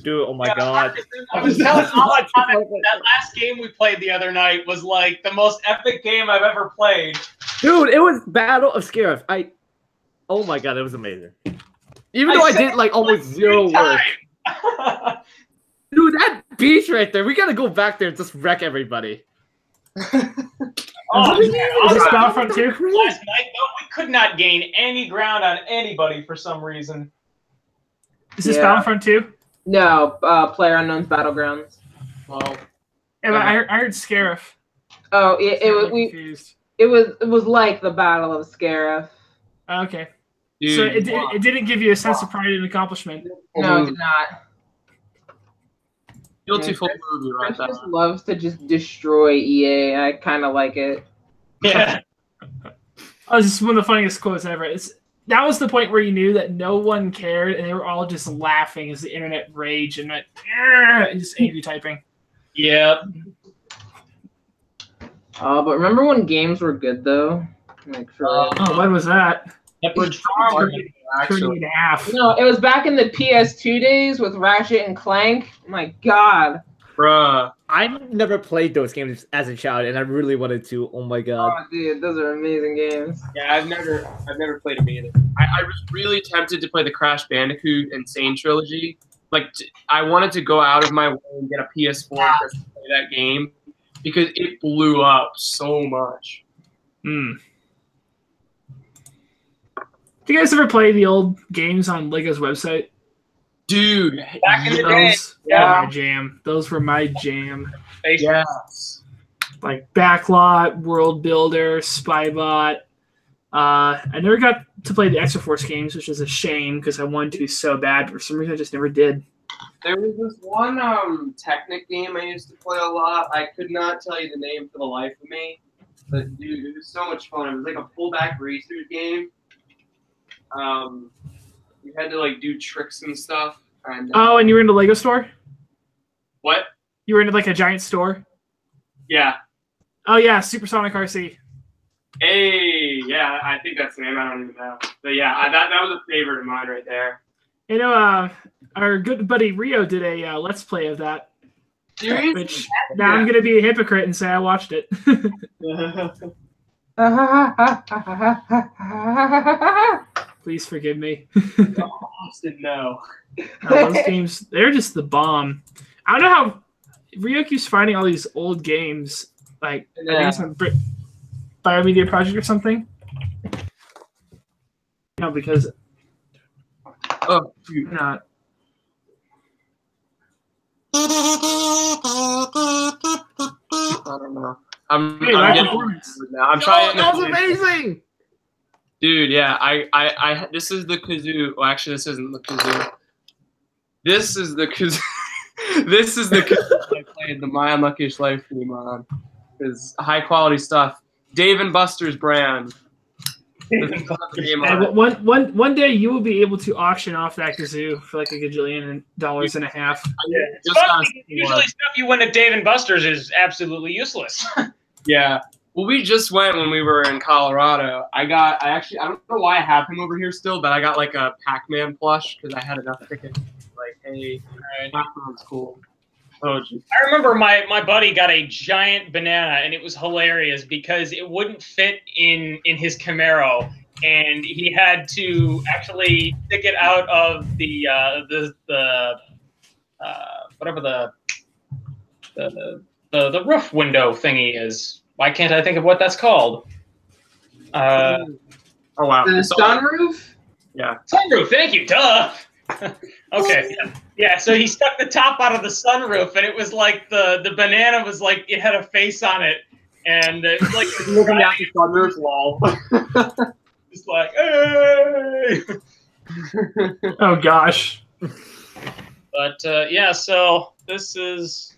Dude, oh my god. I was telling Austin that last game we played the other night was like the most epic game I've ever played. Dude, it was Battle of Scarif. Oh my god, it was amazing. Even though I did like almost zero work. Dude, that beach right there, we gotta go back there and just wreck everybody. Oh, man. Is this Battlefront 2? Last night, though, we could not gain any ground on anybody for some reason. Is this Battlefront 2? No, PlayerUnknown's Battlegrounds. Well, Yeah, but I heard Scarif. Oh, it was like the Battle of Scarif. Okay. dude, So it didn't give you a sense of pride and accomplishment. No, it did not. guilty full movie right Chris there. just loves to just destroy EA. I kind of like it. Yeah. Oh, this is one of the funniest quotes ever. That was the point where you knew that no one cared, and they were all just laughing as the internet raged and just angry typing. Yeah. But remember when games were good though? Like for Oh, when was that? Shepherd's Farm. Turning half. No, it was back in the PS2 days with Ratchet and Clank. My God. Bruh. I never played those games as a child, and I really wanted to. Oh my god. Oh, dude, those are amazing games. Yeah, I've never played them either. I was really tempted to play the Crash Bandicoot Insane trilogy. Like, I wanted to go out of my way and get a PS4 just to play that game because it blew up so much. Hmm. Do you guys ever play the old games on Lego's website? Dude, Back in the day. Those were my jam. Those were my jam. yes. Like Backlot, World Builder, Spybot. I never got to play the Extra Force games, which is a shame because I wanted to so bad. But for some reason, I just never did. There was this one Technic game I used to play a lot. I could not tell you the name for the life of me. But, dude, it was so much fun. It was like a pullback racers game. You had to, like, do tricks and stuff. And, Oh, and you were in the Lego store? what? You were in like a giant store? Yeah. Oh, yeah, Supersonic RC. Hey, yeah, I think that's the name. I don't even know. But, yeah, that was a favorite of mine right there. You know, our good buddy Rio did a Let's Play of that. Seriously? Which now I'm going to be a hypocrite and say I watched it. Please forgive me. Austin, no. Those games, they're just the bomb. I don't know how Rio keeps finding all these old games. Like, I think it's on Biomedia Project or something. No, because Oh, you're not. I don't know. I'm Hey, live getting performance. now. I'm trying that to was amazing. Dude, yeah, I this is the kazoo. Well, actually, this isn't the kazoo. This is the kazoo. This is the kazoo I played the My Unluckiest Life theme on. It's high quality stuff. Dave and Buster's brand. And one day you will be able to auction off that kazoo for like $1.5 billion. Usually stuff you win at Dave & Buster's is absolutely useless. Yeah. Well, we just went when we were in Colorado. I don't know why I have him over here still, but I got like a Pac-Man plush because I had enough tickets. Like, hey, Pac-Man's cool. Oh, geez. I remember my buddy got a giant banana, and it was hilarious because it wouldn't fit in his Camaro, and he had to actually stick it out of the whatever the roof window thingy is. Why can't I think of what that's called? Oh wow. The sunroof? Yeah. Sunroof. Thank you. Duh. Okay. Yeah. So he stuck the top out of the sunroof, and it was like the banana was like it had a face on it, and it was like Looking at the sunroof wall. just like, hey. Oh gosh. But yeah. So this is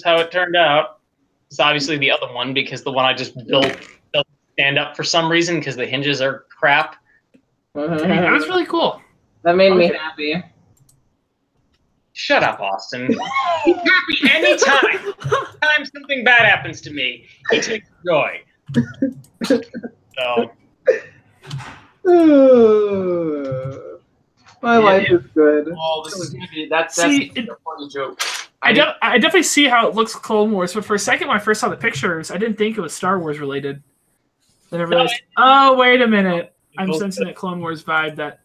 how it turned out. It's obviously the other one because the one I just built doesn't stand up for some reason because the hinges are crap. That was really cool. That made me happy. Shut up, Austin. He's happy anytime. Anytime something bad happens to me, he takes joy. So. My life is good. Oh, this is gonna be that's See, a funny joke. I definitely see how it looks Clone Wars, but for a second when I first saw the pictures, I didn't think it was Star Wars related. Then I realized, oh, wait a minute. I'm sensing that Clone Wars vibe that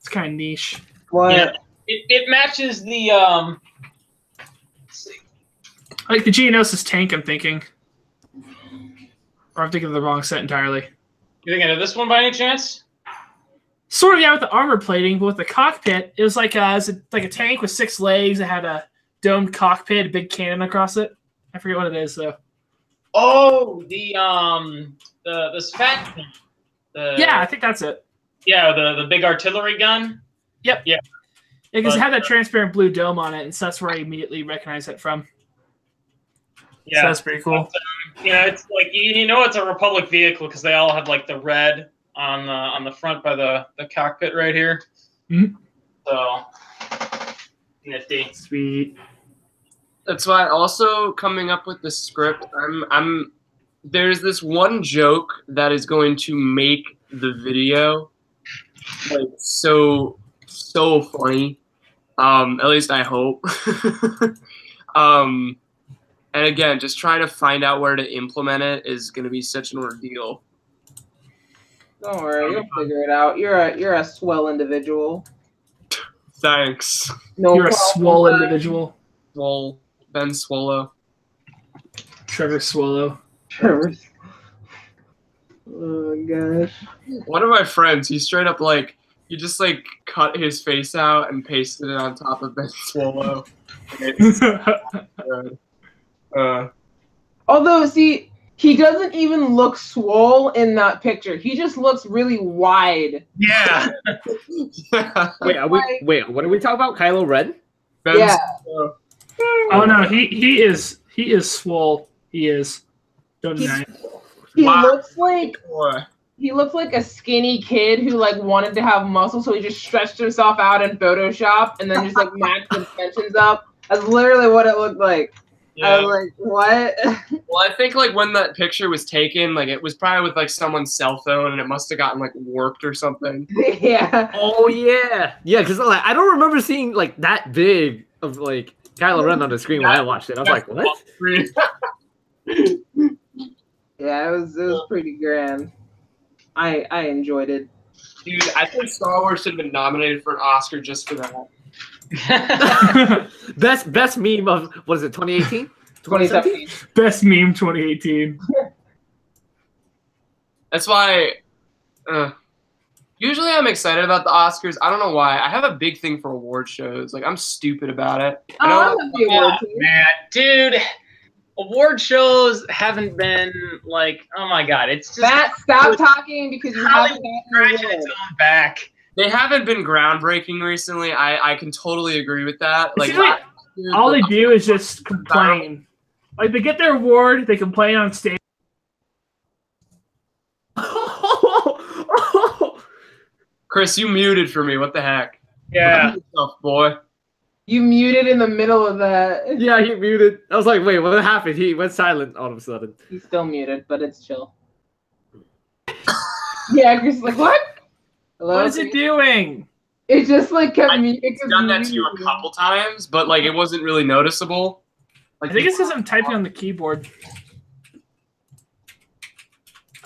it's kind of niche. What? Yeah, it matches the Like the Geonosis tank, I'm thinking. Or I'm thinking of the wrong set entirely. You thinking of this one by any chance? Sort of, yeah, with the armor plating, but with the cockpit, it was like a tank with 6 legs. It had a domed cockpit, a big cannon across it. I forget what it is though. Oh, the Spat. Yeah, I think that's it. Yeah, the big artillery gun. Yep. Yeah. Because it had that transparent blue dome on it, and so that's where I immediately recognized it from. Yeah, so that's pretty cool. But, it's like you know it's a Republic vehicle because they all have like the red on the front by the cockpit right here. Mm-hmm. So nifty. Sweet. That's why also coming up with the script, there's this one joke that is going to make the video like so funny. At least I hope. And again, just trying to find out where to implement it is going to be such an ordeal. Don't worry, you'll figure it out. You're a swell individual. Thanks. No You're a problem, swole bud. individual. Swole. Ben Swallow. Trevor Swallow. Trevor. Oh gosh. One of my friends, he straight up like, he just like cut his face out and pasted it on top of Ben Swallow. It's good. Although, see, he doesn't even look swole in that picture. He just looks really wide. Yeah. Wait, what are we talking about? Kylo Ren? Ben Yeah. Swallow. Oh no, he is swole. He is. Don't deny it. He Wow. looks like Boy. he looks like a skinny kid who like wanted to have muscle, so he just stretched himself out in Photoshop and then just like maxed the dimensions up. That's literally what it looked like. I Yeah. was like, what? Well, I think like when that picture was taken, like it was probably with like someone's cell phone, and it must have gotten like warped or something. Yeah. Oh yeah, yeah. Because like I don't remember seeing like that big of like Kylo Ren on the screen when I watched it. I was like, what? Yeah, it was pretty grand. I enjoyed it. Dude, I think Star Wars should have been nominated for an Oscar just for that. best meme of what is it? 2018? 2017. Best meme 2018. That's why. Usually I'm excited about the Oscars. I don't know why. I have a big thing for award shows. Like I'm stupid about it. I Oh, know, I love the award team. Man, dude, award shows haven't been like, oh my god, it's just Matt, stop talking because you haven't scratching gotten its own back. they haven't been groundbreaking recently. I can totally agree with that. Like Seems like last year, all the- they do is just complain. Like they get their award, they complain on stage. Chris, you muted for me. What the heck? Yeah. Protect yourself, boy. You muted in the middle of that. Yeah, he muted. I was like, wait, what happened? He went silent all of a sudden. He's still muted, but it's chill. Yeah, Chris is like, what? Hello? What is it doing? It just like kept muting. I've done that to you a couple times, but like it wasn't really noticeable. Like, I think it's because I'm typing on the keyboard.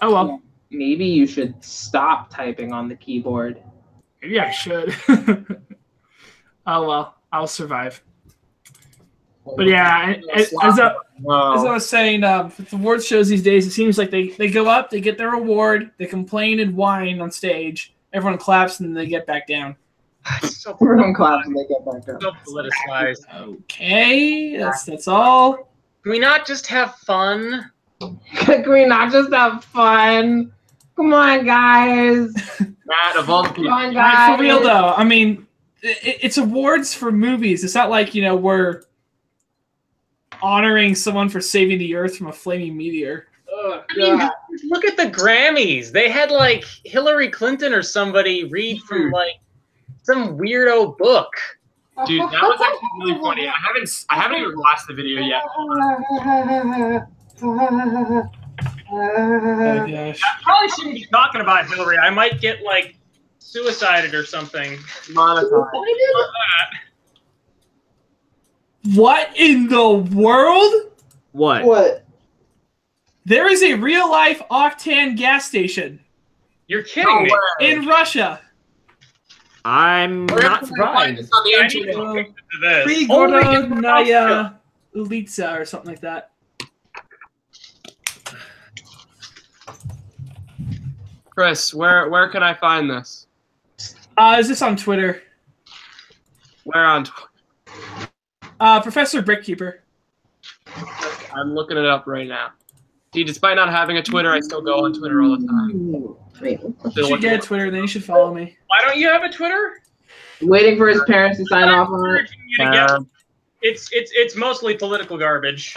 Oh well, Maybe you should stop typing on the keyboard. maybe I should. Oh well, I'll survive. But yeah, as I was saying, with award shows these days, it seems like they go up, they get their award, they complain and whine on stage, everyone claps, and then they get back down. It's so, Everyone claps and they get back up. so politicized. Okay, that's all. Can we not just have fun? Can we not just have fun? Come on, guys. Matt, of all the Come people, on, guys. For real though, I mean, it's awards for movies. It's not like we're honoring someone for saving the Earth from a flaming meteor. Oh, I mean, God. look at the Grammys. They had like Hillary Clinton or somebody read from like some weirdo book. dude, that was actually really funny. I haven't even watched the video yet. Oh gosh. I probably shouldn't be talking about Hillary. I might get like suicided or something. Monetized. What in the world? What? What? There is a real life octane gas station You're kidding me. in Russia. I'm not surprised. It's on the I need internet. to look into this. Prigorodnaya Ulitsa or something like that. Chris, where can I find this? Is this on Twitter? Where on? Professor Brickkeeper. I'm looking it up right now. See, despite not having a Twitter, I still go on Twitter all the time. Wait, You should get a Twitter, then you should follow me. Why don't you have a Twitter? waiting for his parents to sign off on it. It's mostly political garbage.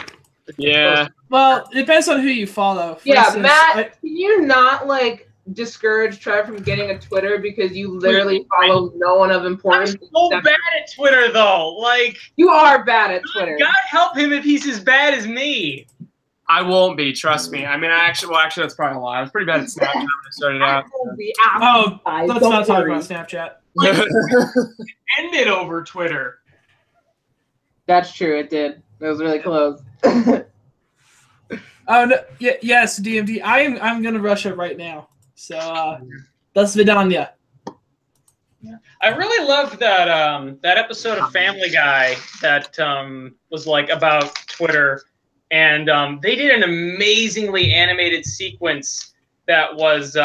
Yeah. Well, it depends on who you follow. For Yeah, instance, Matt, can you not like discourage Trevor from getting a Twitter because you literally follow no one of I'm importance? so except- bad at Twitter though. Like, You are bad at Twitter. God help him if he's as bad as me. I won't be, trust me. I mean, actually, that's probably a lie. I was pretty bad at Snapchat when I started out. Oh, Guys, let's don't not talk worry. about Snapchat. Ended over Twitter. That's true. It did. That was really close. Oh no! Yes, DMD. I'm gonna rush it right now. So, das Vidanya. I really loved that that episode of Family Guy that was like about Twitter, and they did an amazingly animated sequence that was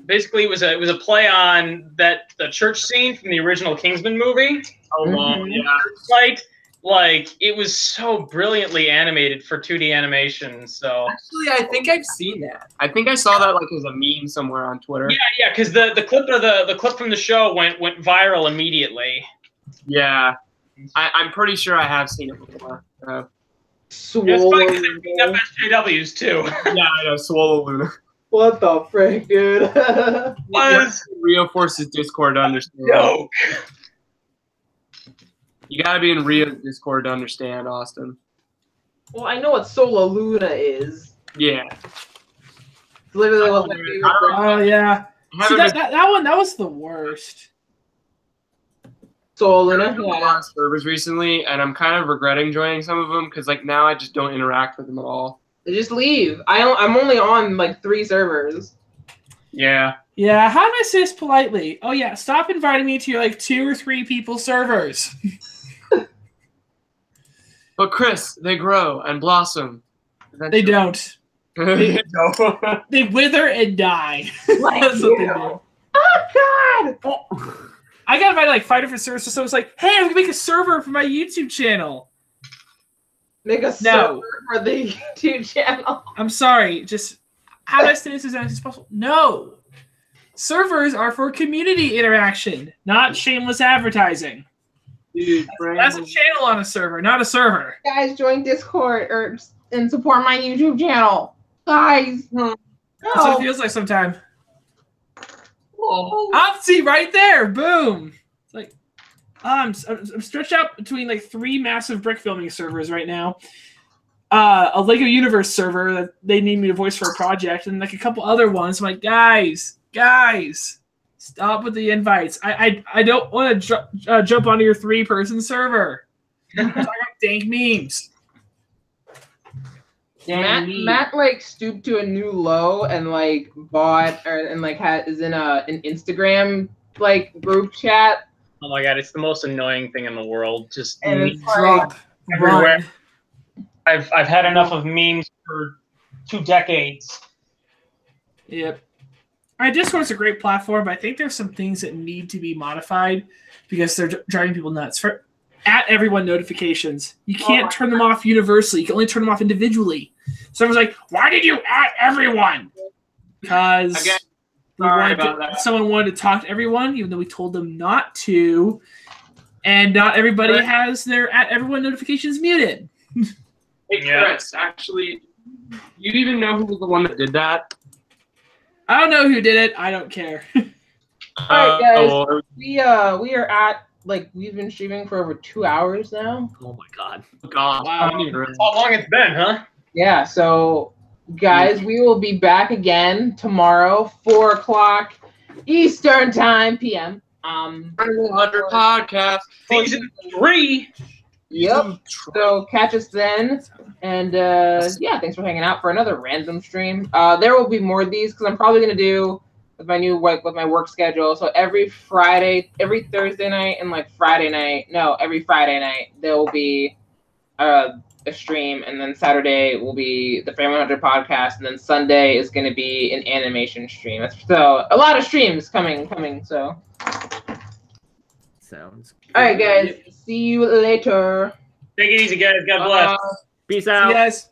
basically it was a play on the church scene from the original Kingsman movie. Oh, yeah. Like it was so brilliantly animated for 2D animation. So Actually, I think I've seen that. I think I saw that like as a meme somewhere on Twitter. yeah, because the clip from the show went viral immediately. Yeah, I'm pretty sure I have seen it before. It's funny because they picked up SJWs too. Yeah, I know, Swallow Luna. What the frick, dude? Rio Force's Discord to understand. Joke. You gotta be in Rio's Discord to understand, Austin. Well, I know what Sola Luna is. Yeah. It's literally one of my favorite things. Oh yeah. See, Haven't that one was the worst. Sola Luna? been on a lot of servers recently, and I'm kind of regretting joining some of them because like now I just don't interact with them at all. Just leave. I'm only on like 3 servers. Yeah. Yeah, how do I say this politely? Oh yeah, stop inviting me to your like 2 or 3 people servers. But Chris, they grow and blossom. They don't. They don't. They wither and die. That's what they do. Oh God! I got invited like 5 different servers, so someone's like, "Hey, I'm gonna make a server for my YouTube channel." Make a server for the YouTube channel. I'm sorry. Just how do I say this as honest as possible? No. Servers are for community interaction, not shameless advertising. Dude, That's a channel on a server, not a server. Guys, join Discord and support my YouTube channel. Guys. That's what it feels like sometimes. See right there, boom. It's like I'm stretched out between like 3 massive brick filming servers right now. A Lego Universe server that they need me to voice for a project, and like a couple other ones. I'm like, guys, stop with the invites. I don't want to jump onto your 3-person server. I got dank memes. Matt like stooped to a new low and like bought and like is in an Instagram like group chat. Oh my god, it's the most annoying thing in the world. Just And memes it's like, Drop. everywhere. Run. I've had enough of memes for 2 decades. Yep. All right, Discord's a great platform, but I think there's some things that need to be modified because they're driving people nuts. For @everyone notifications, you can't turn them off universally. You can only turn them off individually. Someone's like, "Why did you @everyone?" Because someone wanted to talk to everyone, even though we told them not to, and not everybody has their @everyone notifications muted. Hey Chris, actually, you even know who was the one that did that? I don't know who did it. I don't care. All right, guys. We are at like we've been streaming for over 2 hours now. Oh my god. God, Wow. That's how long it's been, huh? Yeah. So, guys, we will be back again tomorrow, 4 o'clock Eastern Time PM. 100 podcast. Season 3. Yep. So catch us then. And yeah, thanks for hanging out for another random stream. There will be more of these because I'm probably gonna do with my new with my work schedule. So every Friday, every Thursday night, and like Friday night. No, every Friday night there will be a stream, and then Saturday will be the Family 100 podcast, and then Sunday is gonna be an animation stream. So a lot of streams coming. So. Sounds good. All right, guys. See you later. Take it easy, guys. God bless. Peace See out. you guys.